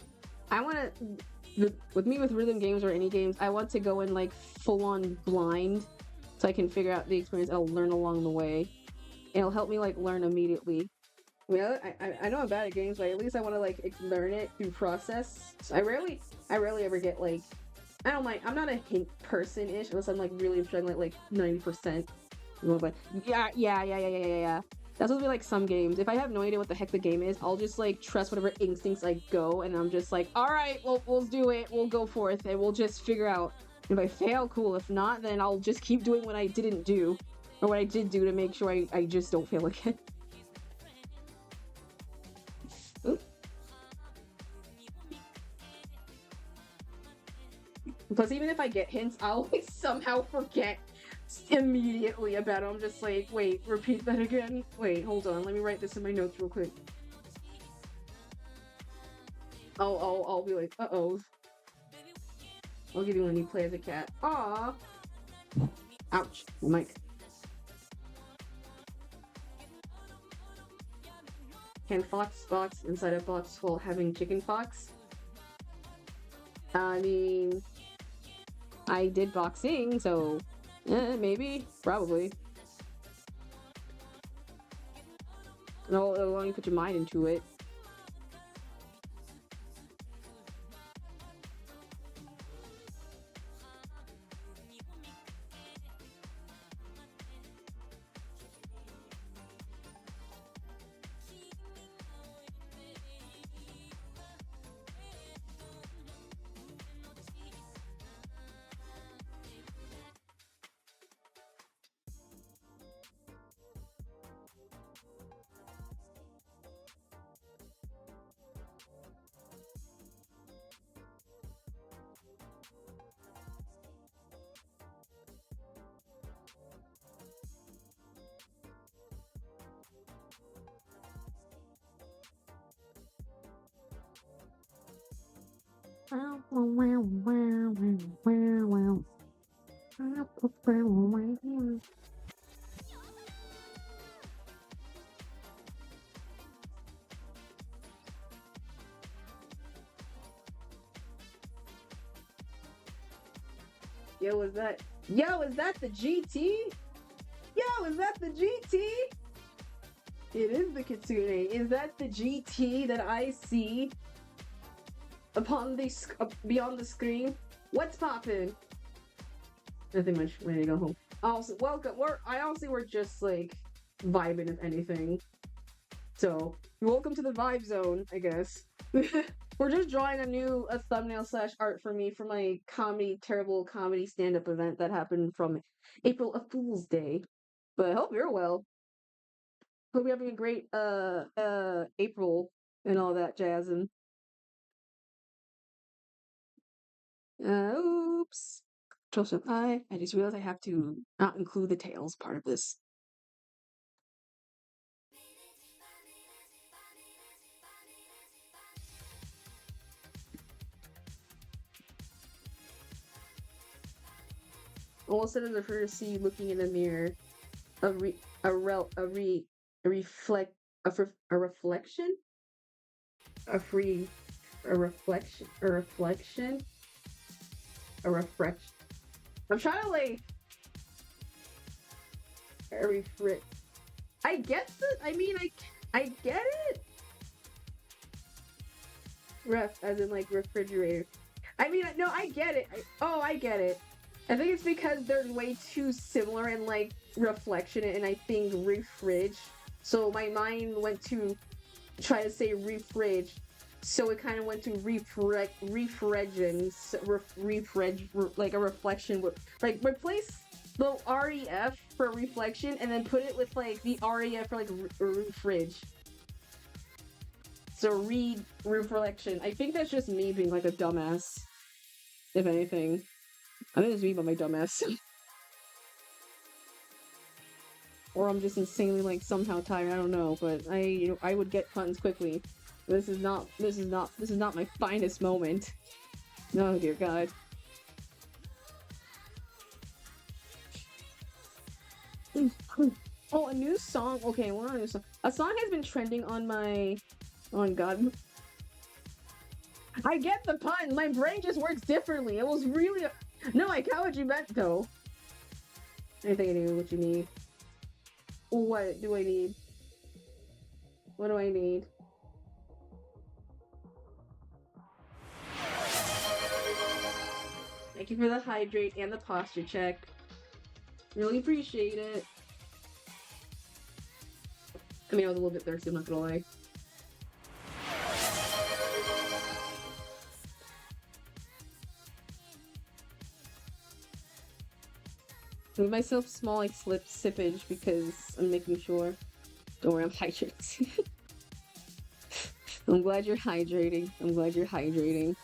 I want to. With me with rhythm games or any games, I want to go in like full on blind, so I can figure out the experience. I'll learn along the way. It'll help me like learn immediately. I mean, I know I'm bad at games, but at least I want to like learn it through process. So I rarely ever get like. I don't mind. I'm not a hint person-ish unless I'm like really struggling at like 90%. Like, yeah. That's supposed to be like some games. If I have no idea what the heck the game is, I'll just like trust whatever instincts I go, and I'm just like, all right, we'll do it. We'll go forth, and we'll just figure out. If I fail, cool. If not, then I'll just keep doing what I didn't do, or what I did do to make sure I just don't fail again. Plus, even if I get hints, I'll somehow forget immediately about it. I'm just like, wait, repeat that again? Wait, hold on. Let me write this in my notes real quick. I'll be like, uh-oh. I'll give you when you play as a cat. Aww. Ouch. Mike. Can fox box inside a box while having chicken pox? I mean, I did boxing, so maybe, probably. No, it'll only put your mind into it. Yo, is that? Yo, is that the GT? Yo, is that the GT? It is the Kitsune. Is that the GT that I see upon the beyond the screen? What's poppin'? Nothing much. Ready to go home. Also, welcome. I honestly we're just like vibing, if anything. So, welcome to the vibe zone, I guess. We're just drawing a thumbnail slash art for me for my terrible comedy stand-up event that happened from April of Fool's Day. But I hope you're well. Hope you're having a great April and all that jazz. And oops. Joseph, I just realized I have to not include the tails part of this. All of a sudden, I prefer to see looking in the mirror a reflection, a reflection, a reflection. I'm trying to like I get I get it. As in like refrigerator. I mean, no, I get it. I get it. I think it's because they're way too similar in like reflection and I think refridge. So my mind went to try to say refridge. So it kind of went to refridging, like a reflection with like replace the REF for reflection and then put it with like the REF for like refridge. So reflection. I think that's just me being like a dumbass. If anything. I think it's me, but my dumbass. Or I'm just insanely like somehow tired. I don't know, but I would get puns quickly. This is not my finest moment. Oh dear God. Oh, a new song. Okay, we're on a new song. A song has been trending on my. Oh God. I get the pun. My brain just works differently. It was really. No, I got what you meant though. Anything I do, what you need. What do I need? What do I need? Thank you for the hydrate and the posture check. Really appreciate it. I mean, I was a little bit thirsty, I'm not gonna lie. I made myself small like sippage because I'm making sure. Don't worry, I'm hydrating. I'm glad you're hydrating. I'm glad you're hydrating.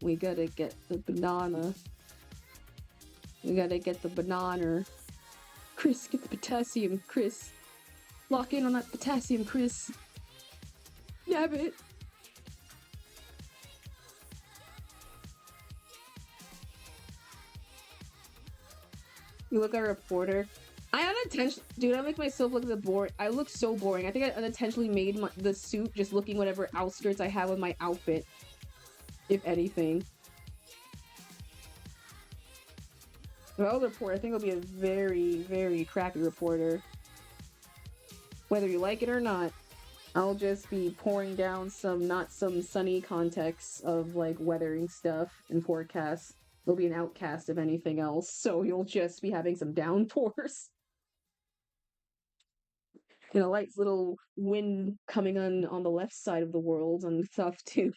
We gotta get the banana. We gotta get the banana. Chris, get the potassium, Chris. Lock in on that potassium, Chris. Damn it. You look like a reporter. I unintentionally, dude, I make myself look boring. I look so boring. I think I unintentionally made the suit just looking whatever outskirts I have with my outfit. If anything. If I was a reporter, I think it'll be a very, very crappy reporter. Whether you like it or not, I'll just be pouring down not some sunny context of like weathering stuff and forecasts. It'll be an outcast if anything else, so you'll just be having some downpours. And a light little wind coming on the left side of the world and stuff too.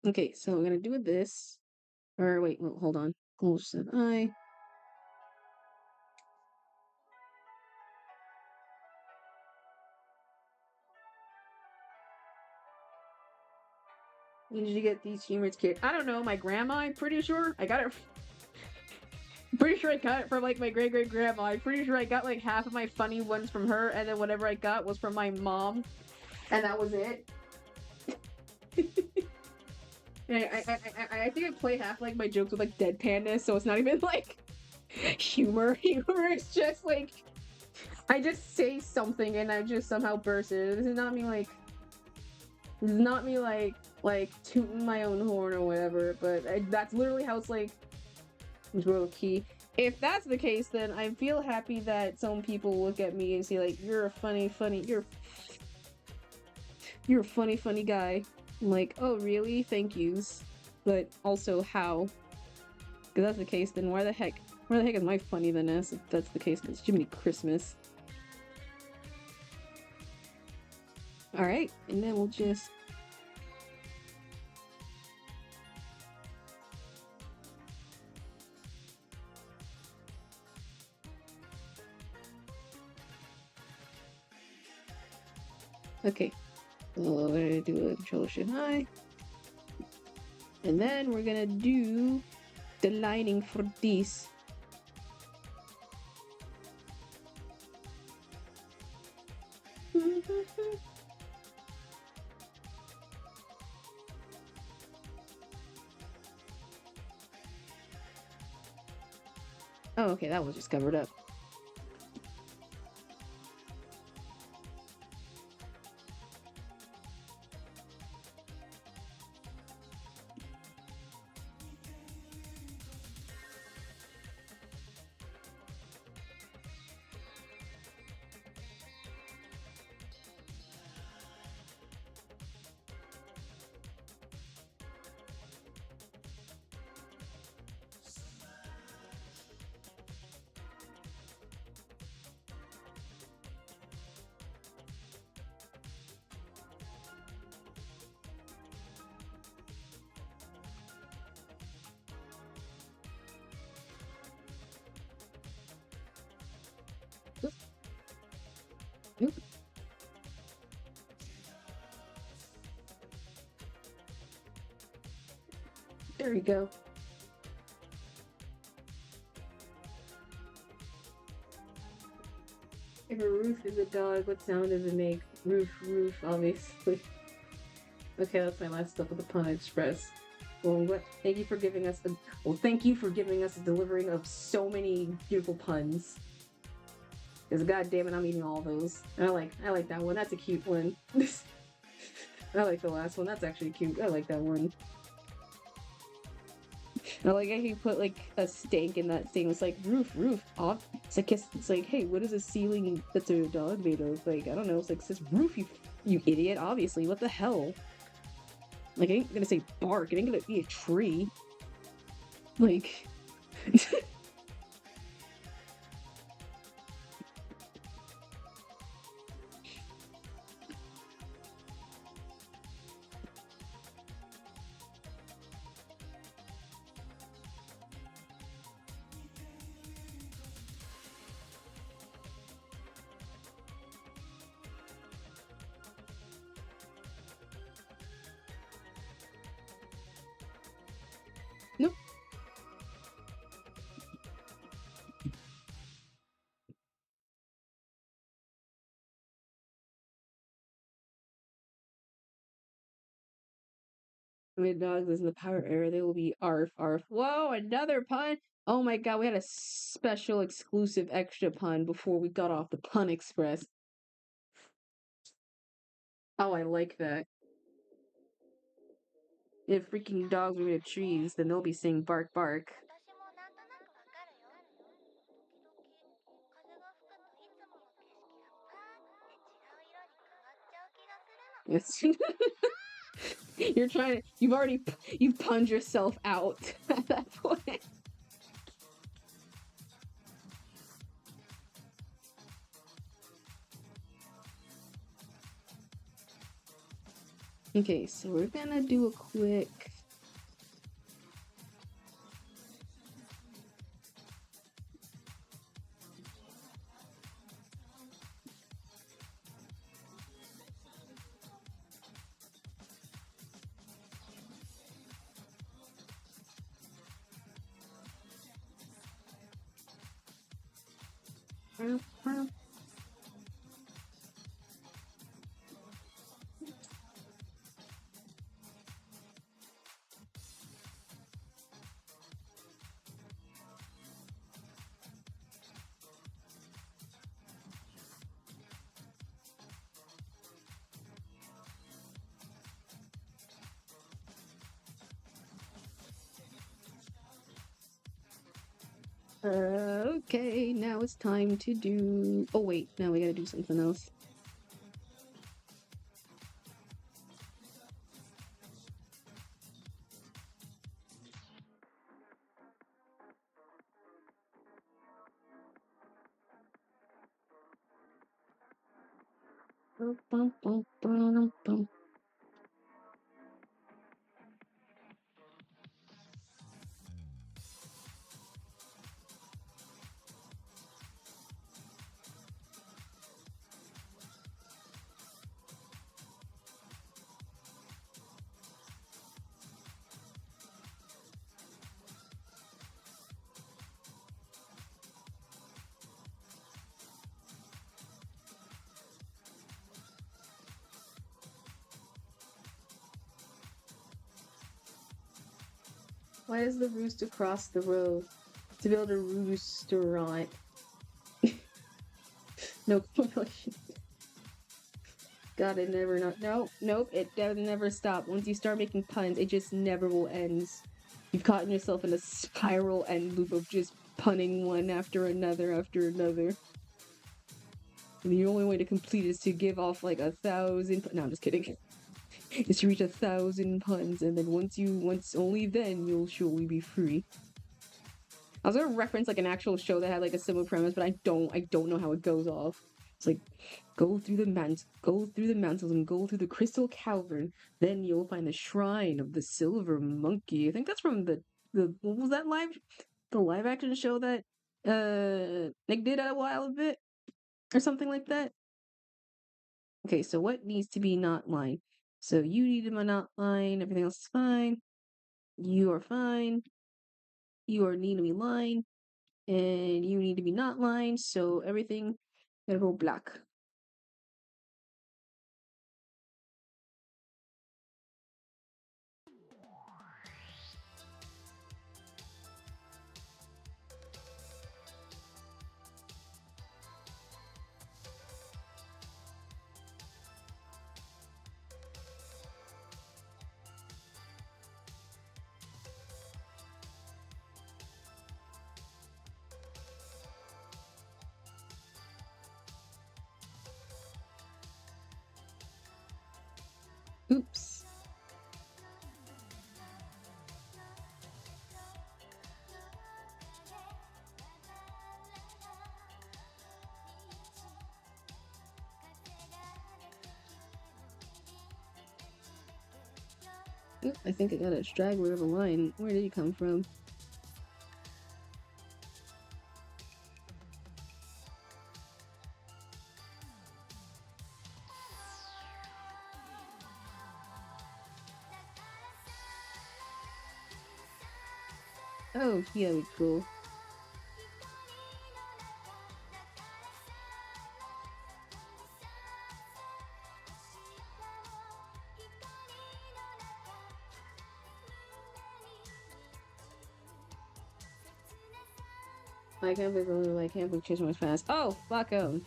Okay, so I'm gonna do this. Or wait, well, hold on. Close an eye. When did you get these humorous kids? I don't know, my grandma, I'm pretty sure. I got her. Pretty sure I got it from like my great grandma. I'm pretty sure I got like half of my funny ones from her, and then whatever I got was from my mom, and that was it. I think I play half like my jokes with like deadpanness, so it's not even like humor. Humor is just like I just say something and I just somehow burst it. This is not me like tooting my own horn or whatever, but that's literally how it's like. It's real key. If that's the case, then I feel happy that some people look at me and say like, "You're a funny, you're a funny guy." I'm like, "Oh, really? Thank yous." But also, how? Because that's the case, then where the heck is my funny than this? If that's the case, because Jiminy Christmas. All right, and then we'll just. Okay, so we're gonna do a control shift high. And then we're gonna do the lining for this. Oh, okay, that was just covered up. Oop. There we go. If a roof is a dog, what sound does it make? Roof, obviously. Okay, that's my last step with the Pun Express. Well, thank you for giving us a delivering of so many beautiful puns. Because goddammit, I'm eating all those. I like that one. That's a cute one. I like the last one. That's actually cute. I like that one. I like how he put like a stank in that thing. It's like roof off. It's like, hey, what is a ceiling that's a dog made of? Like, I don't know. It's like, it says roof, you idiot. Obviously, what the hell? Like, I ain't gonna say bark. It ain't gonna be a tree. Like. Nope. When dogs listen to Power Era, they will be arf arf. Whoa, another pun! Oh my god, we had a special exclusive extra pun before we got off the Pun Express. Oh, I like that. If freaking dogs were made of trees, then they'll be saying bark bark. Yes. You've punned yourself out at that point. Okay, so we're gonna do a quick. Okay, now it's time to do. Oh, wait, now we gotta do something else. Why does the rooster cross the road to build a roosterant? No, God, it never not. No, nope, it does never stop. Once you start making puns, it just never will end. You've caught yourself in a spiral end loop of just punning one after another after another. And the only way to complete is to give off like 1,000. No, I'm just kidding. Is to reach 1,000 puns, and then once only then you'll surely be free. I was gonna reference like an actual show that had like a similar premise, but I don't know how it goes off. It's like go through the mantles and go through the crystal cavern, then you'll find the shrine of the silver monkey. I think that's from the what was that live action show that Nick did a while of it or something like that. Okay, so what needs to be not line? So you need to not line, everything else is fine. You are fine. You are need to be line. And you need to be not lined, so everything gotta go black. Oops. Oop, I think I got a straggler of a line. Where did he come from? Oh, yeah, cool. My camp is only like can't believe changed much fast. Oh, fuck him.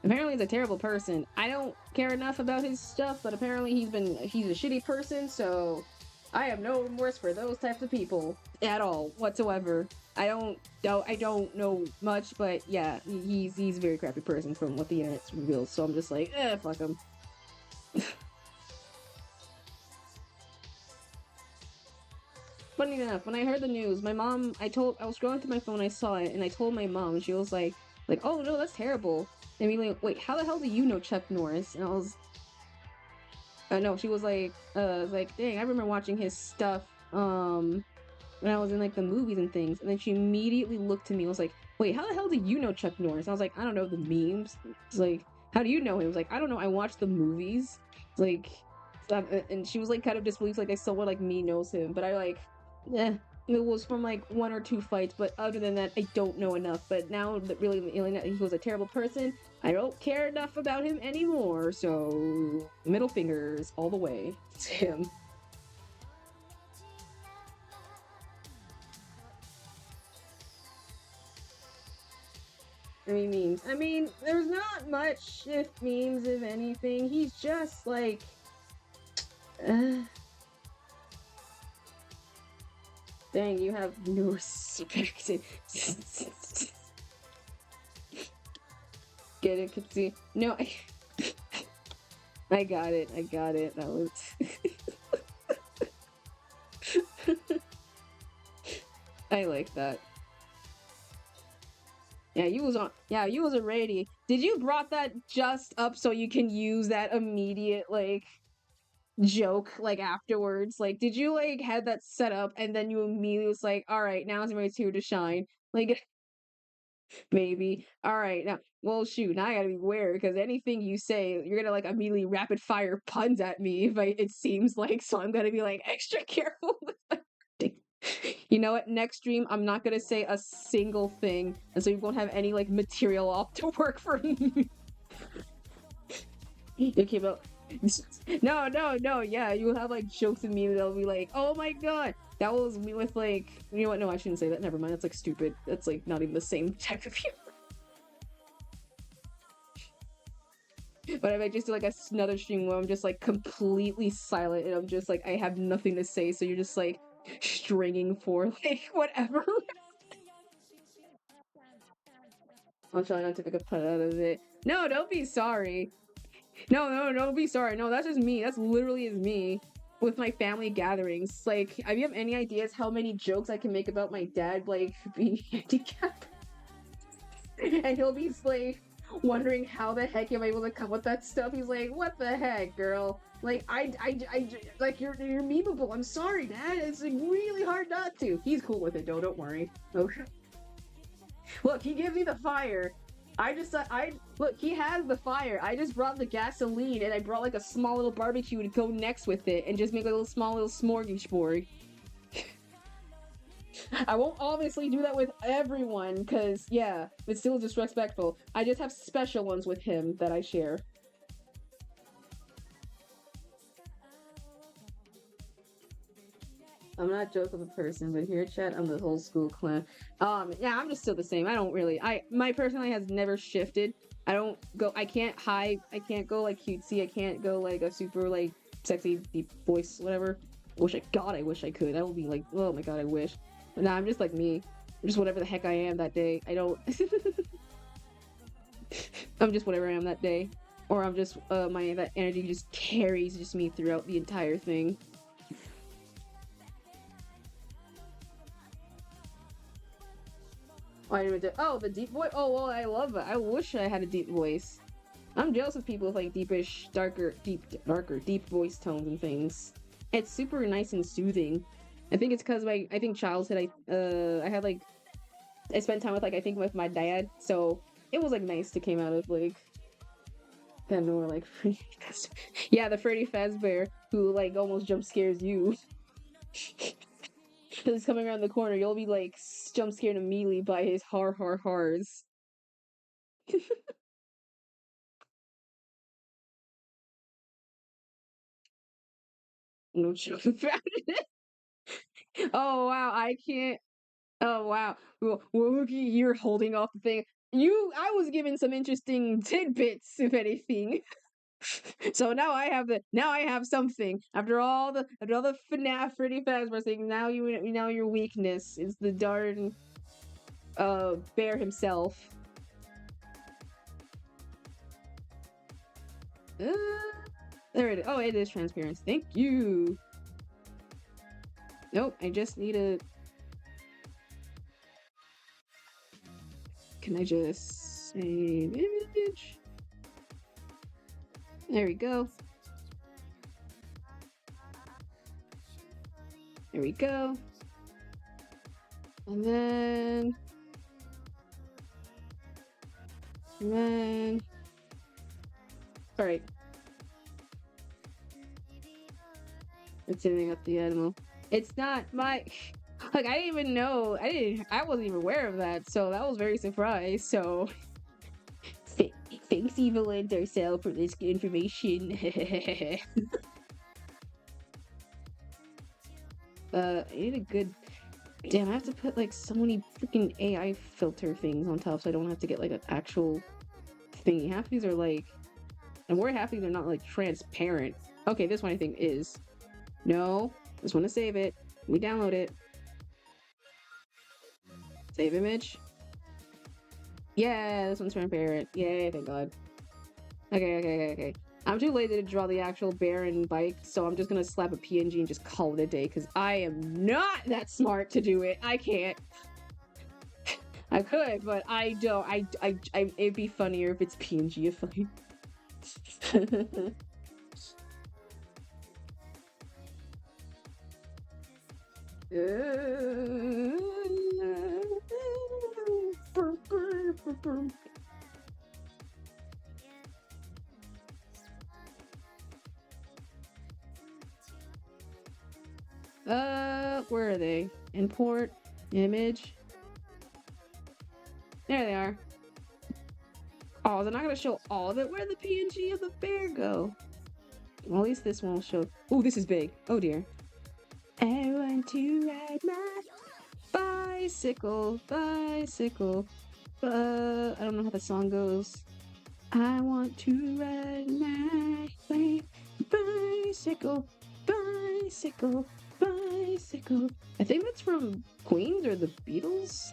Apparently he's a terrible person. I don't care enough about his stuff, but apparently he's a shitty person, so I have no remorse for those types of people at all whatsoever. I don't know much, but yeah, he's a very crappy person from what the internet reveals. So I'm just like, fuck him. Funny enough, when I heard the news, my mom, I was scrolling through my phone, I saw it, and I told my mom, and she was like, oh no, that's terrible. And me like, wait, how the hell do you know Chuck Norris? And I was, no, she was like, dang, I remember watching his stuff, when I was in like the movies and things. And then she immediately looked at me and was like, wait, how the hell do you know Chuck Norris? And I was like, I don't know, the memes. It's like, how do you know him? I was like, I don't know, I watched the movies. It's like, and she was like kind of disbelieved, like, I someone like me knows him. But I like, It was from like 1 or 2 fights, but other than that, I don't know enough. But now that really feeling that he was a terrible person, I don't care enough about him anymore. So middle fingers all the way to him. I mean, memes. I mean, there's not much if memes, if anything. He's just like, uh, dang, you have no respect. Get it, Kitsune? No, I got it. I got it. That was. I like that. Yeah, you was on. Yeah, you was already. Did you brought that just up so you can use that immediate like joke like afterwards? Like, did you like had that set up and then you immediately was like, all right, now's my turn to shine? Like, maybe. All right, now. Well, shoot. Now I gotta be aware because anything you say, you're gonna like immediately rapid fire puns at me. If I, it seems like so, I'm gonna be like extra careful with my. You know what? Next stream, I'm not gonna say a single thing, and so you won't have any like material off to work for me. Okay, but no. Yeah, you'll have like jokes with me that'll be like, "Oh my god, that was me with like." You know what? No, I shouldn't say that. Never mind. That's like stupid. That's like not even the same type of humor. But if I just do like another stream where I'm just like completely silent and I'm just like I have nothing to say, so you're just like stringing for like whatever. I'll try not to pick a pun out of it. No, don't be sorry. No, don't be sorry. No, that's just me. That's literally is me with my family gatherings. Like, have you have any ideas how many jokes I can make about my dad like being handicapped? And he'll be like wondering how the heck am I able to come with that stuff. He's like, "What the heck, girl? Like, like you're memeable. I'm sorry, Dad. It's like really hard not to." He's cool with it, though. Don't worry. Okay. Look, he gives me the fire. I look, he has the fire. I just brought the gasoline and I brought like a small little barbecue to go next with it and just make a little small little smorgasbord. I won't obviously do that with everyone because yeah, it's still disrespectful. I just have special ones with him that I share. I'm not joking with a person, but here, chat, I'm the whole school clown. Yeah, I'm just still the same. I don't really. My personality has never shifted. I don't go. I can't hide. I can't go like cutesy. I can't go like a super like sexy deep voice, whatever. I wish I could. I would be like, oh my god, I wish. But nah, I'm just like me. I'm just whatever the heck I am that day. I don't. I'm just whatever I am that day, or I'm just my that energy just carries just me throughout the entire thing. Oh, the deep voice. Oh, well, I love it. I wish I had a deep voice. I'm jealous of people with like deepish, deep voice tones and things. It's super nice and soothing. I think it's because I think childhood. I had like I spent time with like I think with my dad, so it was like nice to came out of like kind of more like yeah, the Freddy Fazbear who like almost jump scares you. Because he's coming around the corner, you'll be like jump scared immediately by his hars. No joke about it. Oh wow, I can't. Oh wow. Well, Wookie, you're holding off the thing. I was given some interesting tidbits, if anything. So now I have something. After all the FNAF Freddy Fazbear thing, now your weakness is the darn bear himself. Uh, there it is. Oh, it is transparent. Thank you. Nope, I just need a. Can I just save image? There we go. There we go. And then. Alright. It's hitting up the animal. It's not my. Like, I didn't even know. I wasn't even aware of that. So that was very surprised. So thanks, Evelyn Darcel, for this information. I need a good. Damn, I have to put like so many freaking AI filter things on top so I don't have to get like an actual thingy. Half of these are like, and we're half of these are not like transparent. Okay, this one I think is. No, just want to save it. We download it. Save image. Yeah, this one's transparent. Yay, thank God. Okay. I'm too lazy to draw the actual bear and bike, so I'm just gonna slap a PNG and just call it a day, because I am not that smart to do it. I can't. I could, but I don't. It'd be funnier if it's PNG if I... Where are they? Import, image. There they are. Oh, they're not gonna show all of it. Where'd the PNG of the bear go? Well, at least this one will show. Oh, this is big. Oh dear. I want to ride my bicycle. I don't know how the song goes. I want to ride my bicycle. I think that's from Queens or the Beatles.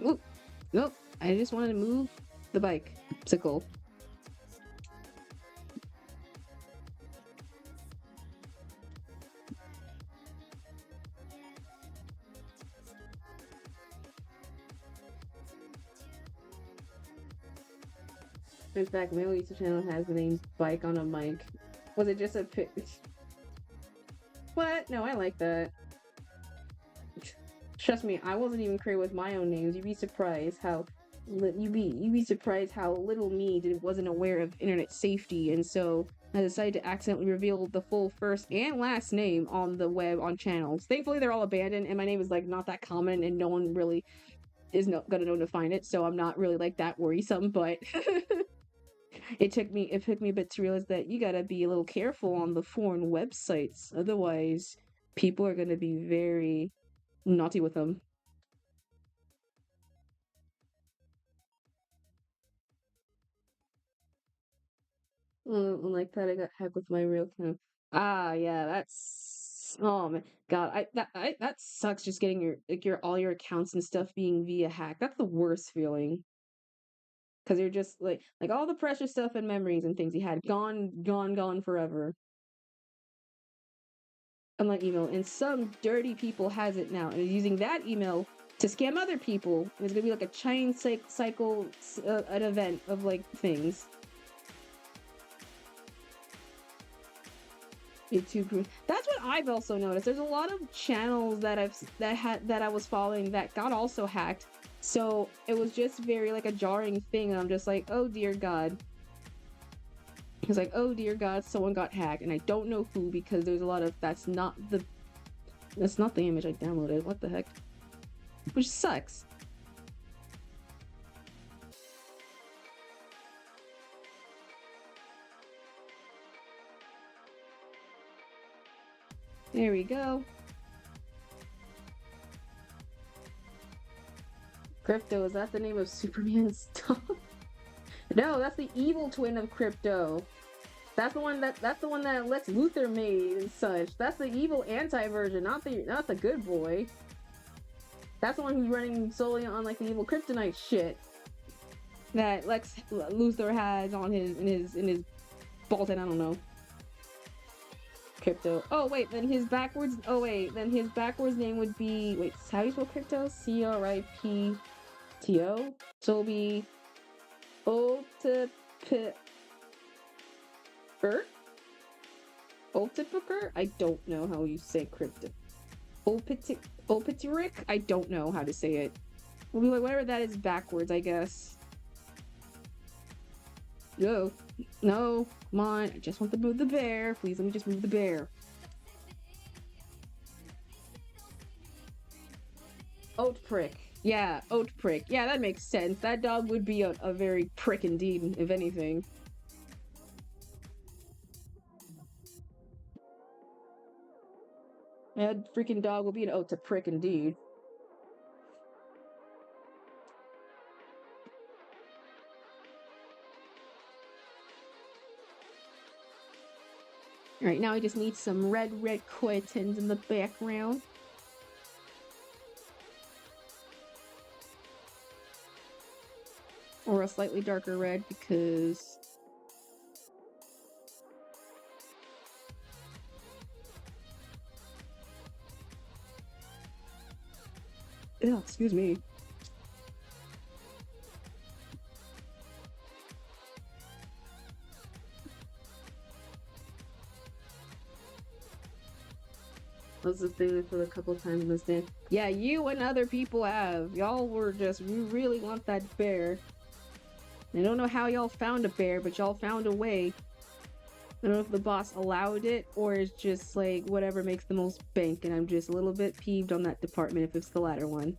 Oop. Nope. I just wanted to move the bicycle. In fact, my YouTube channel has the name Bike on a Mic. Was it just a pic? What? No, I like that. Trust me, I wasn't even creative with my own names. You'd be surprised how little me wasn't aware of internet safety, and so I decided to accidentally reveal the full first and last name on the web on channels. Thankfully, they're all abandoned, and my name is like not that common, and no one really is gonna know to find it, so I'm not really like that worrisome. But it took me a bit to realize that you gotta be a little careful on the foreign websites, otherwise people are gonna be very naughty with them. Like that, I got hacked with my real account. Ah, yeah, that's, oh man, God, that sucks. Just getting your all your accounts and stuff being via hack. That's the worst feeling. Because you're just like all the precious stuff and memories and things you had gone forever. Unlike email, and some dirty people has it now and is using that email to scam other people. And it's gonna be like a chain cycle, an event of like things. YouTube. That's what I've also noticed. There's a lot of channels that I was following that got also hacked. So it was just very like a jarring thing, and I'm just like, oh dear God. It's like, oh dear God, someone got hacked, and I don't know who, because there's a lot of that's not the image I downloaded. What the heck? Which sucks. There we go. Crypto, is that the name of Superman's dog? No, that's the evil twin of Crypto. That's the one that Lex Luthor made and such. That's the evil anti-version, not the good boy. That's the one who's running solely on like the evil kryptonite shit that Lex Luthor has on his Bolton, I don't know. Crypto. Oh wait, then his backwards name would be, wait, how do you spell Crypto? CRIPTO? So it'll be Ultipiker? I don't know how you say crypto. Opitiric? I don't know how to say it. Whatever that is backwards, I guess. No. No. Come on. I just want to move the bear. Please let me just move the bear. Oat prick. Yeah, oat prick. Yeah, that makes sense. That dog would be a very prick indeed, if anything. That freaking dog will be an oat to prick indeed. Alright, now I just need some red curtains in the background. Or a slightly darker red because... Ew, excuse me. That's the thing for a couple times in this day. Yeah, you and other people have. Y'all were just, you really want that bear. I don't know how y'all found a bear, but y'all found a way. I don't know if the boss allowed it, or it's just like whatever makes the most bank, and I'm just a little bit peeved on that department if it's the latter one.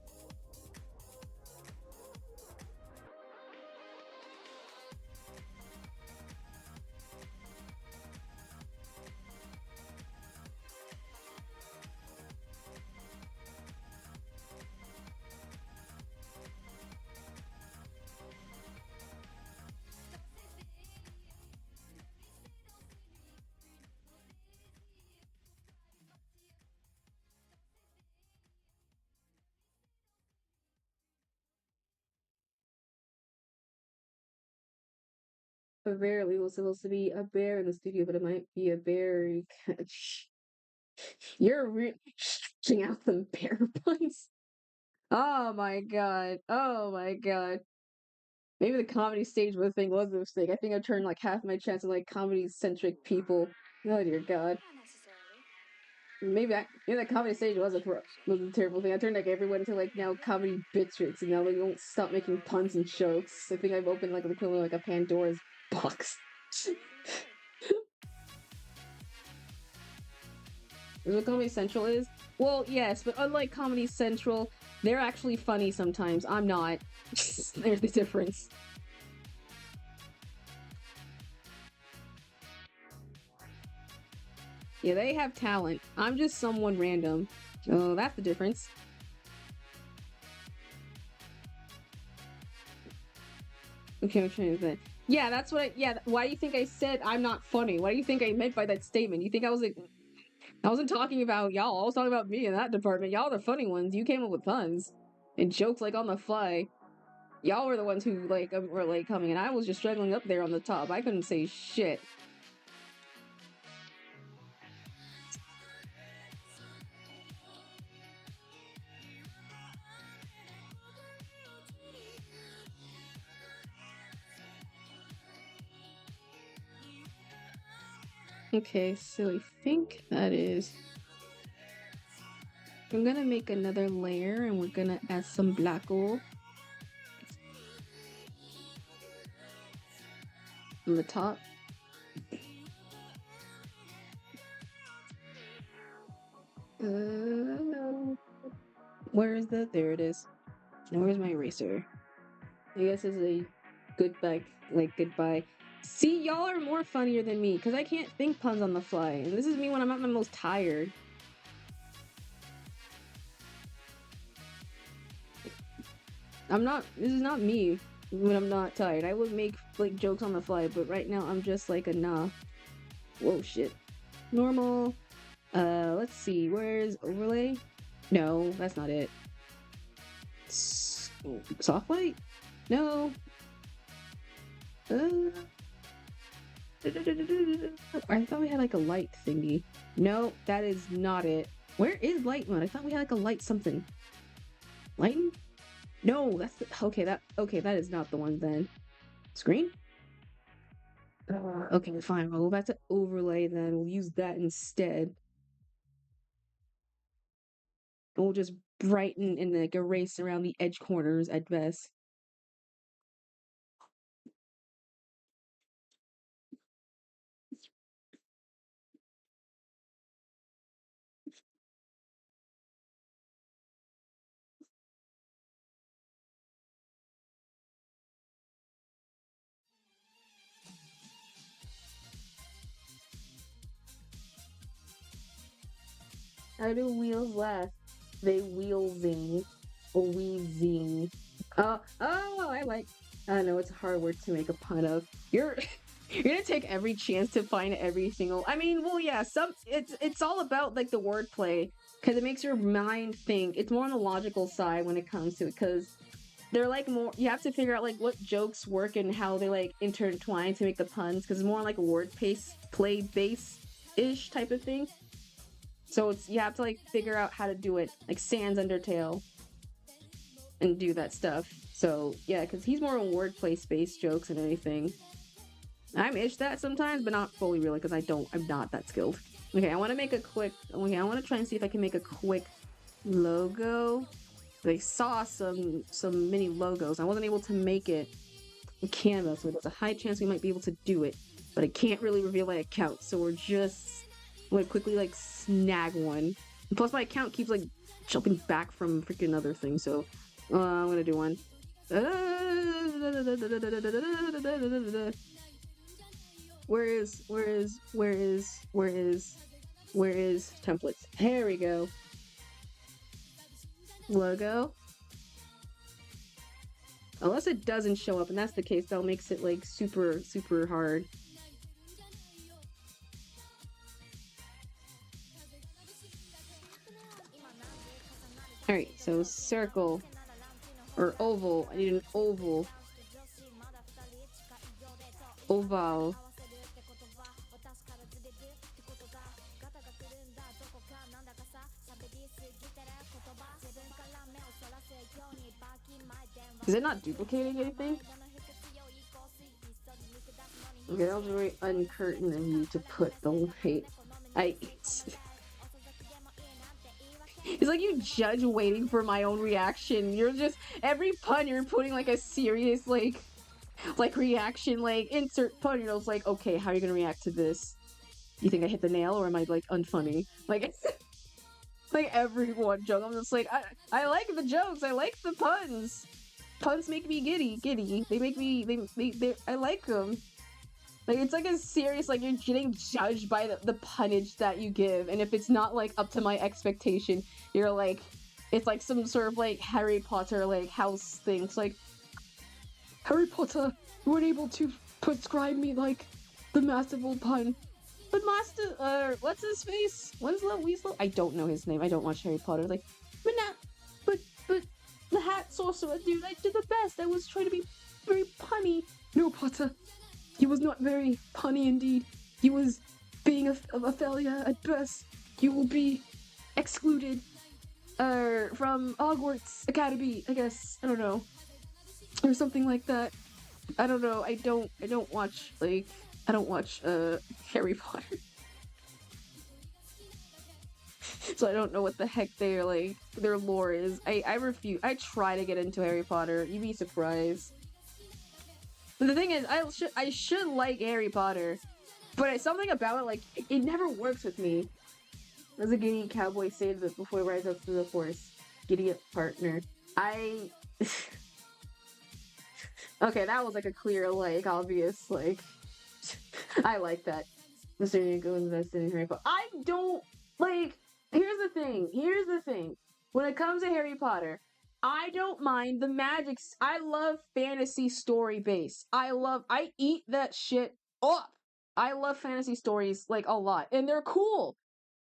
Verily was supposed to be a bear in the studio, but it might be a bear. You're really stretching out some bear puns. Oh my god. Oh my god. Maybe the comedy stage was thing was a mistake. I think I turned like half my chance of like comedy centric people. Oh dear god. Maybe that comedy stage was a terrible thing. I turned like everyone into like now comedy bitches, and now they won't stop making puns and jokes. I think I've opened like the equivalent of like a Pandora's box. Is what Comedy Central is? Well, yes, but unlike Comedy Central, they're actually funny sometimes. I'm not. There's the difference. Yeah, they have talent. I'm just someone random. Oh, that's the difference. Okay, I'm trying to think. Yeah, that's what yeah, why do you think I said I'm not funny? What do you think I meant by that statement? You think I was like, I wasn't talking about y'all, I was talking about me in that department. Y'all are the funny ones. You came up with puns and jokes like on the fly. Y'all were the ones who like were late coming, and I was just struggling up there on the top. I couldn't say shit. Okay, so I think that is... I'm gonna make another layer and we're gonna add some black wool on the top. Where is the... There it is. Now where's my eraser? I guess it's a goodbye, like goodbye. See, y'all are more funnier than me because I can't think puns on the fly, and this is me when I'm at my most tired. This is not me when I'm not tired. I would make like jokes on the fly, but right now I'm just like a nah. Whoa, shit. Normal. Let's see. Where's overlay? No, that's not it. Soft light? No. I thought we had like a light thingy. No, that is not it. Where is light mode? I thought we had like a light something. Lighten? No, that's the, okay. That is not the one then. Screen? Okay, fine. We'll go back to overlay then. We'll use that instead. It will just brighten and like erase around the edge corners at best. How do wheels laugh? They wheelzing or wheezing. I know it's a hard word to make a pun of. You're you're gonna take every chance to find every single. I mean, well, yeah, it's all about like the wordplay because it makes your mind think. It's more on the logical side when it comes to it because they're like more. You have to figure out like what jokes work and how they like intertwine to make the puns because it's more like a word pace play base ish type of thing. So it's you have to like figure out how to do it, like Sans Undertale, and do that stuff. So yeah, because he's more on wordplay space jokes and anything. I'm ish that sometimes, but not fully really because I'm not that skilled. Okay, I want to make a quick. Okay, I want to try and see if I can make a quick logo. I saw some mini logos. I wasn't able to make it in Canva, so there's a high chance we might be able to do it, but I can't really reveal my account. So we're just like quickly like snag one. And plus my account keeps like jumping back from freaking other things, so I'm gonna do one. Where is templates? Here we go. Logo. Unless it doesn't show up, and that's the case, that makes it like super hard. Alright, so circle or oval. I need an oval. Oval. Is it not duplicating anything? Okay, that was very uncurtain of you to put the light. It's like you judge waiting for my own reaction. You're just every pun you're putting like a serious like reaction, like insert pun. You're just like, okay, how are you gonna react to this? You think I hit the nail or am I like unfunny? Like like every one joke. I'm just like I like the jokes. I like the puns. Puns make me giddy. They make me they I like them. Like it's like a serious like you're getting judged by the punnage that you give, and if it's not like up to my expectation, you're like it's like some sort of like Harry Potter like house thing. It's like Harry Potter, you weren't able to prescribe me like the masterful pun. But Master what's his face? Winslow Weasley? I don't know his name. I don't watch Harry Potter. Like but the hat sorcerer dude, I did the best. I was trying to be very punny. No, Potter. He was not very punny indeed. He was being a failure at best. You will be excluded from Hogwarts Academy, I guess. I don't know. Or something like that. I don't know. I don't watch Harry Potter. So I don't know what the heck their lore is. I refuse. I try to get into Harry Potter. You'd be surprised. But the thing is, I should like Harry Potter, but something about it, like, it never works with me. As a giddy cowboy saves it before he rides up to the horse. Giddy up partner. Okay, that was like a clear, like, obvious, like, I like that. Mr. Nico invested in Harry Potter. I don't, like, here's the thing. When it comes to Harry Potter, I don't mind the magic. I love fantasy story base. I eat that shit up. I love fantasy stories, like, a lot. And they're cool.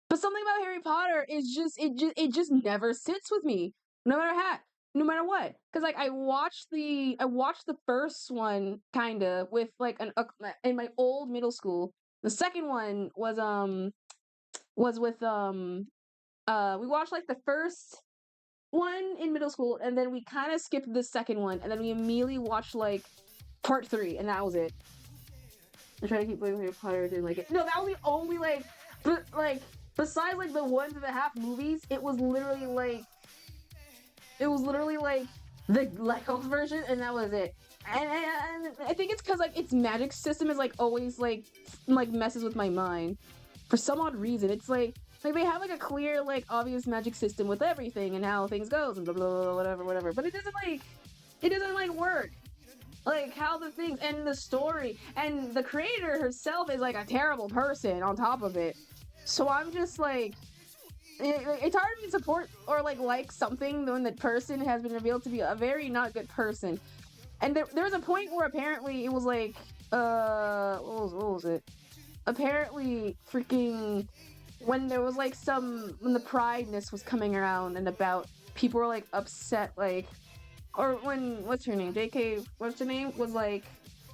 But something about Harry Potter is it just never sits with me. No matter what. Because, like, I watched the first one, kinda, with, like, in my old middle school. The second one was with, we watched, like, the first one in middle school, and then we kind of skipped the second one, and then we immediately watched like part 3, and that was it. I try to keep playing Harry Potter, didn't like it. No, that was the only like besides like the 1.5 movies, it was literally like the Lego version, and that was it. And I think it's because like its magic system is like always like messes with my mind for some odd reason. It's like they have like a clear like obvious magic system with everything and how things goes and blah blah blah whatever, but it doesn't like work. Like how the things and the story and the creator herself is like a terrible person on top of it. So I'm just like it's hard to support or like something when the person has been revealed to be a very not good person. And there was a point where apparently it was like what was it? Apparently freaking when there was like when the prideness was coming around and about people were like upset like or when what's her name? JK what's her name? Was like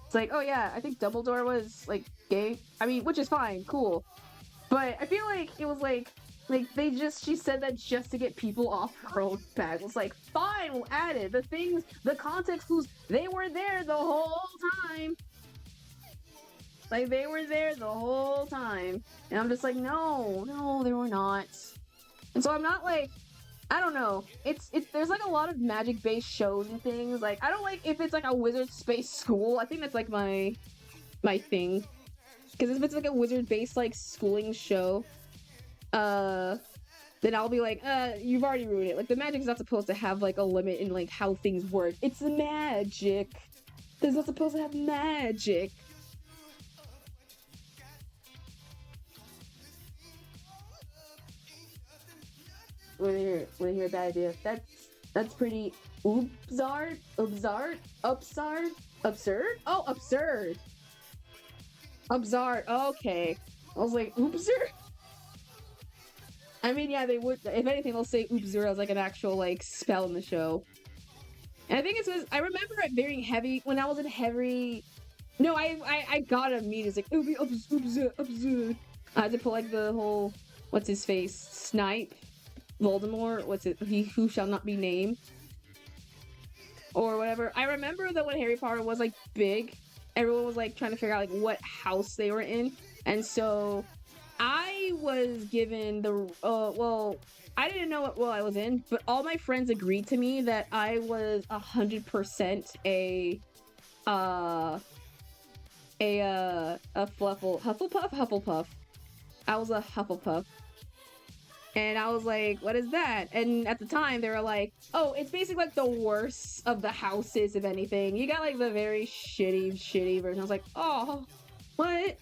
it's like, oh yeah, I think Dumbledore was like gay. I mean, which is fine, cool. But I feel like it was like she said that just to get people off her own back. It's like, fine, we'll add it. The context clues, they were there the whole time. Like they were there the whole time. And I'm just like, no, they were not. And so I'm not like I don't know. It's there's like a lot of magic based shows and things. Like I don't like if it's like a wizard space school. I think that's like my thing. Because if it's like a wizard based like schooling show, then I'll be like, you've already ruined it. Like the magic's not supposed to have like a limit in like how things work. It's the magic. It's not supposed to have magic. When you hear a bad idea, that's pretty absurd. Oh, absurd. Absurd. Okay. I was like, oopser. I mean, yeah, they would. If anything, they'll say oopser as like an actual like spell in the show. And I think it's because I remember it very heavy when I was in heavy. No, I got a meet. It's like absurd. I had to put like the whole what's his face Snipe, Voldemort. What's it? He who shall not be named, or whatever. I remember that when Harry Potter was like big, everyone was like trying to figure out like what house they were in, and so I was given the well, I didn't know what well I was in, but all my friends agreed to me that I was 100% a Hufflepuff. I was a Hufflepuff. And I was like, what is that? And at the time, they were like, oh, it's basically like the worst of the houses, if anything. You got like the very shitty version. I was like, oh, what?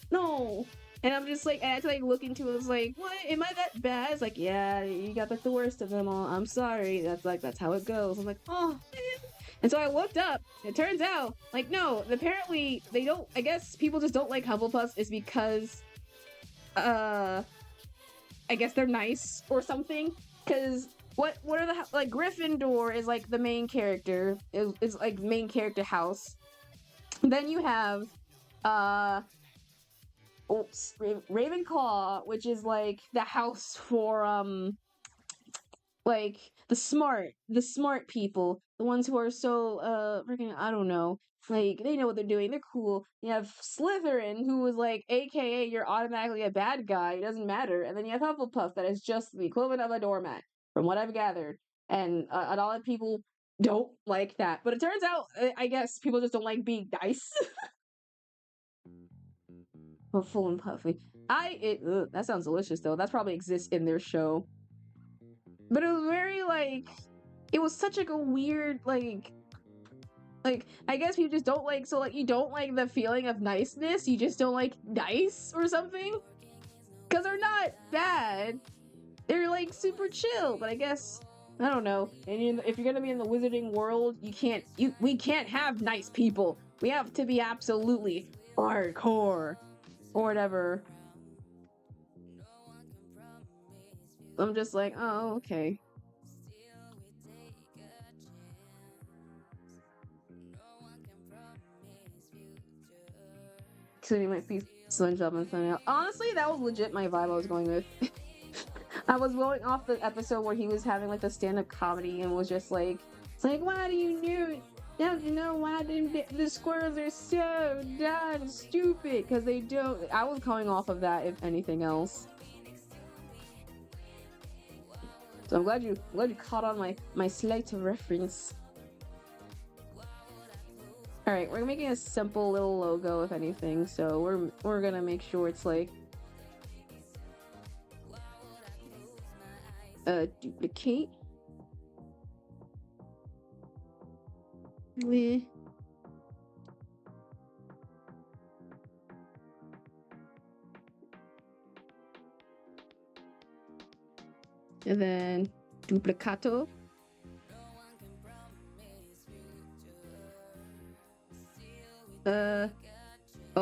No. And I'm just like, I had to like look into it. I was like, what? Am I that bad? It's like, yeah, you got like the worst of them all. I'm sorry. That's how it goes. I'm like, oh, man. And so I looked up. It turns out, like, no, apparently they don't, I guess people just don't like Hufflepuffs is because, I guess they're nice or something. Because what are the like Gryffindor is like the main character is like main character house. Then you have Ravenclaw, which is like the house for like the smart people, the ones who are so freaking I don't know, like they know what they're doing, they're cool. You have Slytherin, who is like AKA you're automatically a bad guy, it doesn't matter, and then you have Hufflepuff, that is just the equivalent of a doormat, from what I've gathered, and a lot of people don't like that. But it turns out, I guess people just don't like being nice. Full and puffy. That sounds delicious though. That probably exists in their show. But it was very like it was such like a weird like I guess you just don't like so like you don't like the feeling of niceness, you just don't like nice or something? Cause they're not bad. They're like super chill, but I guess I don't know. And if you're gonna be in the wizarding world, we can't have nice people. We have to be absolutely hardcore or whatever. I'm just like, oh, okay. Including my piece SpongeBob and Sunny. Honestly, that was legit my vibe I was going with. I was going off the episode where he was having like the stand-up comedy and was just like, it's like, why do you know? Don't you know why the squirrels are so dumb, stupid? Because they don't. I was going off of that, if anything else. So I'm glad you caught on my slight reference. All right, we're making a simple little logo, if anything. So we're gonna make sure it's like duplicate. And then duplicato. Oh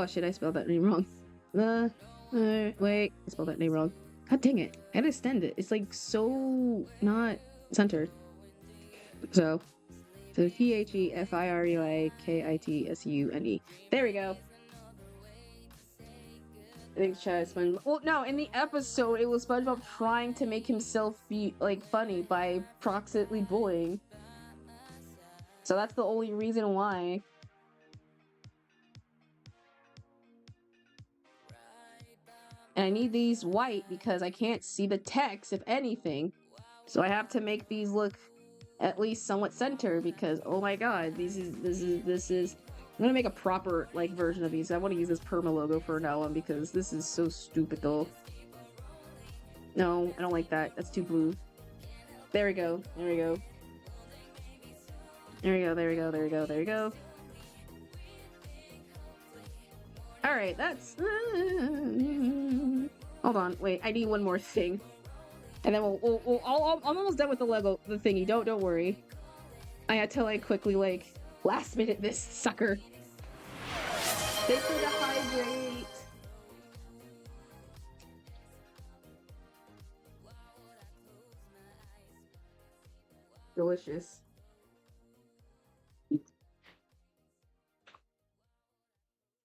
shit, I spelled that name wrong. Wait, I spelled that name wrong. God dang it. I had to extend it. It's like so not centered. So TheFireyKitsunes. There we go. I think SpongeBob. Well, no, in the episode, it was SpongeBob trying to make himself be like funny by proximally bullying. So that's the only reason why. And I need these white because I can't see the text, if anything. So I have to make these look at least somewhat centered because, oh my god, this is. I'm gonna make a proper like version of these. I want to use this perma logo for now on because this is so stupid though. No, I don't like that. That's too blue. There we go. There we go. There we go. There we go. There we go. There we go. All right, that's. Hold on, wait. I need one more thing, and then I'm almost done with the Lego thingy. Don't worry. I had to like quickly like last minute this sucker. Thanks for the hydrate. Delicious.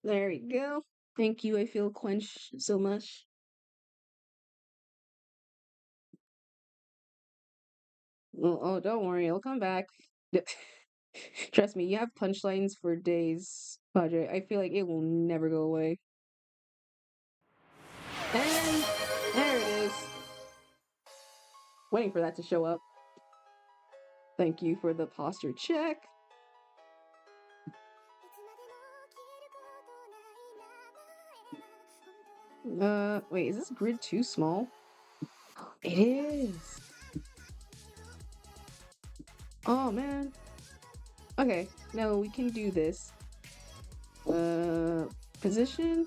There we go. Thank you. I feel quenched so much. Oh, don't worry. I'll come back. Trust me, you have punchlines for days, Padre. I feel like it will never go away. And there it is. Waiting for that to show up. Thank you for the posture check. Wait, is this grid too small? It is. Oh, man. Okay, no, we can do this. Position?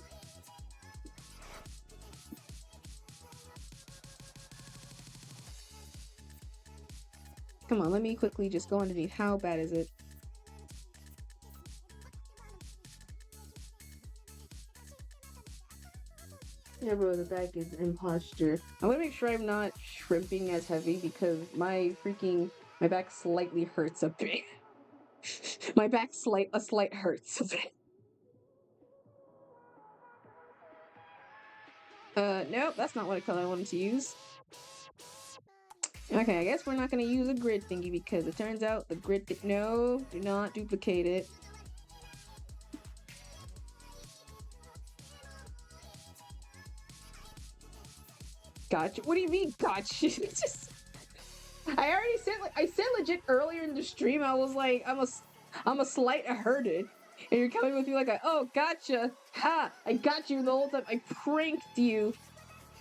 Come on, let me quickly just go underneath. How bad is it? Yeah, bro, the back is imposture. I'm gonna make sure I'm not shrimping as heavy because my back slightly hurts a bit. My back a slight hurts a bit. Nope, that's not what color I wanted to use. Okay, I guess we're not gonna use a grid thingy because it turns out the grid no, do not duplicate it. Gotcha. What do you mean, gotcha? Just, I already said I said legit earlier in the stream. I was like, I'm a slight hurted, and you're coming with me like, oh, gotcha, ha! I got you the whole time. I pranked you.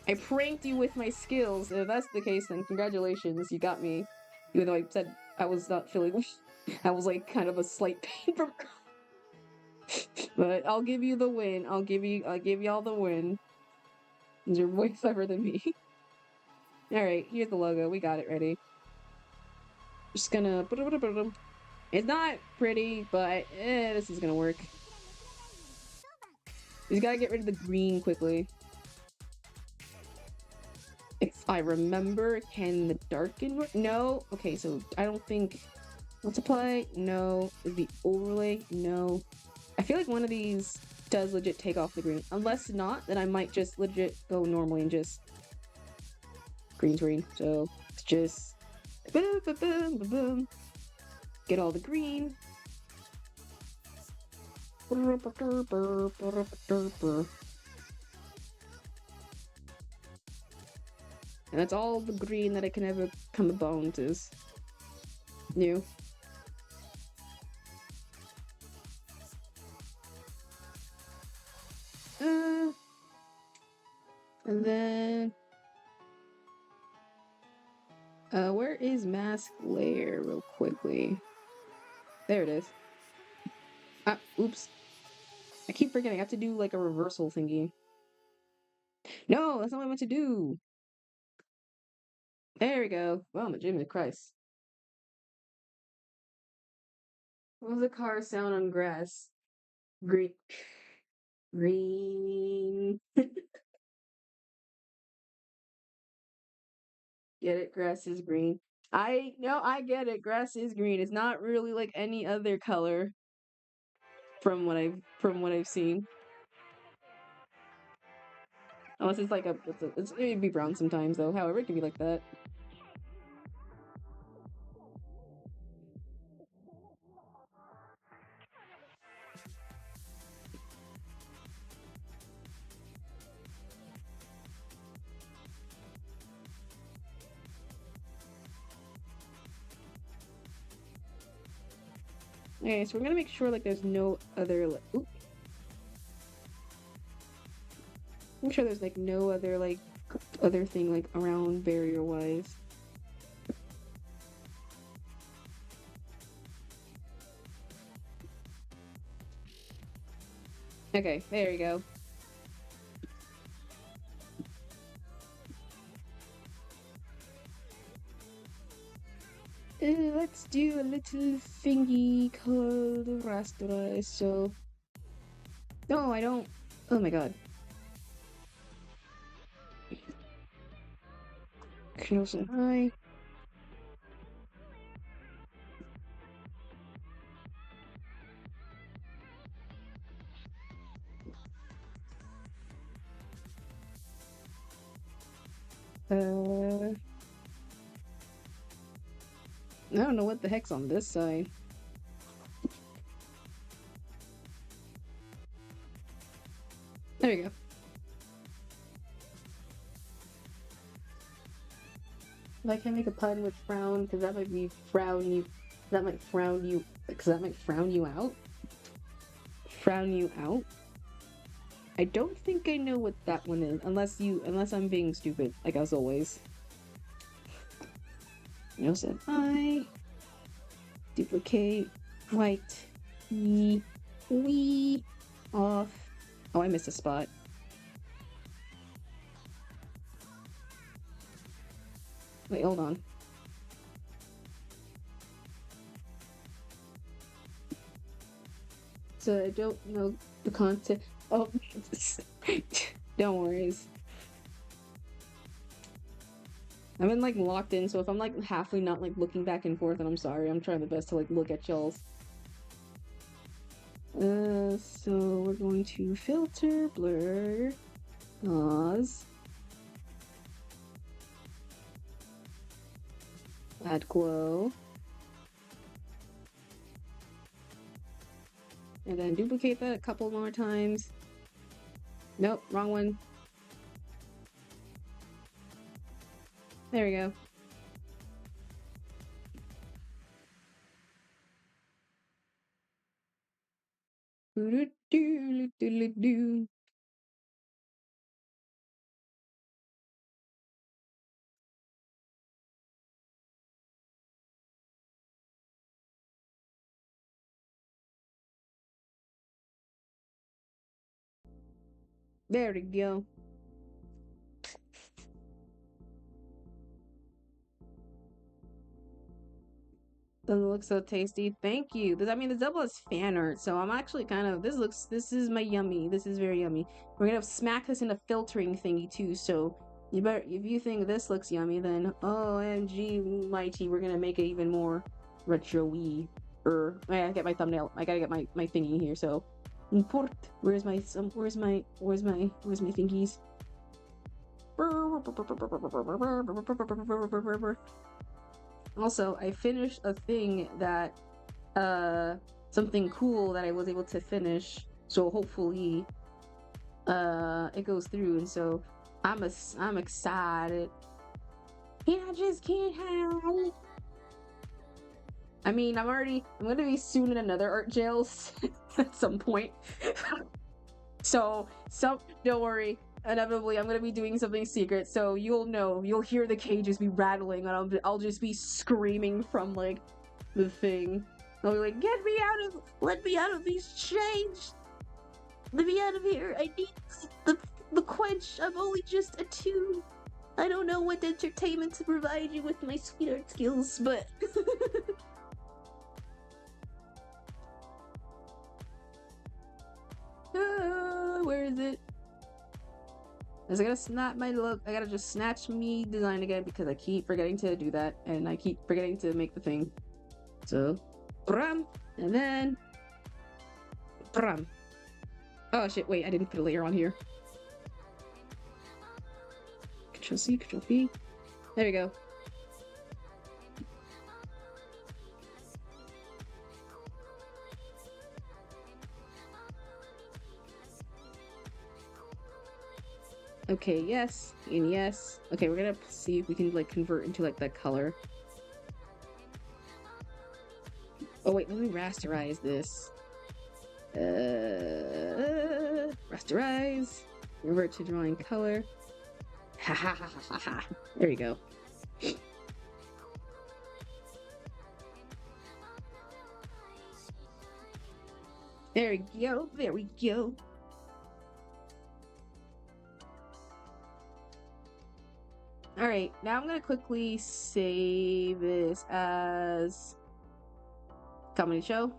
I pranked you with my skills. If that's the case, then congratulations, you got me. Even though I said I was not feeling, I was like kind of a slight pain from. But I'll give you the win. I'll give y'all the win. You're way clever than me. Alright, here's the logo. We got it ready. Just gonna... It's not pretty, but this is gonna work. You just gotta get rid of the green quickly. If I remember, can the darken work? No? Okay, so I don't think... Multiply? No. Is the overlay? No. I feel like one of these does legit take off the green. Unless not, then I might just legit go normally and just... green screen. So, it's just... Boom, boom, boom, boom, boom. Get all the green. And that's all the green that I can ever come about is new. And then where is mask layer real quickly? There it is. Ah, oops. I keep forgetting. I have to do like a reversal thingy. No, that's not what I meant to do. There we go. Oh, my Jiminy Christ. What was the car sound on grass? Green. Green. Get it? Grass is green. I get it. Grass is green. It's not really like any other color from what I've seen. Unless it's like it'd be brown sometimes though. However, it can be like that. Okay, so we're gonna make sure like there's no other like oop. Make sure there's like no other like other thing like around barrier wise. Okay, there you go. Let's do a little thingy called rasterize. So, no, I don't. Oh my god. Close and high. I don't know what the heck's on this side. There we go. I can't make a pun with frown because that might be frown you. That might frown you. Because that might frown you out. Frown you out. I don't think I know what that one is, unless I'm being stupid, like as always. You know, said I duplicate white we off. Oh, I missed a spot. Wait, hold on. So I don't know the content. Oh, don't worry. I've been like locked in, so if I'm like halfway not like looking back and forth, and I'm sorry, I'm trying my best to like look at y'all's. So we're going to filter, blur, pause, add glow, and then duplicate that a couple more times. Nope, wrong one. There we go. There we go. Doesn't look so tasty. Thank you. The double is fan art, so I'm actually kind of this is my yummy. This is very yummy. We're gonna smack this in a filtering thingy too, so you better if you think this looks yummy, then OMG mighty, we're gonna make it even more retro-y. I gotta get my thumbnail. I gotta get my thingy here, so import. Where's my thingies? Also, I finished a thing that, something cool that I was able to finish, so hopefully, it goes through, and so I'm excited. Yeah, I just can't hide. I mean, I'm gonna be soon in another art jail at some point. So, don't worry. Inevitably, I'm gonna be doing something secret, so you'll hear the cages be rattling, and I'll just be screaming from like the thing. I'll be like, let me out of these chains, let me out of here. I need the quench. I'm only just a tune. I don't know what entertainment to provide you with my sweetheart skills, but where is it? Is I gotta snap my look? I gotta just snatch me design again because I keep forgetting to do that, and I keep forgetting to make the thing. So, brum, and then brum. Oh shit! Wait, I didn't put a layer on here. Control C, Control V. There we go. Okay, yes, and yes. Okay, we're gonna see if we can like convert into like that color. Oh wait, let me rasterize this. Rasterize. Revert to drawing color. Ha ha ha ha ha ha. There we go. There we go. There we go. Alright, now I'm gonna quickly save this as comedy show.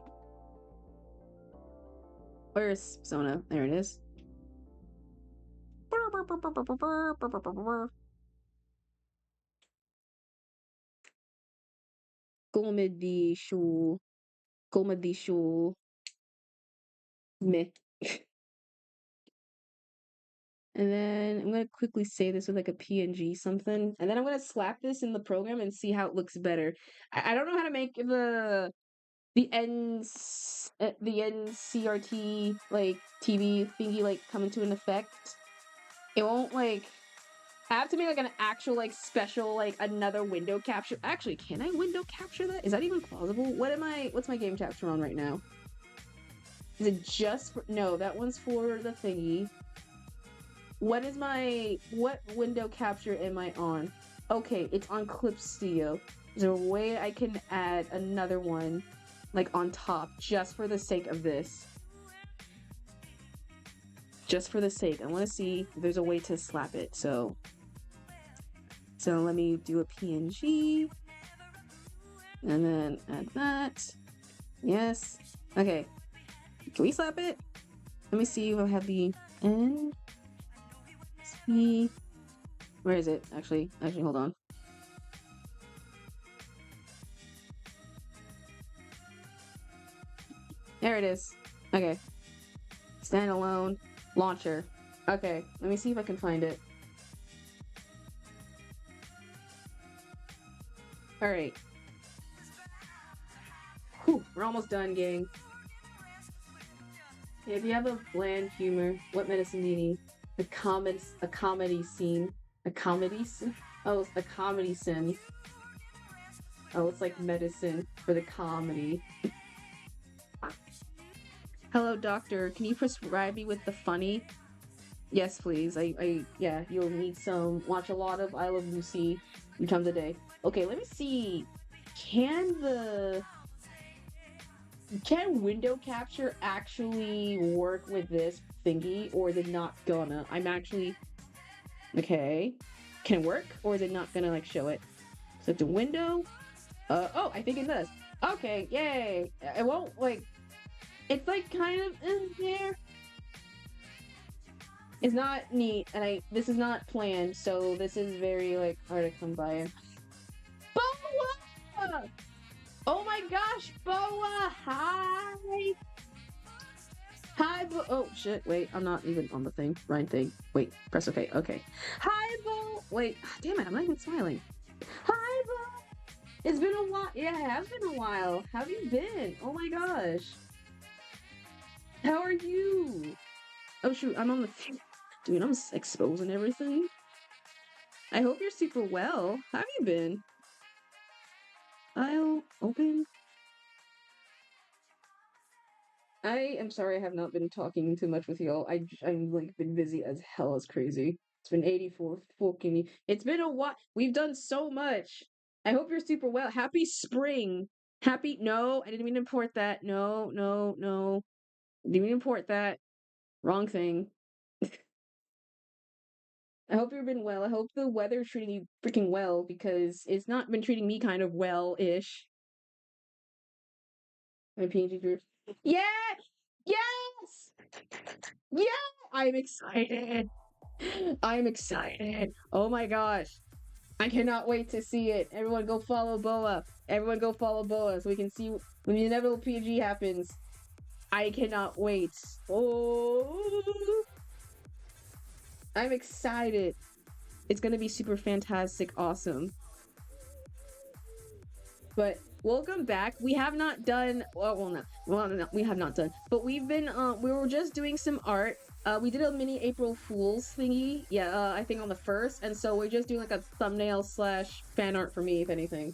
Where's Sona? There it is. Comedy show. Comedy show. Meh. And then I'm gonna quickly save this with like a PNG something. And then I'm gonna slap this in the program and see how it looks better. I don't know how to make the NCRT like TV thingy like come into an effect. It won't like I have to make like an actual like special like another window capture. Actually, can I window capture that? Is that even plausible? What's my game capture on right now? Is it just for no, that one's for the thingy. What window capture am I on? Okay, it's on Clip Studio. Is there a way I can add another one like on top just for the sake of this? Just for the sake. I want to see if there's a way to slap it. So let me do a PNG and then add that. Yes. Okay. Can we slap it? Let me see if I have the N. Where is it? Actually, hold on. There it is. Okay. Standalone launcher. Okay, let me see if I can find it. Alright. Whew, we're almost done, gang. Yeah, if you have a bland humor, what medicine do you need? A comedy scene. A comedy scene? Oh, it's a comedy sim. Oh, it's like medicine for the comedy. Hello, doctor. Can you prescribe me with the funny? Yes, please. Yeah, you'll need some. Watch a lot of I Love Lucy 3 times a day. Okay, let me see. Can window capture actually work with this thingy, or is it not gonna? I'm actually... Okay. Can it work, or is it not gonna, like, show it? So it's a window. Oh, I think it does. Okay, yay! It won't, like... It's, like, kind of in there. It's not neat, and this is not planned, so this is very, like, hard to come by. Boa! Oh my gosh, Boa! Hi! Hi, oh shit, wait, I'm not even on the thing. Right thing. Wait, press OK. Okay. Hi, Bo! Wait, damn it, I'm not even smiling. Hi, Bo! It's been a while. Yeah, it has been a while. How have you been? Oh my gosh. How are you? Oh shoot, I'm on the... Dude, I'm exposing everything. I hope you're super well. How have you been? I'll open. I am sorry I have not been talking too much with y'all. I'm like been busy as hell. It's crazy. It's been 84 fucking. It's been a while. We've done so much. I hope you're super well. Happy spring. Happy. No, I didn't mean to import that. No, no, no. Didn't mean to import that. Wrong thing. I hope you've been well. I hope the weather's treating you freaking well because it's not been treating me kind of well-ish. My PhD group. Yeah! Yes! Yeah! I'm excited. I'm excited. Oh my gosh. I cannot wait to see it. Everyone go follow Boa. Everyone go follow Boa so we can see when the inevitable PG happens. I cannot wait. Oh, I'm excited. It's gonna be super fantastic, awesome. But welcome back. We have not done no, we have not done. But we've been we were just doing some art. We did a mini April Fool's thingy. Yeah, I think on the 1st. And so we're just doing like a thumbnail slash fan art for me, if anything.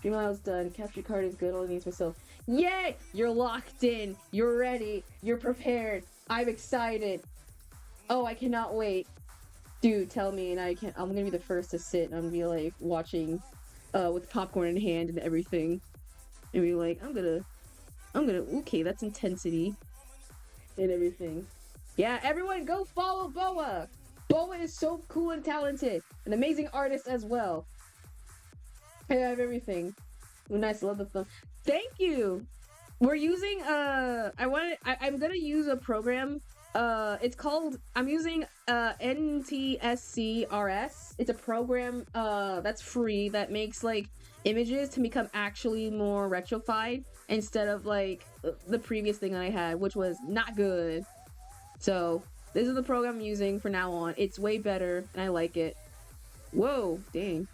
Dreamline's done. Capture card is good. All it needs myself. Yay! You're locked in. You're ready. You're prepared. I'm excited. Oh, I cannot wait. Dude, tell me, and I'm gonna be the first to sit and I'm gonna be like watching with popcorn in hand and everything. And be like, okay, that's intensity and everything. Yeah, everyone go follow Boa! Boa is so cool and talented. An amazing artist as well. I have everything. Ooh, nice, love the thumb. Thank you! We're using, I'm gonna use a program. It's called, I'm using, NTSC-RS. It's a program, that's free that makes, like, images to become actually more retrofied instead of, like, the previous thing I had, which was not good. So, this is the program I'm using for now on. It's way better, and I like it. Whoa, dang.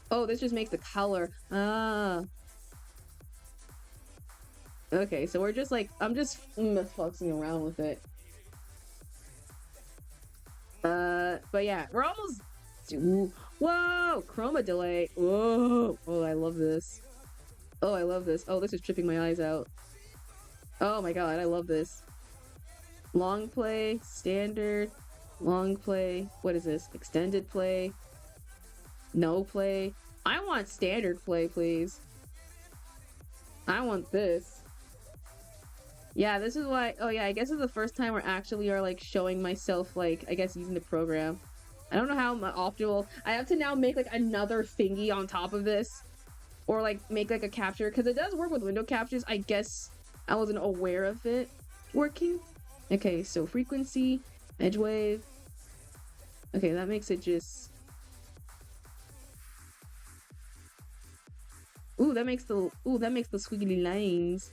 Oh, this just makes the color. Ah. Okay, so we're just like, I'm just futzing around with it. But yeah, we're almost. Ooh. Whoa, chroma delay. Whoa. Oh, I love this. Oh, I love this. Oh, this is tripping my eyes out. Oh my god, I love this. Long play, standard, long play. What is this? Extended play. No play. I want standard play, please. I want this. Yeah, this is why. Oh yeah, I guess it's the first time we're actually like showing myself, like, I guess using the program. I don't know how optimal. I have to now make like another thingy on top of this, or like make like a capture because it does work with window captures. I guess I wasn't aware of it working. Okay, so frequency, edge wave. Okay, that makes it just. Ooh, that makes the squiggly lines.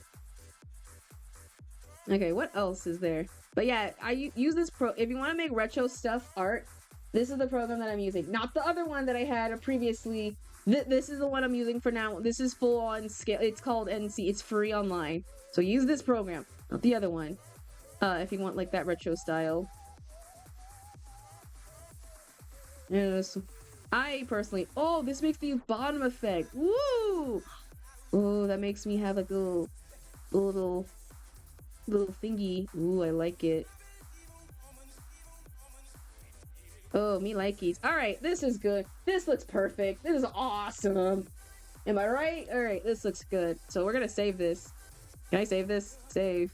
Okay, what else is there? But yeah, I use this if you want to make retro stuff art, this is the program that I'm using. Not the other one that I had previously. This is the one I'm using for now. This is full on scale. It's called NC. It's free online. So use this program, not the other one. If you want like that retro style. Yes. I personally, oh, this makes the bottom effect. Woo! Oh, that makes me have like a little thingy. Ooh, I like it. Oh, me likeys. Alright, this is good. This looks perfect. This is awesome. Am I right? Alright, this looks good. So we're gonna save this. Can I save this? Save.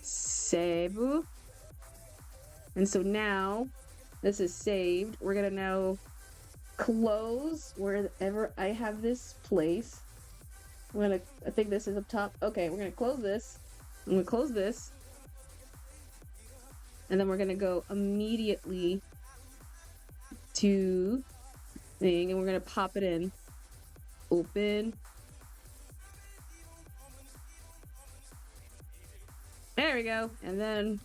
Save. And so now, this is saved. We're gonna now close wherever I have this place. I think this is up top. Okay, we're gonna close this. I'm gonna close this. And then we're gonna go immediately to thing, and we're gonna pop it in. Open. There we go. And then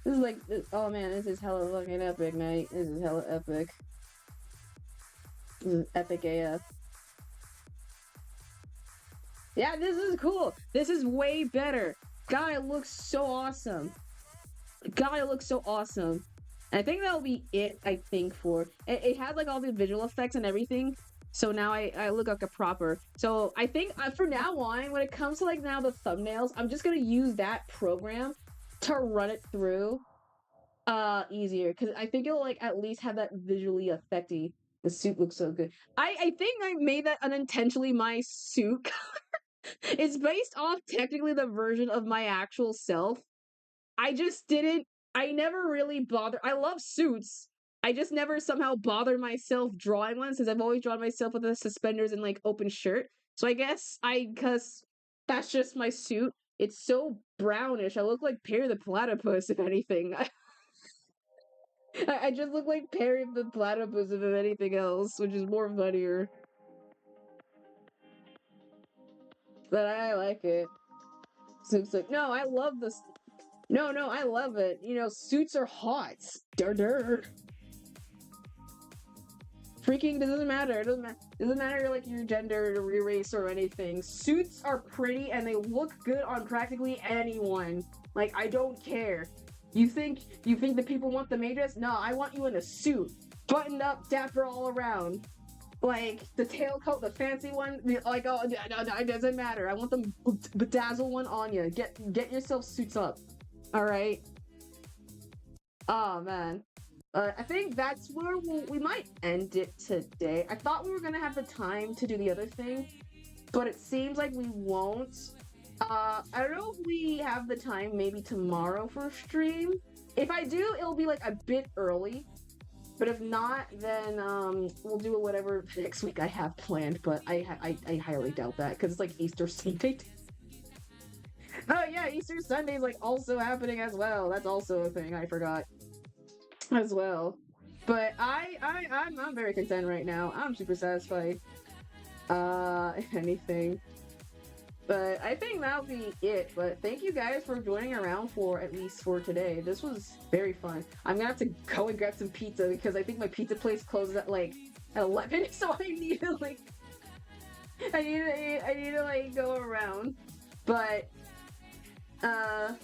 this is like, oh man, this is hella fucking epic, mate. This is hella epic. This is epic AF. Yeah, this is cool. This is way better. God, it looks so awesome. God, it looks so awesome. And I think that'll be it, I think, for it had like all the visual effects and everything. So now I look like a proper. So I think for now on, when it comes to like now the thumbnails, I'm just gonna use that program to run it through easier because I think it'll like at least have that visually effecty. The suit looks so good. I think I made that unintentionally my suit. It's based off technically the version of my actual self. I just didn't I never really bothered. I love suits. I just never somehow bothered myself drawing one since I've always drawn myself with the suspenders and like open shirt. So I guess cuz that's just my suit. It's so brownish. I look like Perry the Platypus if anything. I just look like Perry the Platypus if anything else, which is more funnier. But I like it. Suits like no, I love this. No, no, I love it. You know, suits are hot. Dur. Freaking doesn't matter. It doesn't matter like your gender or your race or anything. Suits are pretty and they look good on practically anyone. Like I don't care. You think the people want the maid dress? No, I want you in a suit, buttoned up, dapper all around. Like the tailcoat, the fancy one. Like oh, no, it doesn't matter. I want the bedazzle one on you. Get yourself suits up. All right. Oh man. I think that's where we might end it today. I thought we were gonna have the time to do the other thing, but it seems like we won't. I don't know if we have the time maybe tomorrow for a stream. If I do, it'll be like a bit early. But if not, then we'll do whatever next week I have planned. But I highly doubt that because it's like Easter Sunday. Oh yeah, Easter Sunday is like also happening as well. That's also a thing I forgot as well. But I'm very content right now. I'm super satisfied. If anything. But I think that'll be it. But thank you guys for joining around for at least for today. This was very fun. I'm gonna have to go and grab some pizza because I think my pizza place closes at like at 11. So I need to like I need to like go around. But I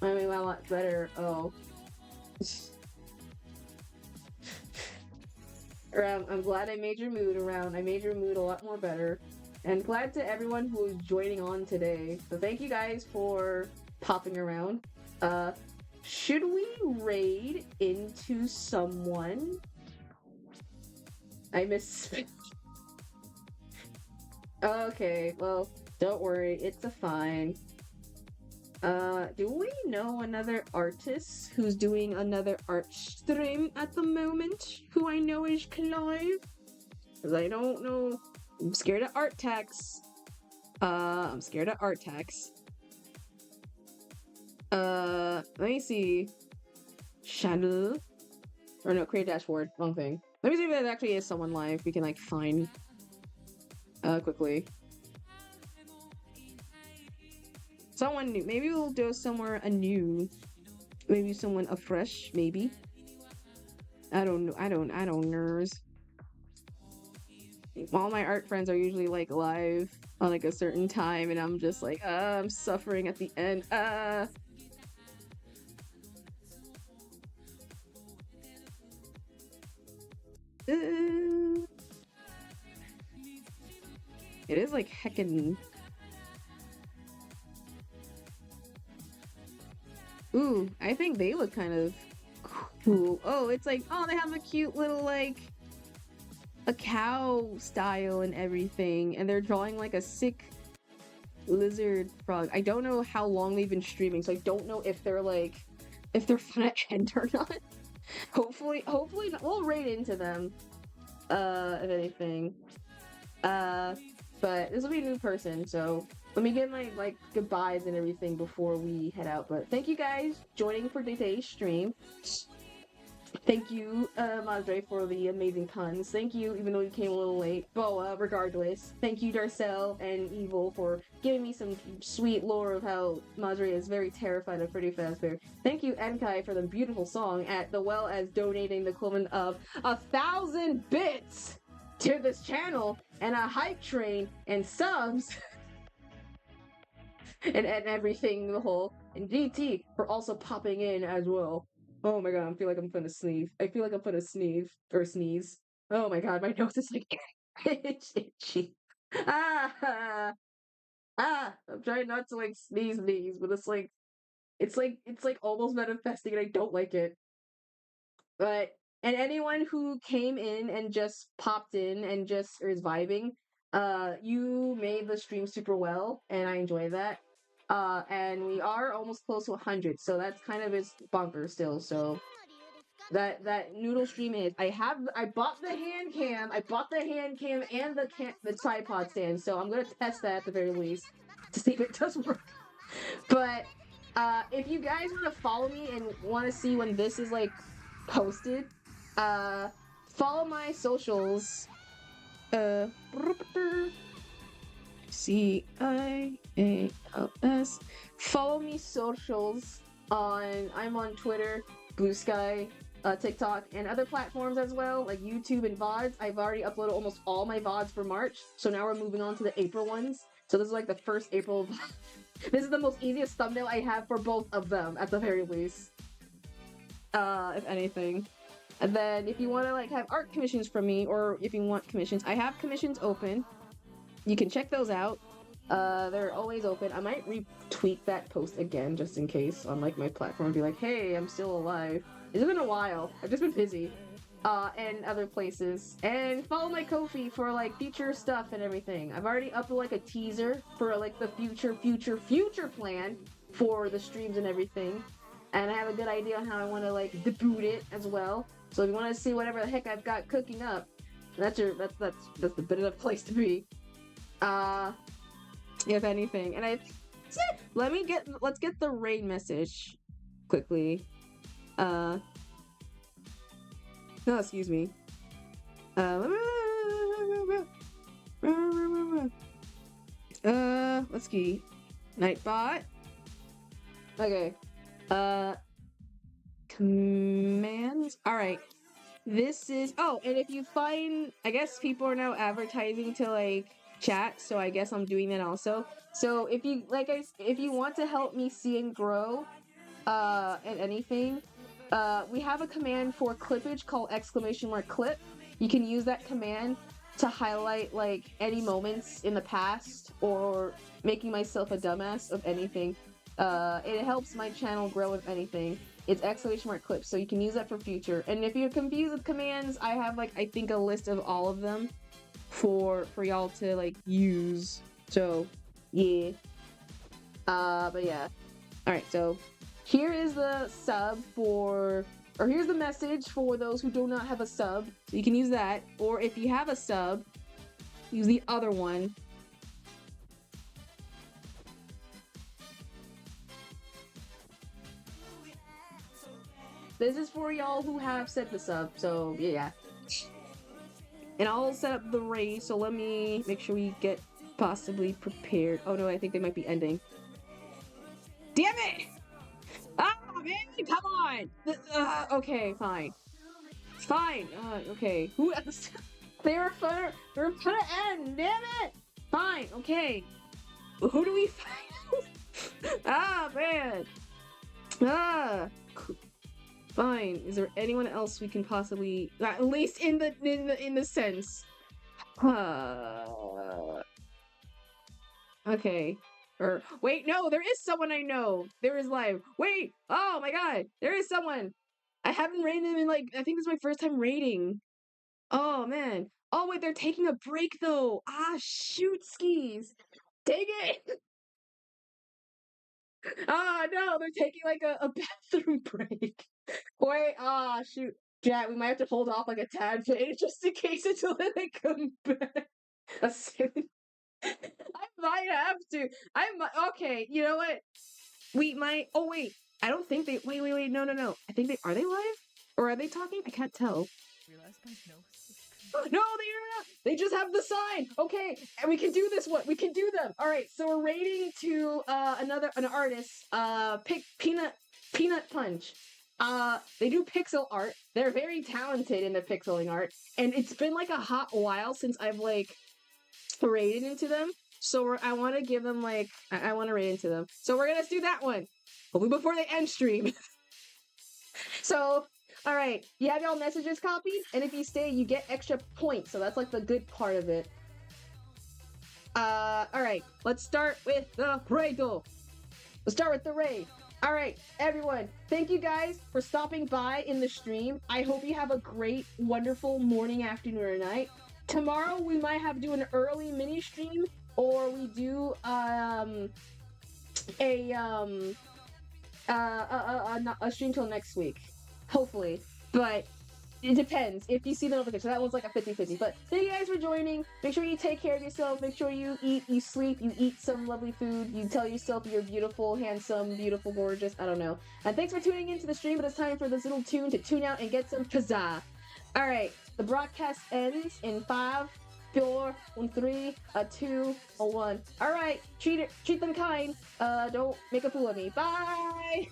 mean a lot better. Oh. I'm glad I made your mood around. I made your mood a lot more better. And glad to everyone who is joining on today. So thank you guys for popping around. Should we raid into someone? I miss. Okay, well, don't worry, it's a fine. Do we know another artist who's doing another art stream at the moment? Who I know is Clive? Because I don't know. I'm scared of art tax. I'm scared of art tax. Let me see. Channel. Or no, create dashboard. Wrong thing. Let me see if there actually is someone live we can like find quickly. Someone new. Maybe we'll do somewhere anew. Maybe someone afresh, maybe. I don't know. I don't know. All my art friends are usually like live on like a certain time and I'm just like, I'm suffering at the end. It is like heckin'. Ooh, I think they look kind of cool. Oh, it's like, oh, they have a cute little like a cow style and everything, and they're drawing like a sick lizard frog. I don't know how long they've been streaming, so I don't know if they're like if they're fun at end or not. hopefully not. We'll raid into them if anything. But this will be a new person, so let me get my like goodbyes and everything before we head out. But thank you guys joining for today's stream. Thank you, Madre, for the amazing puns. Thank you, even though you came a little late. Boa, regardless. Thank you, Darcel and Evil, for giving me some sweet lore of how Madre is very terrified of Freddy Fazbear. Thank you, Enkai, for the beautiful song, as well as donating the equivalent of 1,000 bits to this channel and a hype train and subs. and everything, the whole, and GT for also popping in as well. Oh my god, I feel like I'm gonna sneeze. I feel like I'm gonna sneeze or sneeze. Oh my god, my nose is like it's itchy. Ah, I'm trying not to like sneeze, but it's like almost manifesting, and I don't like it. But and anyone who came in and just popped in and just is vibing, you made the stream super well, and I enjoy that. And we are almost close to 100, so that's kind of is bonkers still. So that noodle stream is. I bought the hand cam and the tripod stand, so I'm gonna test that at the very least to see if it does work. But if you guys want to follow me and want to see when this is like posted, uh follow my socials. Uh CIALS. Follow me socials I'm on Twitter, Blue Sky, TikTok, and other platforms as well, like YouTube and VODs. I've already uploaded almost all my VODs for March, so now we're moving on to the April ones. So this is like the first April. This is the most easiest thumbnail I have for both of them, at the very least. If anything. And then if you want to like have art commissions from me, or if you want commissions, I have commissions open. You can check those out. They're always open. I might retweet that post again just in case on like my platform and be like, hey, I'm still alive. It's been a while. I've just been busy. And other places. And follow my Ko-fi for like future stuff and everything. I've already uploaded like a teaser for like the future plan for the streams and everything. And I have a good idea on how I want to like debut it as well. So if you want to see whatever the heck I've got cooking up, that's the bit of the place to be. If anything. And let's get the raid message quickly. No, excuse me. Let's see. Nightbot. Okay. Commands. Alright. This is and if you find, I guess people are now advertising to like chat, so I guess I'm doing that also. So if you if you want to help me see and grow and anything, we have a command for clippage called !clip. You can use that command to highlight like any moments in the past or making myself a dumbass of anything. It helps my channel grow, if anything. It's !clip, so you can use that for future. And if you're confused with commands, I have like I think a list of all of them for y'all to like use. So yeah. But yeah. Alright, so here is the sub here's the message for those who do not have a sub. So you can use that. Or if you have a sub, use the other one. This is for y'all who have set this up, so yeah. And I'll set up the race, so let me make sure we get possibly prepared. Oh no, I think they might be ending. Damn it! Ah, man, come on! Okay, fine. Fine, okay. Who else? They were gonna end, damn it! Fine, okay. Who do we find? Ah, man! Ah! Fine. Is there anyone else we can possibly, at least in the sense? Okay. Or wait, no, there is someone I know. There is live. Wait. Oh my god, there is someone. I haven't raided them in like I think this is my first time raiding. Oh man. Oh wait, they're taking a break though. Ah shoot skis. Dang it. Ah no, they're taking like a bathroom break. Wait, shoot. Jack, we might have to hold off like a tad bit just in case until they come back. I might have to. Okay, you know what? We might. Oh, wait. I don't think they. Wait. No. I think they. Are they live? Or are they talking? I can't tell. No, they are not. They just have the sign. Okay, and we can do this one. We can do them. All right, so we're rating to an artist. Peanut Punch. They do pixel art. They're very talented in the pixeling art, and it's been like a hot while since I've like raided into them. So I want to give them like I want to rate into them. So we're gonna do that one, hopefully before they end stream. So all right, you have your messages copied, and if you stay, you get extra points. So that's like the good part of it. All right, let's start with the raid. Let's start with the raid. All right, everyone, thank you guys for stopping by in the stream. I hope you have a great, wonderful morning, afternoon, or night. Tomorrow we might have to do an early mini stream, or we do a stream till next week, hopefully. But it depends if you see the notification. That one's like a 50-50. But thank you guys for joining. Make sure you take care of yourself. Make sure you eat, you sleep, you eat some lovely food. You tell yourself you're beautiful, handsome, beautiful, gorgeous. I don't know. And thanks for tuning into the stream. But it's time for this little tune to tune out and get some pizzazz. All right, the broadcast ends in 5, 4, 3, 2, 1. All right, treat them kind. Don't make a fool of me. Bye.